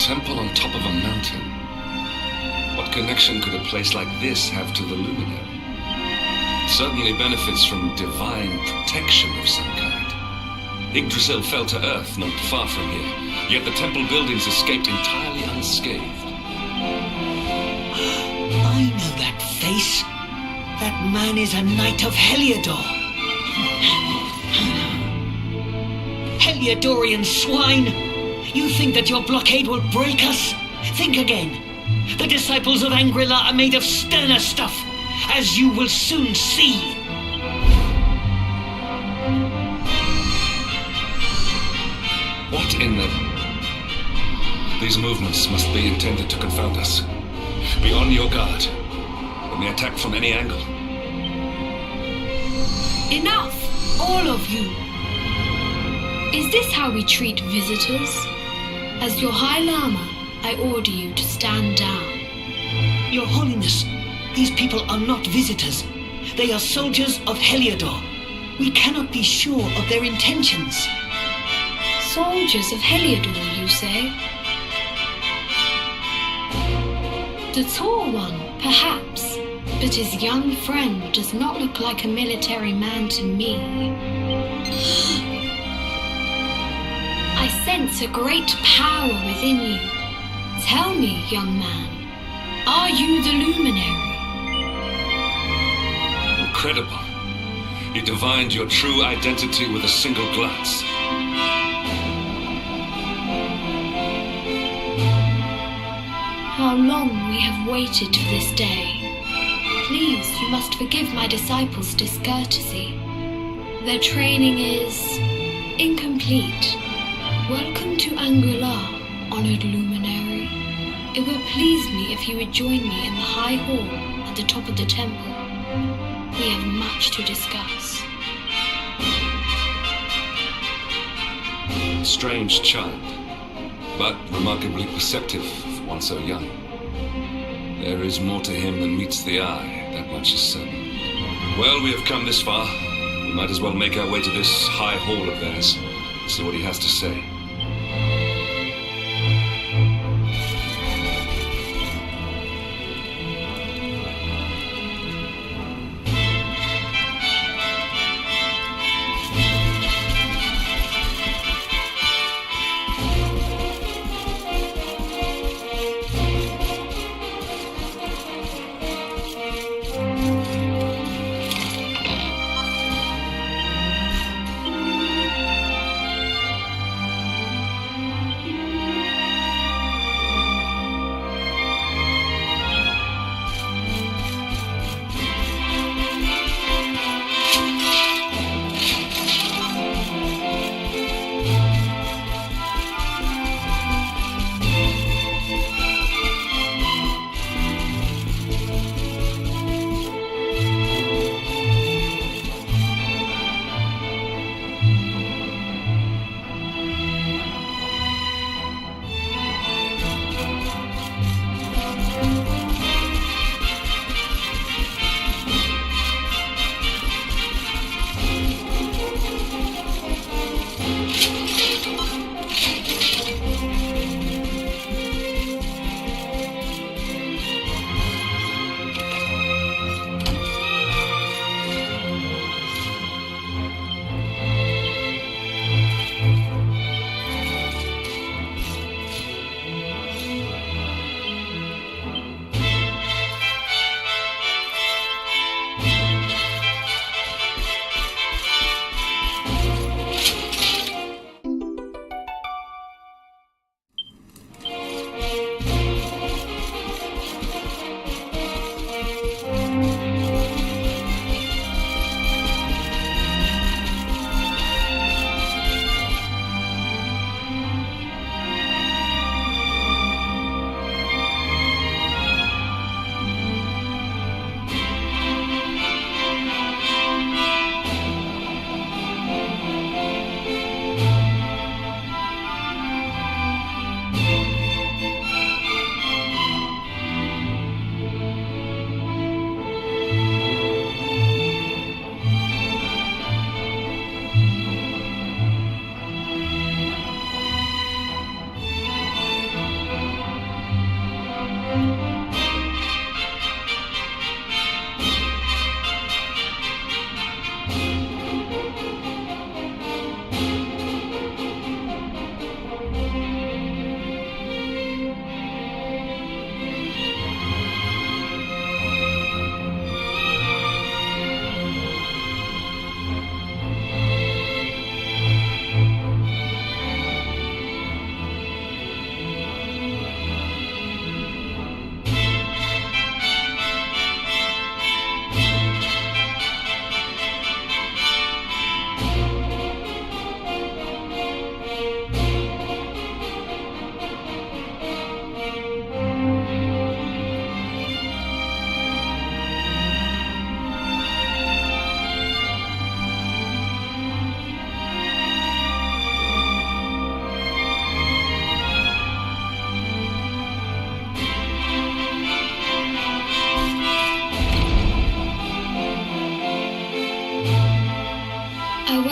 temple on top of a mountain. What connection could a place like this have to the Luminary? It certainly benefits from divine protection of some kind. Yggdrasil fell to earth not far from here, yet the temple buildings escaped entirely unscathed. I know that face. That man is a knight of Heliodor. Heliodorian swine! You think that your blockade will break us? Think again. The disciples of Angrila are made of sterner stuff, as you will soon see. What in the... These movements must be intended to confound us. Be on your guard. When they attack from any angle. Enough, all of you. Is this how we treat visitors? As your High Lama, I order you to stand down. Your Holiness, these people are not visitors. They are soldiers of Heliodor. We cannot be sure of their intentions. Soldiers of Heliodor, you say? The tall one, perhaps, but his young friend does not look like a military man to me. I sense a great power within you. Tell me, young man, are you the Luminary? Incredible. You divined your true identity with a single glance. How long we have waited for this day. Please, you must forgive my disciples' discourtesy. Their training is incomplete. Welcome to Angrila, honored Luminary. It will please me if you would join me in the high hall at the top of the temple. We have much to discuss. Strange child, but remarkably perceptive for one so young. There is more to him than meets the eye, that much is certain. Well, we have come this far. We might as well make our way to this high hall of theirs, see what he has to say.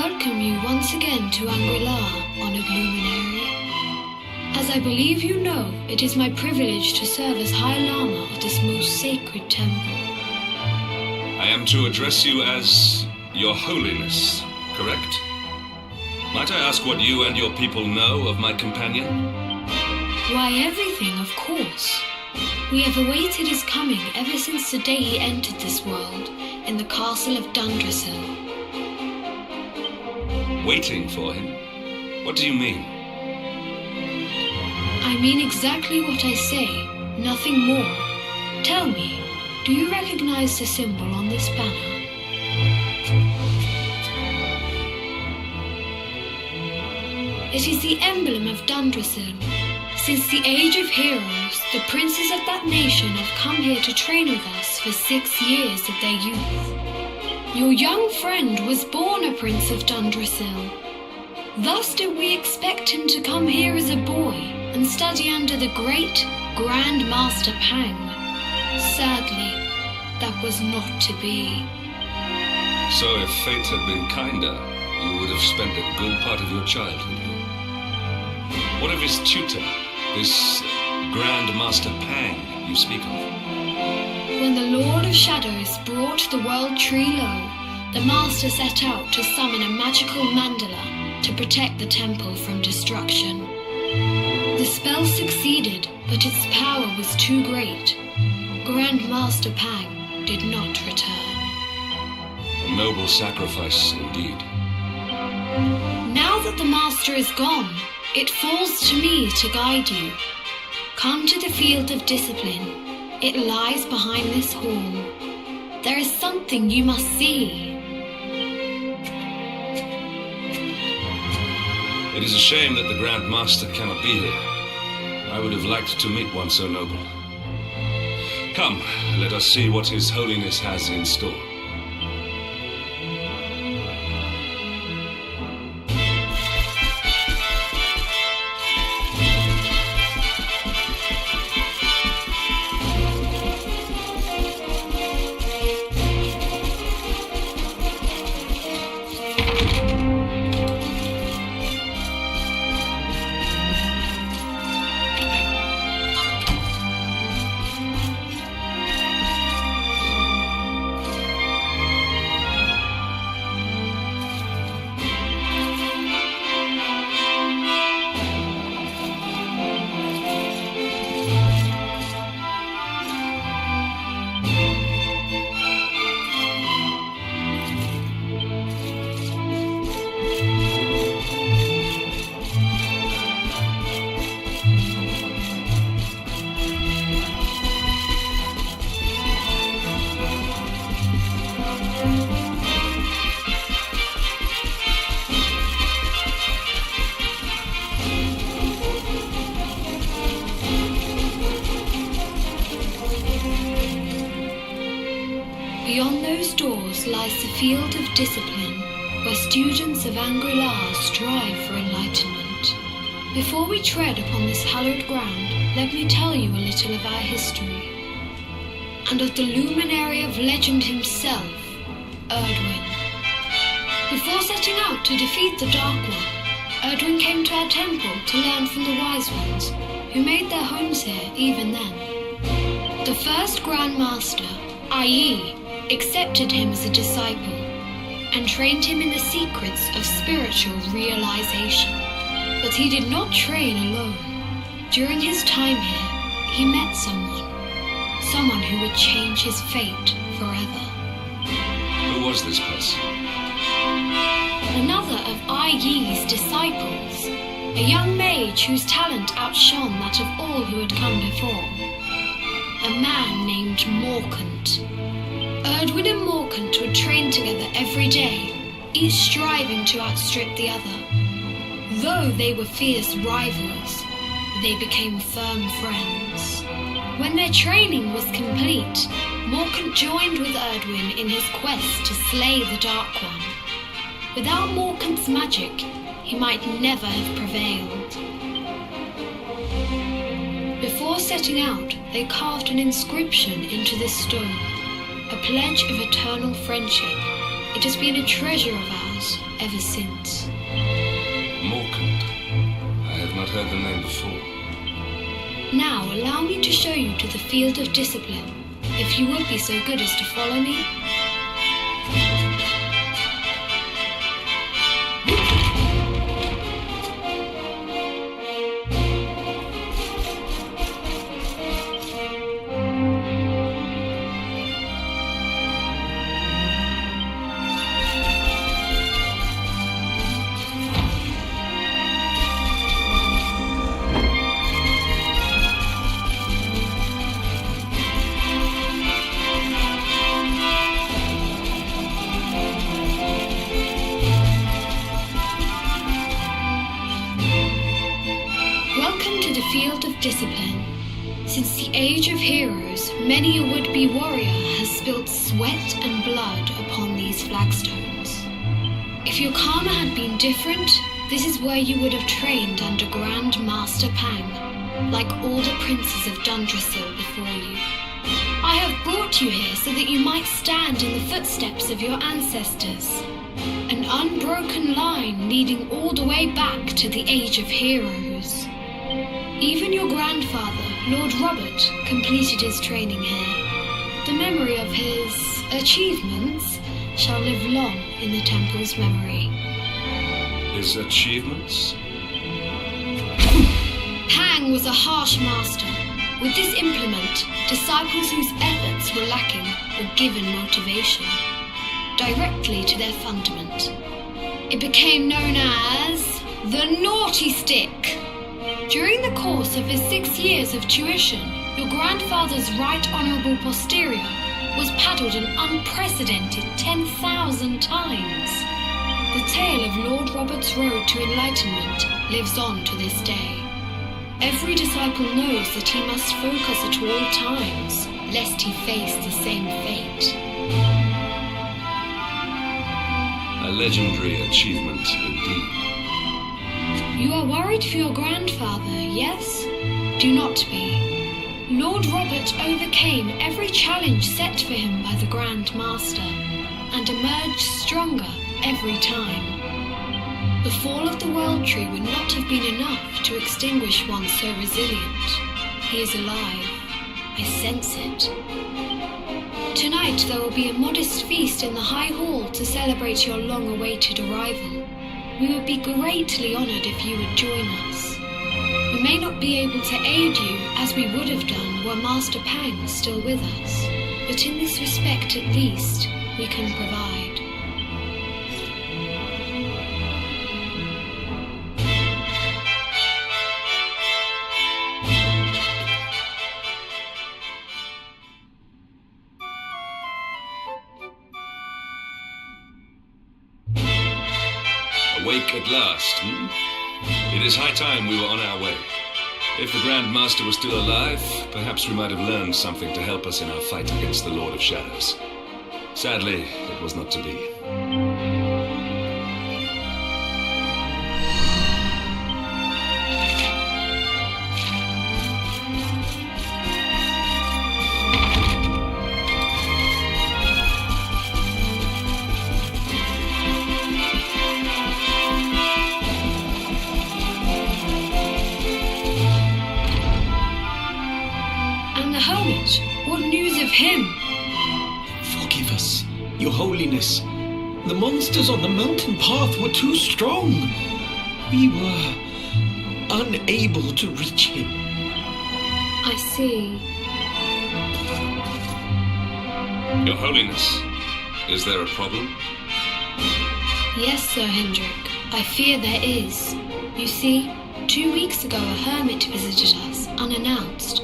welcome you once again to Angri-La, honored luminary. As I believe you know, it is my privilege to serve as High Lama of this most sacred temple. I am to address you as Your Holiness, correct? Might I ask what you and your people know of my companion? Why, everything, of course. We have awaited his coming ever since the day he entered this world, in the castle of Dundrasil. Waiting for him? What do you mean? I mean exactly what I say, nothing more. Tell me, do you recognize the symbol on this banner? It is the emblem of Dundrasil. Since the age of heroes, the princes of that nation have come here to train with us for 6 years of their youth. Your young friend was born a prince of Dundrasil. Thus did we expect him to come here as a boy and study under the great Grand Master Pang. Sadly, that was not to be. So if fate had been kinder, you would have spent a good part of your childhood here. What of his tutor, this Grand Master Pang you speak of? When the Lord of Shadows brought the world tree low, the Master set out to summon a magical mandala to protect the temple from destruction. The spell succeeded, but its power was too great. Grand Master Pang did not return. A noble sacrifice indeed. Now that the Master is gone, it falls to me to guide you. Come to the field of discipline. It lies behind this hall. There is something you must see. It is a shame that the Grand Master cannot be here. I would have liked to meet one so noble. Come, let us see what His Holiness has in store. Beyond those doors lies the field of discipline, where students of Angri-La strive for enlightenment. Before we tread upon this hallowed ground, let me tell you a little of our history, and of the luminary of legend himself, Erdwin. Before setting out to defeat the Dark One, Erdwin came to our temple to learn from the Wise Ones, who made their homes here even then. The first Grand Master, i.e., accepted him as a disciple and trained him in the secrets of spiritual realization. But he did not train alone. During his time here, he met someone who would change his fate forever. Who was this person? Another of Ai Yi's disciples, a young mage whose talent outshone that of all who had come before. A man named Morkant. Erdwin and Morkant would train together every day, each striving to outstrip the other. Though they were fierce rivals, they became firm friends. When their training was complete, Morkant joined with Erdwin in his quest to slay the Dark One. Without Morkant's magic, he might never have prevailed. Before setting out, they carved an inscription into this stone, a pledge of eternal friendship. It has been a treasure of ours stars ever since. Morkand. I have not heard the name before. Now allow me to show you to the field of discipline, if you would be so good as to follow me. Discipline. Since the age of heroes, many a would-be warrior has spilt sweat and blood upon these flagstones. If your karma had been different, this is where you would have trained under Grand Master Pang, like all the princes of Dundrasil before you. I have brought you here so that you might stand in the footsteps of your ancestors. An unbroken line leading all the way back to the age of heroes. Even your grandfather, Lord Robert, completed his training here. The memory of his achievements shall live long in the temple's memory. His achievements? Pang was a harsh master. With this implement, disciples whose efforts were lacking were given motivation, directly to their fundament. It became known as the Naughty Stick. During the course of his 6 years of tuition, your grandfather's right honourable posterior was paddled an unprecedented 10,000 times. The tale of Lord Robert's road to enlightenment lives on to this day. Every disciple knows that he must focus at all times, lest he face the same fate. A legendary achievement indeed. You are worried for your grandfather, yes? Do not be. Lord Robert overcame every challenge set for him by the Grand Master, and emerged stronger every time. The fall of the World Tree would not have been enough to extinguish one so resilient. He is alive. I sense it. Tonight there will be a modest feast in the High Hall to celebrate your long-awaited arrival. We would be greatly honoured if you would join us. We may not be able to aid you as we would have done were Master Pang still with us, but in this respect at least, we can provide. Awake at last, It is high time we were on our way. If the Grand Master was still alive, perhaps we might have learned something to help us in our fight against the Lord of Shadows. Sadly, it was not to be. What news of him? Forgive us, Your Holiness. The monsters on the mountain path were too strong. We were unable to reach him. I see. Your Holiness, is there a problem? Yes, Sir Hendrik. I fear there is. You see, 2 weeks ago a hermit visited us, unannounced.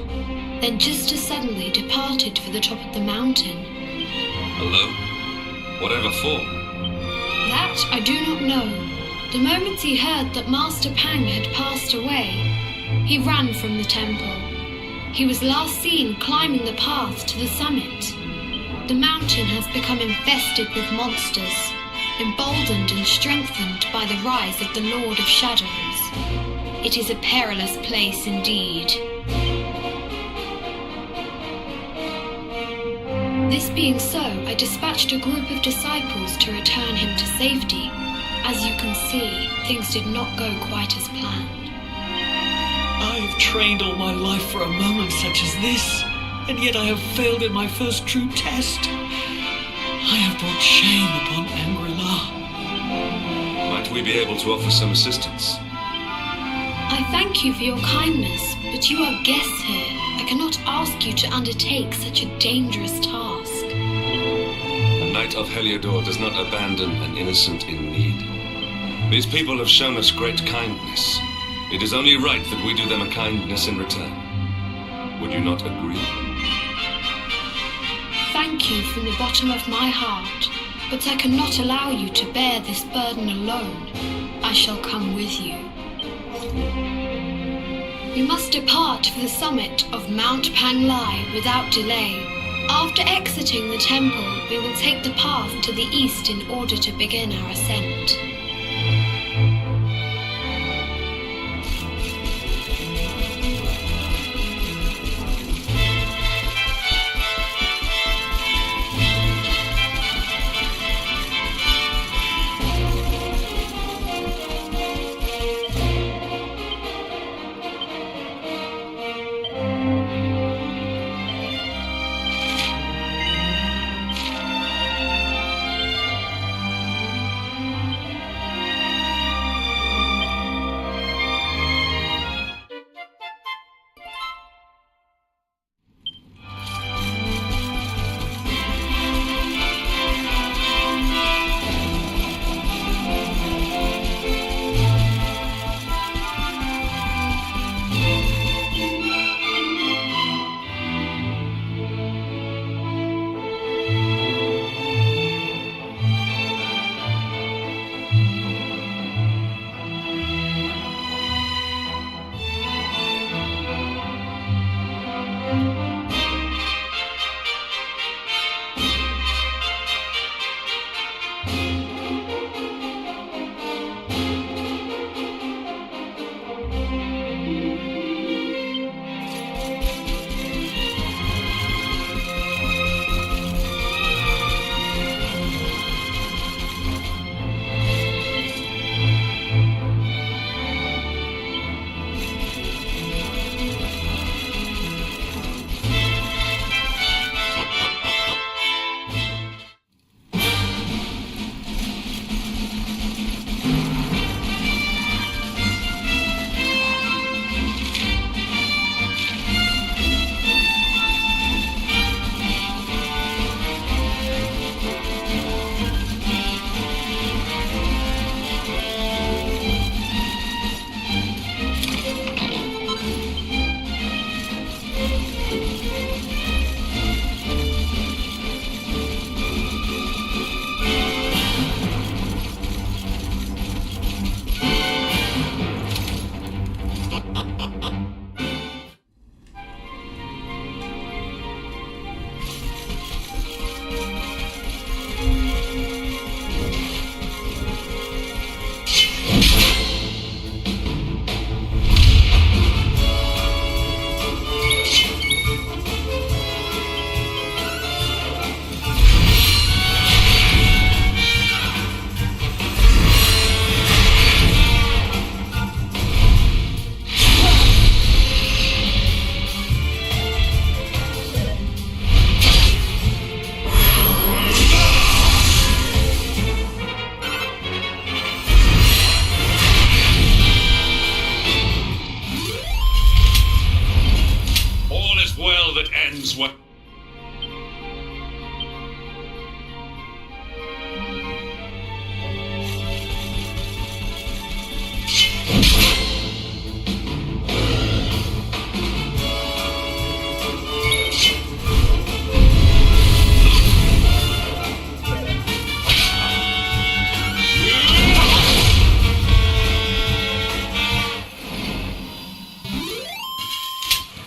Then just as suddenly departed for the top of the mountain. Alone? Whatever for? That I do not know. The moment he heard that Master Pang had passed away, he ran from the temple. He was last seen climbing the path to the summit. The mountain has become infested with monsters, emboldened and strengthened by the rise of the Lord of Shadows. It is a perilous place indeed. This being so, I dispatched a group of disciples to return him to safety. As you can see, things did not go quite as planned. I have trained all my life for a moment such as this, and yet I have failed in my first true test. I have brought shame upon Angri-La. Might we be able to offer some assistance? I thank you for your kindness, but you are guests here. I cannot ask you to undertake such a dangerous task. A knight of Heliodor does not abandon an innocent in need. These people have shown us great kindness. It is only right that we do them a kindness in return. Would you not agree? Thank you from the bottom of my heart, but I cannot allow you to bear this burden alone. I shall come with you. We must depart for the summit of Mount Panglai without delay. After exiting the temple, we will take the path to the east in order to begin our ascent.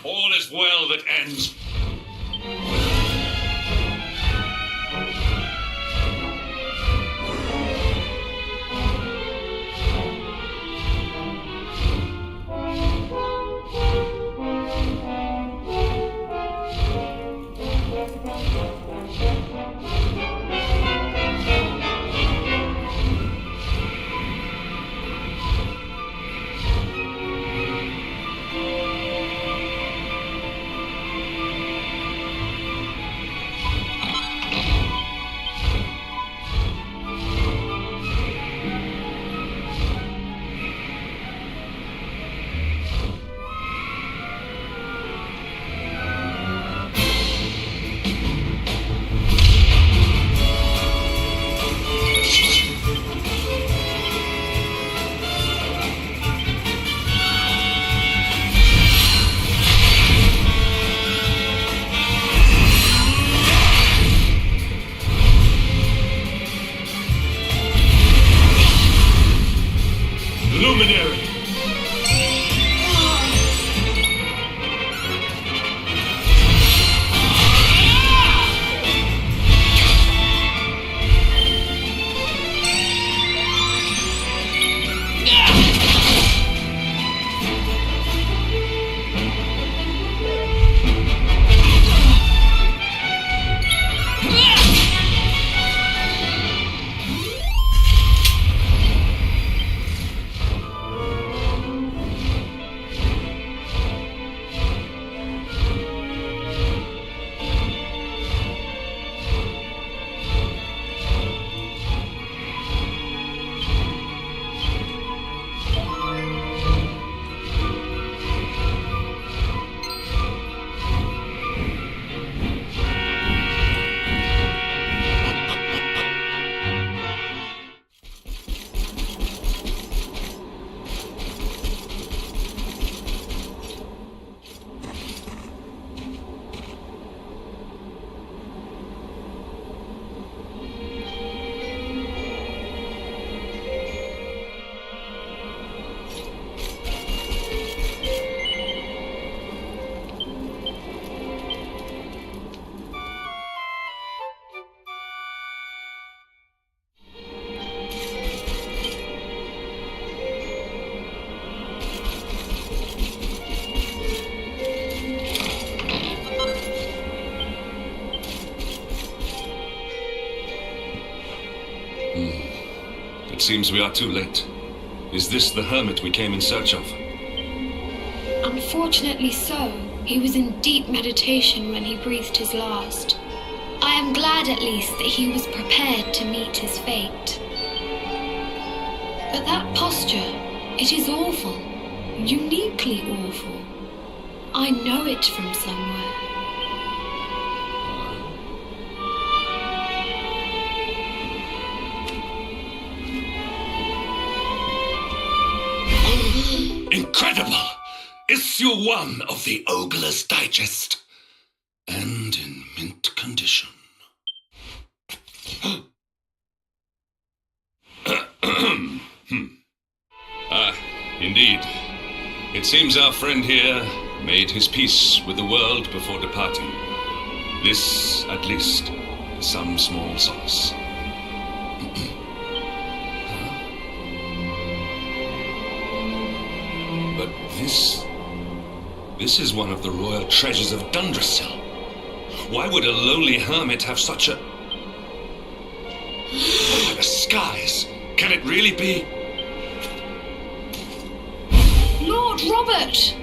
All is well that ends. seems we are too late. Is this the hermit we came in search of? Unfortunately so. He was in deep meditation when he breathed his last. I am glad at least that he was prepared to meet his fate. But that posture, it is awful. Uniquely awful. I know it from somewhere. Incredible! Issue 1 of the Ogler's Digest. And in mint condition. Indeed. It seems our friend here made his peace with the world before departing. This, at least, is some small solace. But this is one of the royal treasures of Dundrasil. Why would a lowly hermit have such a... Oh, the skies! Can it really be? Lord Robert!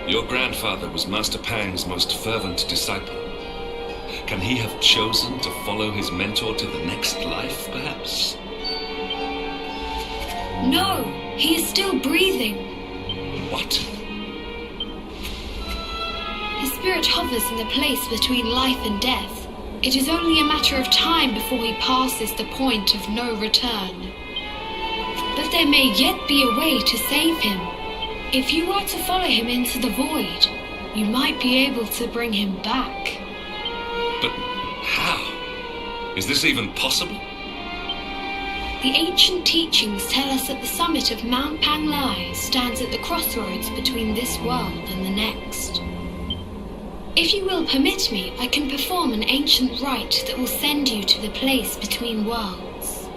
Your grandfather was Master Pang's most fervent disciple. Can he have chosen to follow his mentor to the next life, perhaps? No, he is still breathing. What? His spirit hovers in the place between life and death. It is only a matter of time before he passes the point of no return. But there may yet be a way to save him. If you were to follow him into the void, you might be able to bring him back. But how? Is this even possible? The ancient teachings tell us that the summit of Mount Panglai stands at the crossroads between this world and the next. If you will permit me, I can perform an ancient rite that will send you to the place between worlds.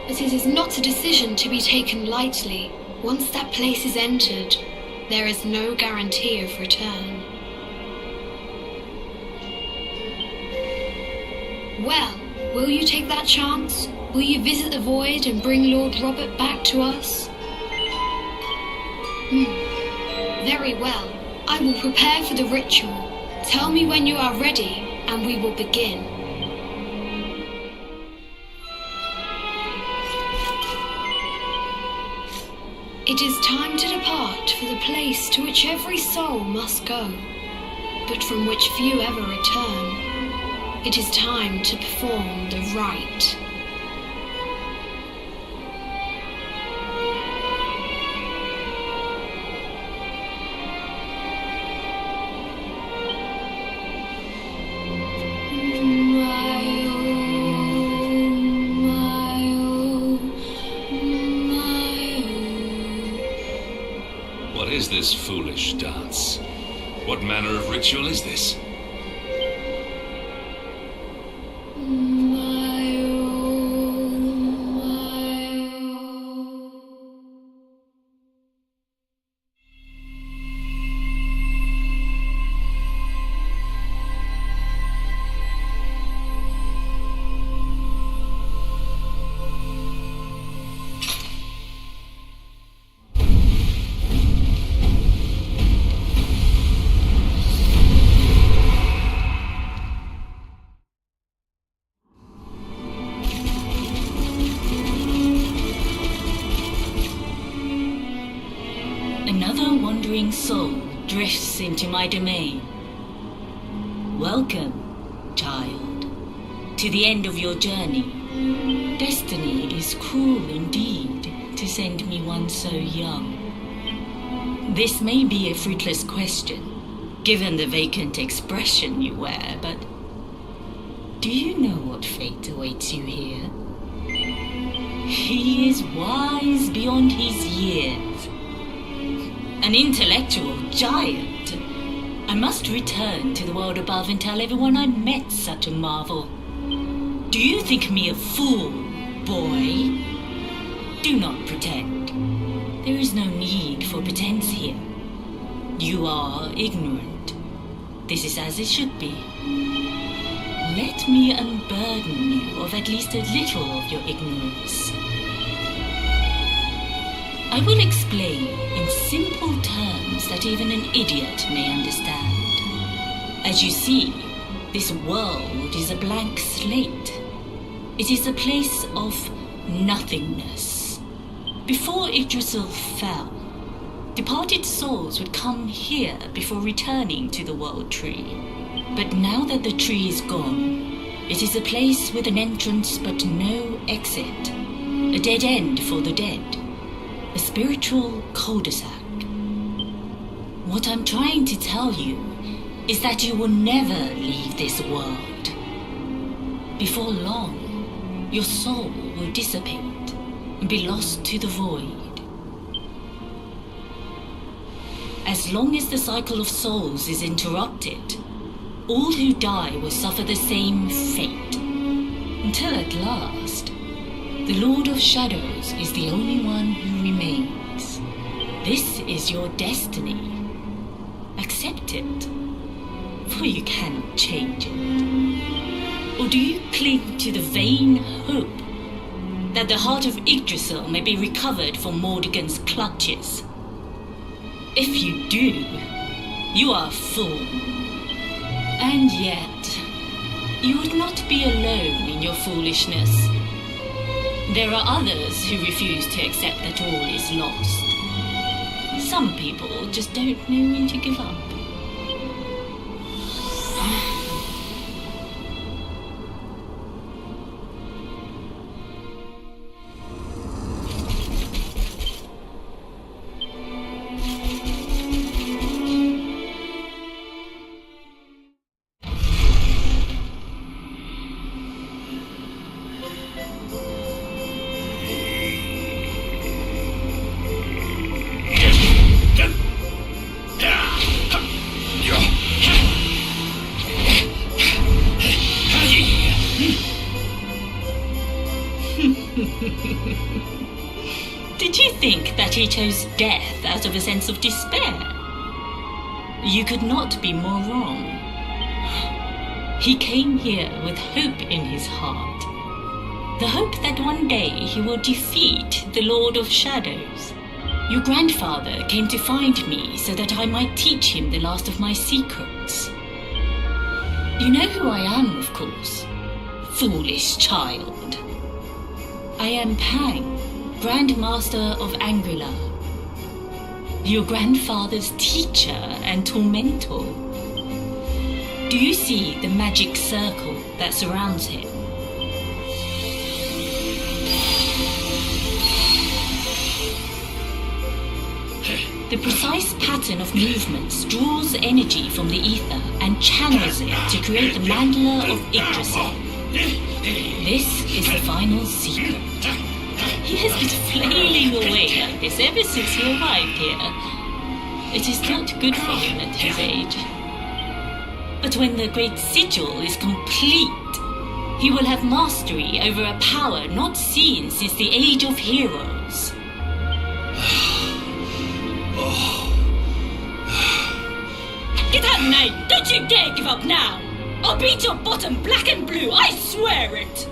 But it is not a decision to be taken lightly. Once that place is entered, there is no guarantee of return. Well, will you take that chance? Will you visit the void and bring Lord Robert back to us? Very well. I will prepare for the ritual. Tell me when you are ready, and we will begin. It is time to depart for the place to which every soul must go, but from which few ever return. It is time to perform the rite. What is this foolish dance? What manner of ritual is this? Another wandering soul drifts into my domain. Welcome, child, to the end of your journey. Destiny is cruel indeed to send me one so young. This may be a fruitless question, given the vacant expression you wear, but do you know what fate awaits you here? He is wise beyond his years. An intellectual giant. I must return to the world above and tell everyone I met such a marvel. Do you think me a fool, boy? Do not pretend. There is no need for pretense here. You are ignorant. This is as it should be. Let me unburden you of at least a little of your ignorance. I will explain in simple terms that even an idiot may understand. As you see, this world is a blank slate. It is a place of nothingness. Before Yggdrasil fell, departed souls would come here before returning to the World Tree. But now that the tree is gone, it is a place with an entrance but no exit. A dead end for the dead. A spiritual cul-de-sac. What I'm trying to tell you is that you will never leave this world. Before long, your soul will dissipate and be lost to the void. As long as the cycle of souls is interrupted, all who die will suffer the same fate. Until at last, the Lord of Shadows is the only one who remains. This is your destiny. Accept it, for you cannot change it. Or do you cling to the vain hope that the heart of Yggdrasil may be recovered from Mordegon's clutches? If you do, you are a fool. And yet, you would not be alone in your foolishness. There are others who refuse to accept that all is lost. Some people just don't know when to give up. Did you think that he chose death out of a sense of despair? You could not be more wrong. He came here with hope in his heart. The hope that one day he will defeat the Lord of Shadows. Your grandfather came to find me so that I might teach him the last of my secrets. You know who I am, of course. Foolish child. I am Pang, Grand Master of Angrila. Your grandfather's teacher and tormentor. Do you see the magic circle that surrounds him? The precise pattern of movements draws energy from the ether and channels it to create the mandala of Yggdrasil. This is the final secret. He has been flailing away like this ever since he arrived here. It is not good for him at his age. But when the great sigil is complete, he will have mastery over a power not seen since the Age of Heroes. Get up, knight! Don't you dare give up now! I'll beat your bottom black and blue, I swear it!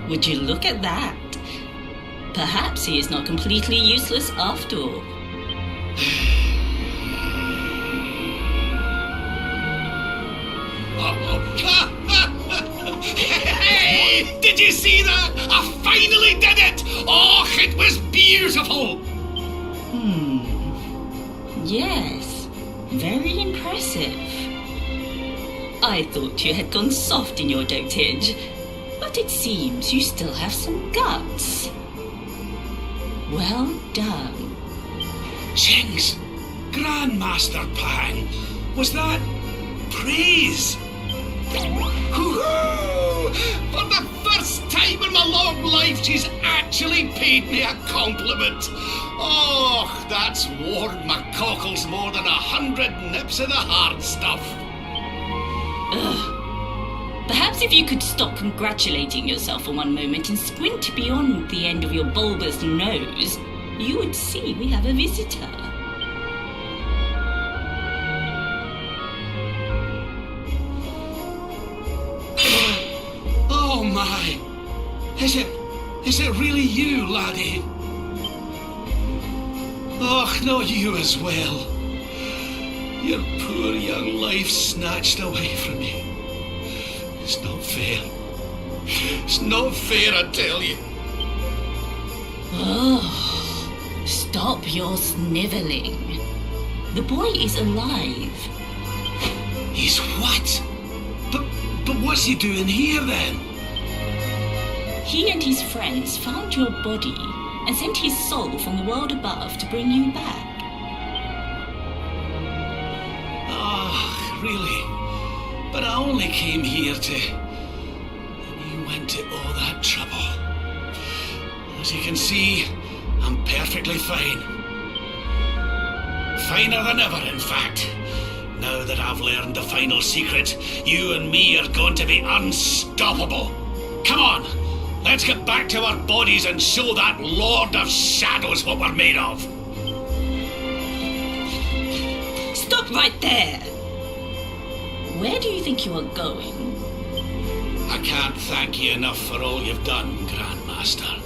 Would you look at that? Perhaps he is not completely useless after all. Hey! Did you see that? I finally did it! Oh, it was beautiful! Yes. Very impressive. I thought you had gone soft in your dotage, but it seems you still have some guts. Well done. Jinx! Grandmaster Pang! Was that praise? Hoo-hoo! For the first time in my long life, she's actually paid me a compliment. Oh, that's warmed my cockles more than 100 nips of the hard stuff. Ugh. Perhaps if you could stop congratulating yourself for one moment and squint beyond the end of your bulbous nose, you would see we have a visitor. Oh my! Is it really you, laddie? Och, not you as well. Your poor young life snatched away from you. It's not fair. It's not fair, I tell you. Oh, stop your snivelling. The boy is alive. He's what? But what's he doing here then? He and his friends found your body and sent his soul from the world above to bring you back. Ah, really? But I only came here to... And you went to all that trouble. As you can see, I'm perfectly fine. Finer than ever, in fact. Now that I've learned the final secret, you and me are going to be unstoppable. Come on, let's get back to our bodies and show that Lord of Shadows what we're made of. Stop right there! Where do you think you are going? I can't thank you enough for all you've done, Grandmaster.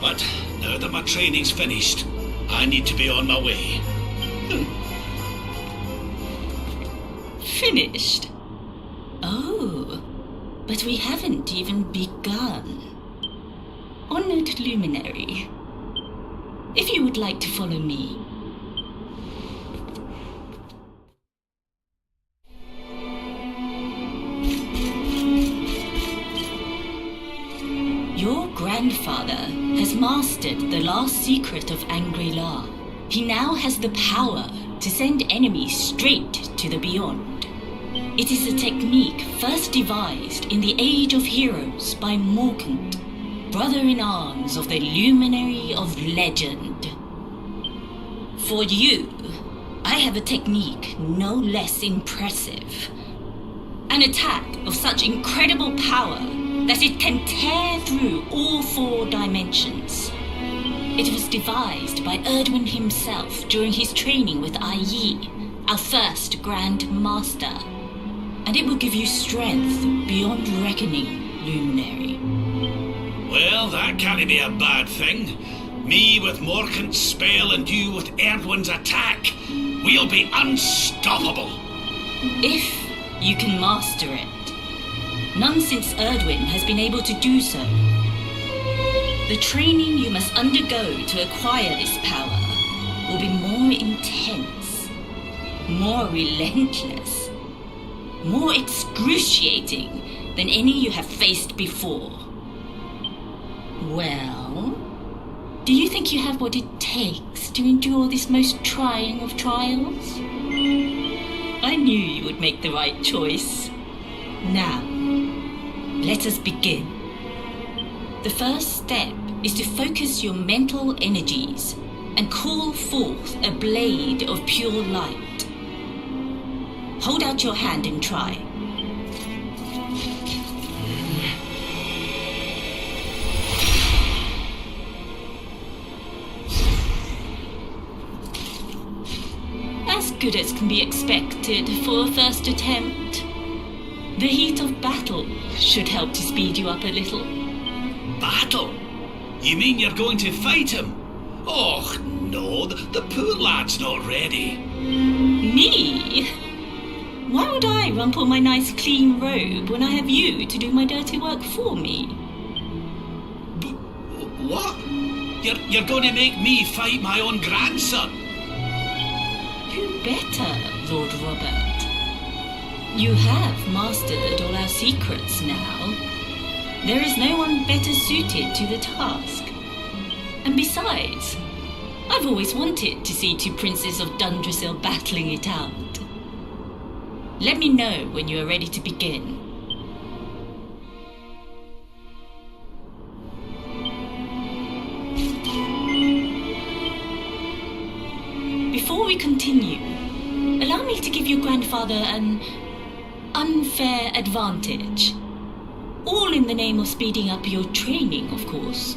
But now that my training's finished, I need to be on my way. Finished? Oh, but we haven't even begun. Honored Luminary, if you would like to follow me. Your grandfather has mastered the last secret of Angri-La. He now has the power to send enemies straight to the beyond. It is a technique first devised in the Age of Heroes by Morkant, brother-in-arms of the Luminary of Legend. For you, I have a technique no less impressive. An attack of such incredible power that it can tear through all 4 dimensions. It was devised by Erdwin himself during his training with Yi, our first Grand Master. And it will give you strength beyond reckoning, Luminary. Well, that can't be a bad thing. Me with Morkant's spell and you with Erdwin's attack. We'll be unstoppable. If you can master it. None since Erdwin has been able to do so. The training you must undergo to acquire this power will be more intense, more relentless, more excruciating than any you have faced before. Well, do you think you have what it takes to endure this most trying of trials? I knew you would make the right choice. Now, let us begin. The first step is to focus your mental energies and call forth a blade of pure light. Hold out your hand and try. As good as can be expected for a first attempt. The heat of battle should help to speed you up a little. Battle? You mean you're going to fight him? Oh, no, the poor lad's not ready. Me? Why would I rumple my nice clean robe when I have you to do my dirty work for me? What? You're going to make me fight my own grandson? who better, Lord Robert? You have mastered all our secrets now. There is no one better suited to the task. And besides, I've always wanted to see two princes of Dundrasil battling it out. Let me know when you are ready to begin. Before we continue, allow me to give your grandfather an unfair advantage. All in the name of speeding up your training, of course.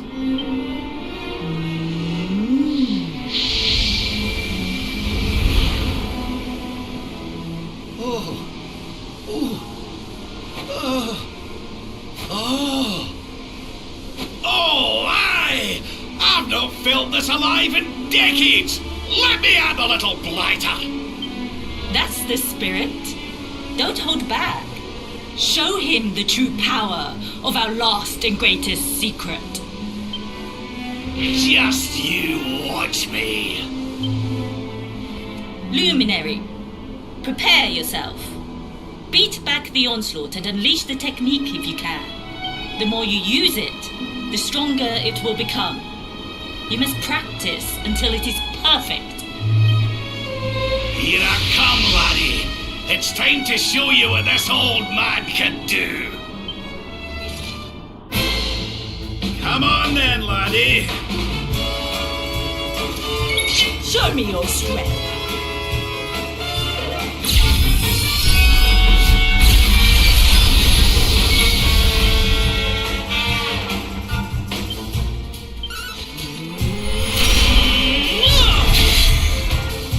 I've not felt this alive in decades! Let me have a little blighter! That's the spirit. Don't hold back. Show him the true power of our last and greatest secret. Just you watch me. Luminary, prepare yourself. Beat back the onslaught and unleash the technique if you can. The more you use it, the stronger it will become. You must practice until it is perfect. Here I come, laddie. It's time to show you what this old man can do. Come on then, laddie. Show me your strength.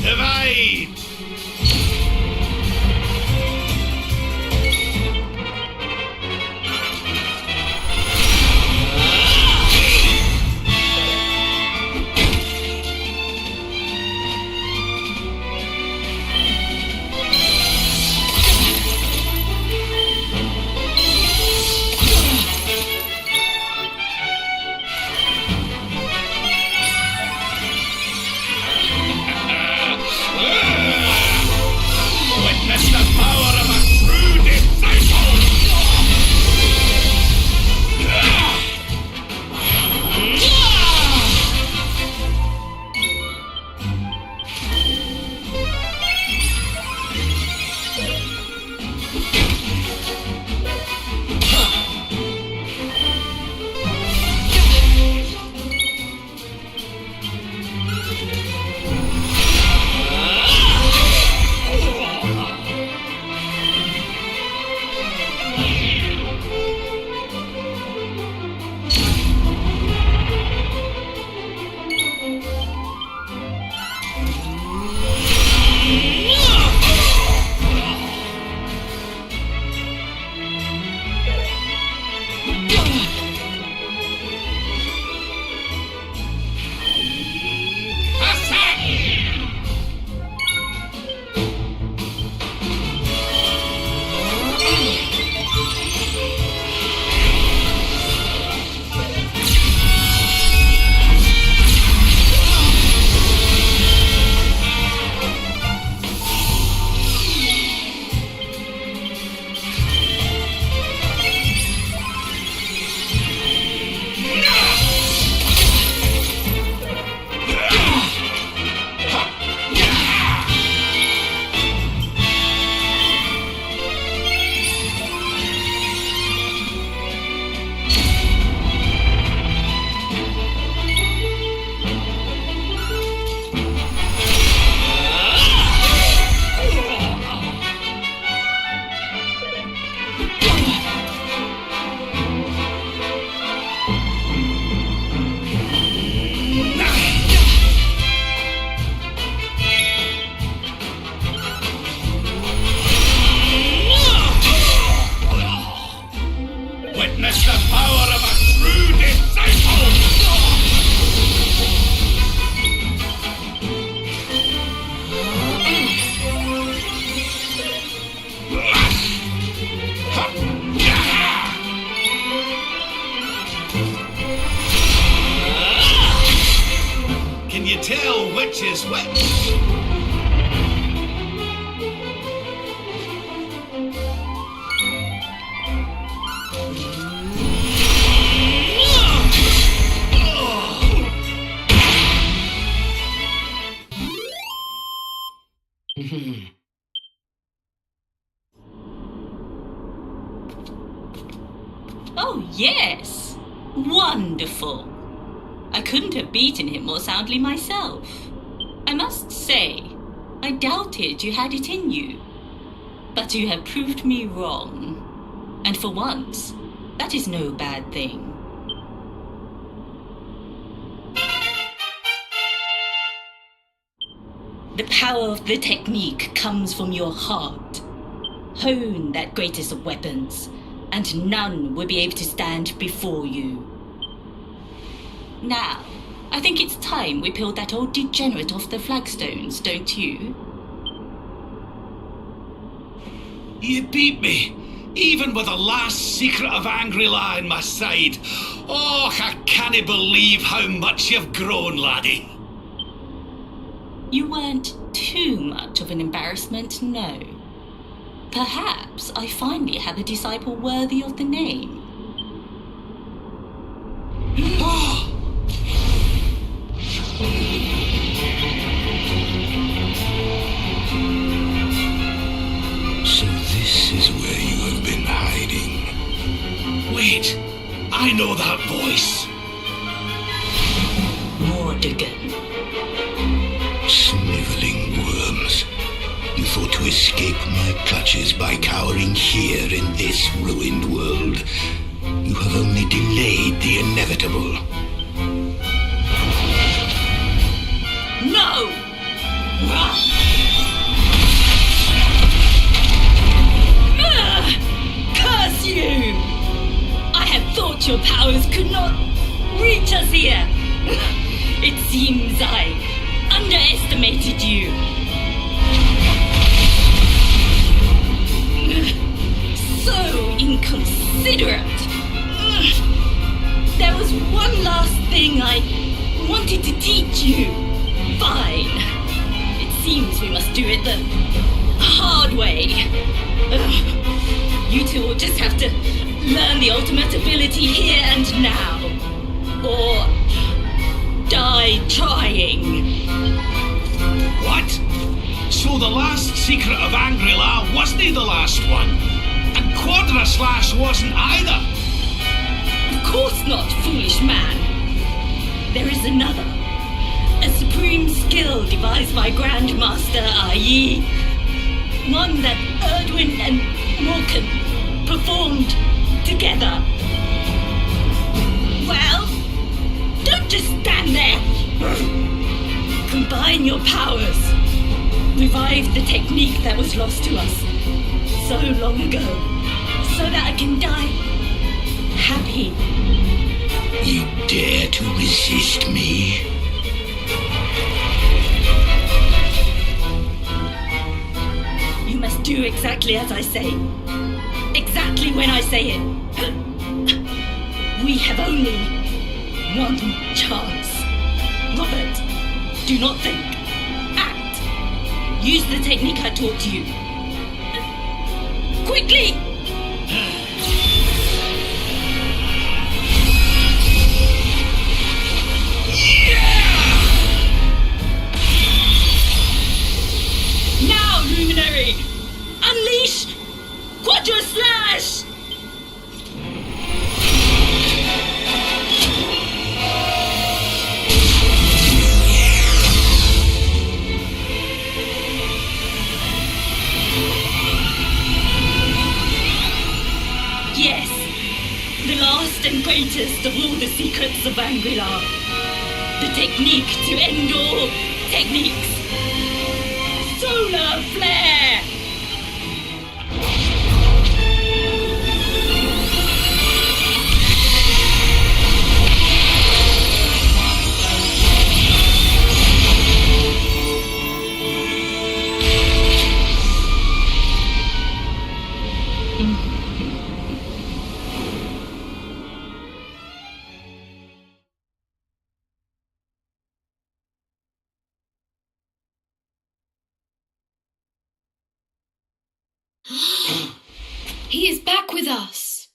Divide! Witness the power of a true disciple! Witness the power of a true disciple! Can you tell which is which? Oh, yes. Wonderful. I couldn't have beaten him more soundly myself. I must say, I doubted you had it in you. But you have proved me wrong. And for once, that is no bad thing. The power of the technique comes from your heart. Hone that greatest of weapons, and none will be able to stand before you. Now, I think it's time we peeled that old degenerate off the flagstones, don't you? You beat me, even with the last secret of Angry-La in my side. Oh, I can't believe how much you've grown, laddie. You weren't too much of an embarrassment, no. Perhaps I finally have a disciple worthy of the name. So this is where you have been hiding. Wait, I know that voice. Mordegon. Sniveling worms. You thought to escape my clutches by cowering here in this ruined world. You have only delayed the inevitable. No! Curse you! I had thought your powers could not reach us here. It seems I underestimated you. So inconsiderate. There was one last thing I wanted to teach you. Fine. It seems we must do it the hard way. You two will just have to learn the ultimate ability here and now. Or die trying. What? So the last secret of Angry-La wasn't the last one? And Quadra Slash wasn't either? Of course not, foolish man. There is another. A supreme skill devised by Grandmaster Ai. One that Erdwin and Morkan performed together. Well, don't just stand there. Combine your powers. Revive the technique that was lost to us so long ago, so that I can die happy. You dare to resist me? You must do exactly as I say. Exactly when I say it. We have only one chance. Robert, do not think. Act. Use the technique I taught you. Quickly! Now, Luminary! Unleash Quadra Slash! Yes, the last and greatest of all the secrets of Angry-La. The technique to end all techniques. Solar Flare! He is back with us.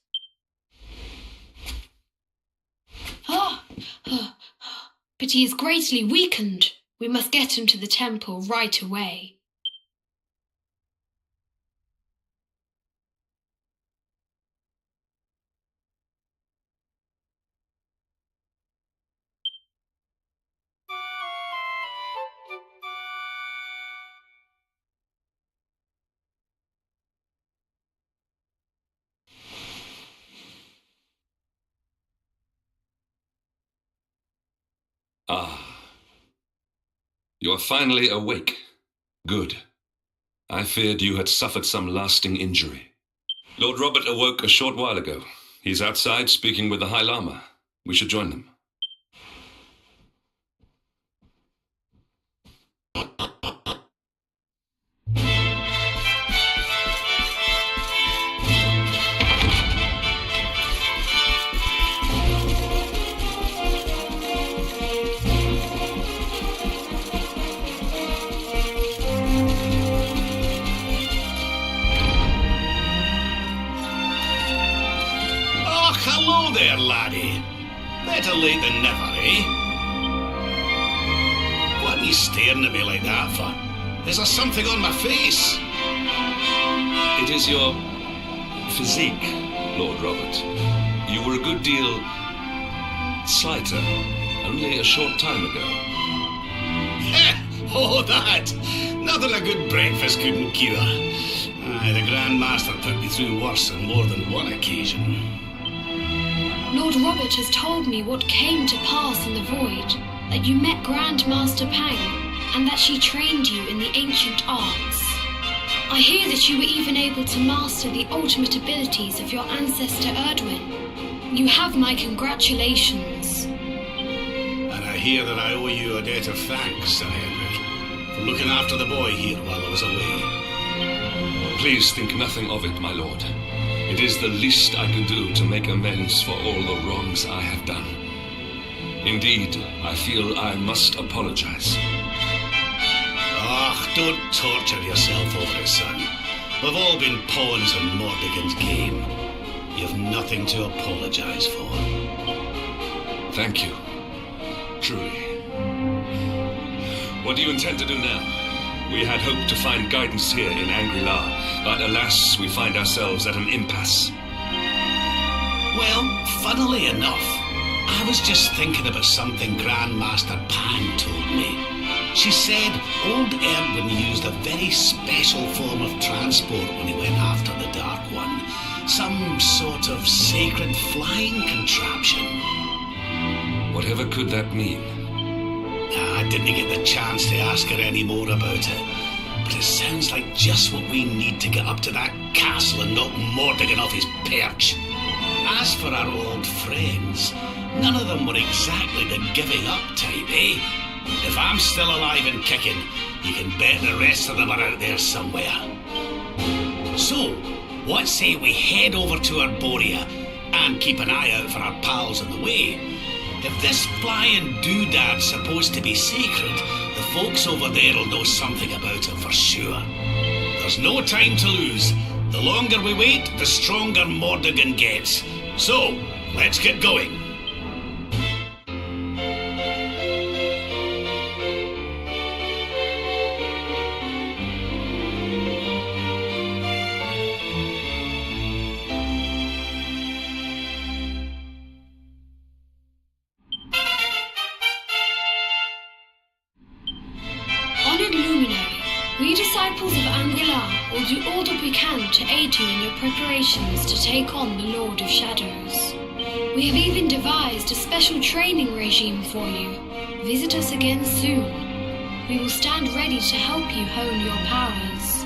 But he is greatly weakened. We must get him to the temple right away. Ah. You are finally awake. Good. I feared you had suffered some lasting injury. Lord Robert awoke a short while ago. He's outside speaking with the High Lama. We should join them. Hello there, laddie. Better late than never, eh? What are you staring at me like that for? Is there something on my face? It is your physique, Lord Robert. You were a good deal slighter only a short time ago. Oh, that! Nothing a good breakfast couldn't cure. Aye, the Grand Master put me through worse on more than one occasion. Lord Robert has told me what came to pass in the void, that you met Grand Master Pang, and that she trained you in the ancient arts. I hear that you were even able to master the ultimate abilities of your ancestor Erdwin. You have my congratulations. And I hear that I owe you a debt of thanks, Sir Henrik, for looking after the boy here while I was away. Please think nothing of it, my lord. It is the least I can do to make amends for all the wrongs I have done. Indeed, I feel I must apologize. Ah, don't torture yourself over it, son. We've all been pawns in Mordegon's game. You've nothing to apologize for. Thank you. Truly. What do you intend to do now? We had hoped to find guidance here in Angri-La, but alas, we find ourselves at an impasse. Well, funnily enough, I was just thinking about something Grandmaster Pang told me. She said old Erdwin used a very special form of transport when he went after the Dark One. Some sort of sacred flying contraption. Whatever could that mean? I didn't get the chance to ask her any more about it. But it sounds like just what we need to get up to that castle and knock Mordegon off his perch. As for our old friends, none of them were exactly the giving up type, eh? If I'm still alive and kicking, you can bet the rest of them are out there somewhere. So, what say we head over to Arborea and keep an eye out for our pals on the way? If this flying doodad's supposed to be sacred, the folks over there'll know something about it for sure. There's no time to lose. The longer we wait, the stronger Mordegon gets. So, let's get going. Will do all that we can to aid you in your preparations to take on the Lord of Shadows. We have even devised a special training regime for you. Visit us again soon. We will stand ready to help you hone your powers.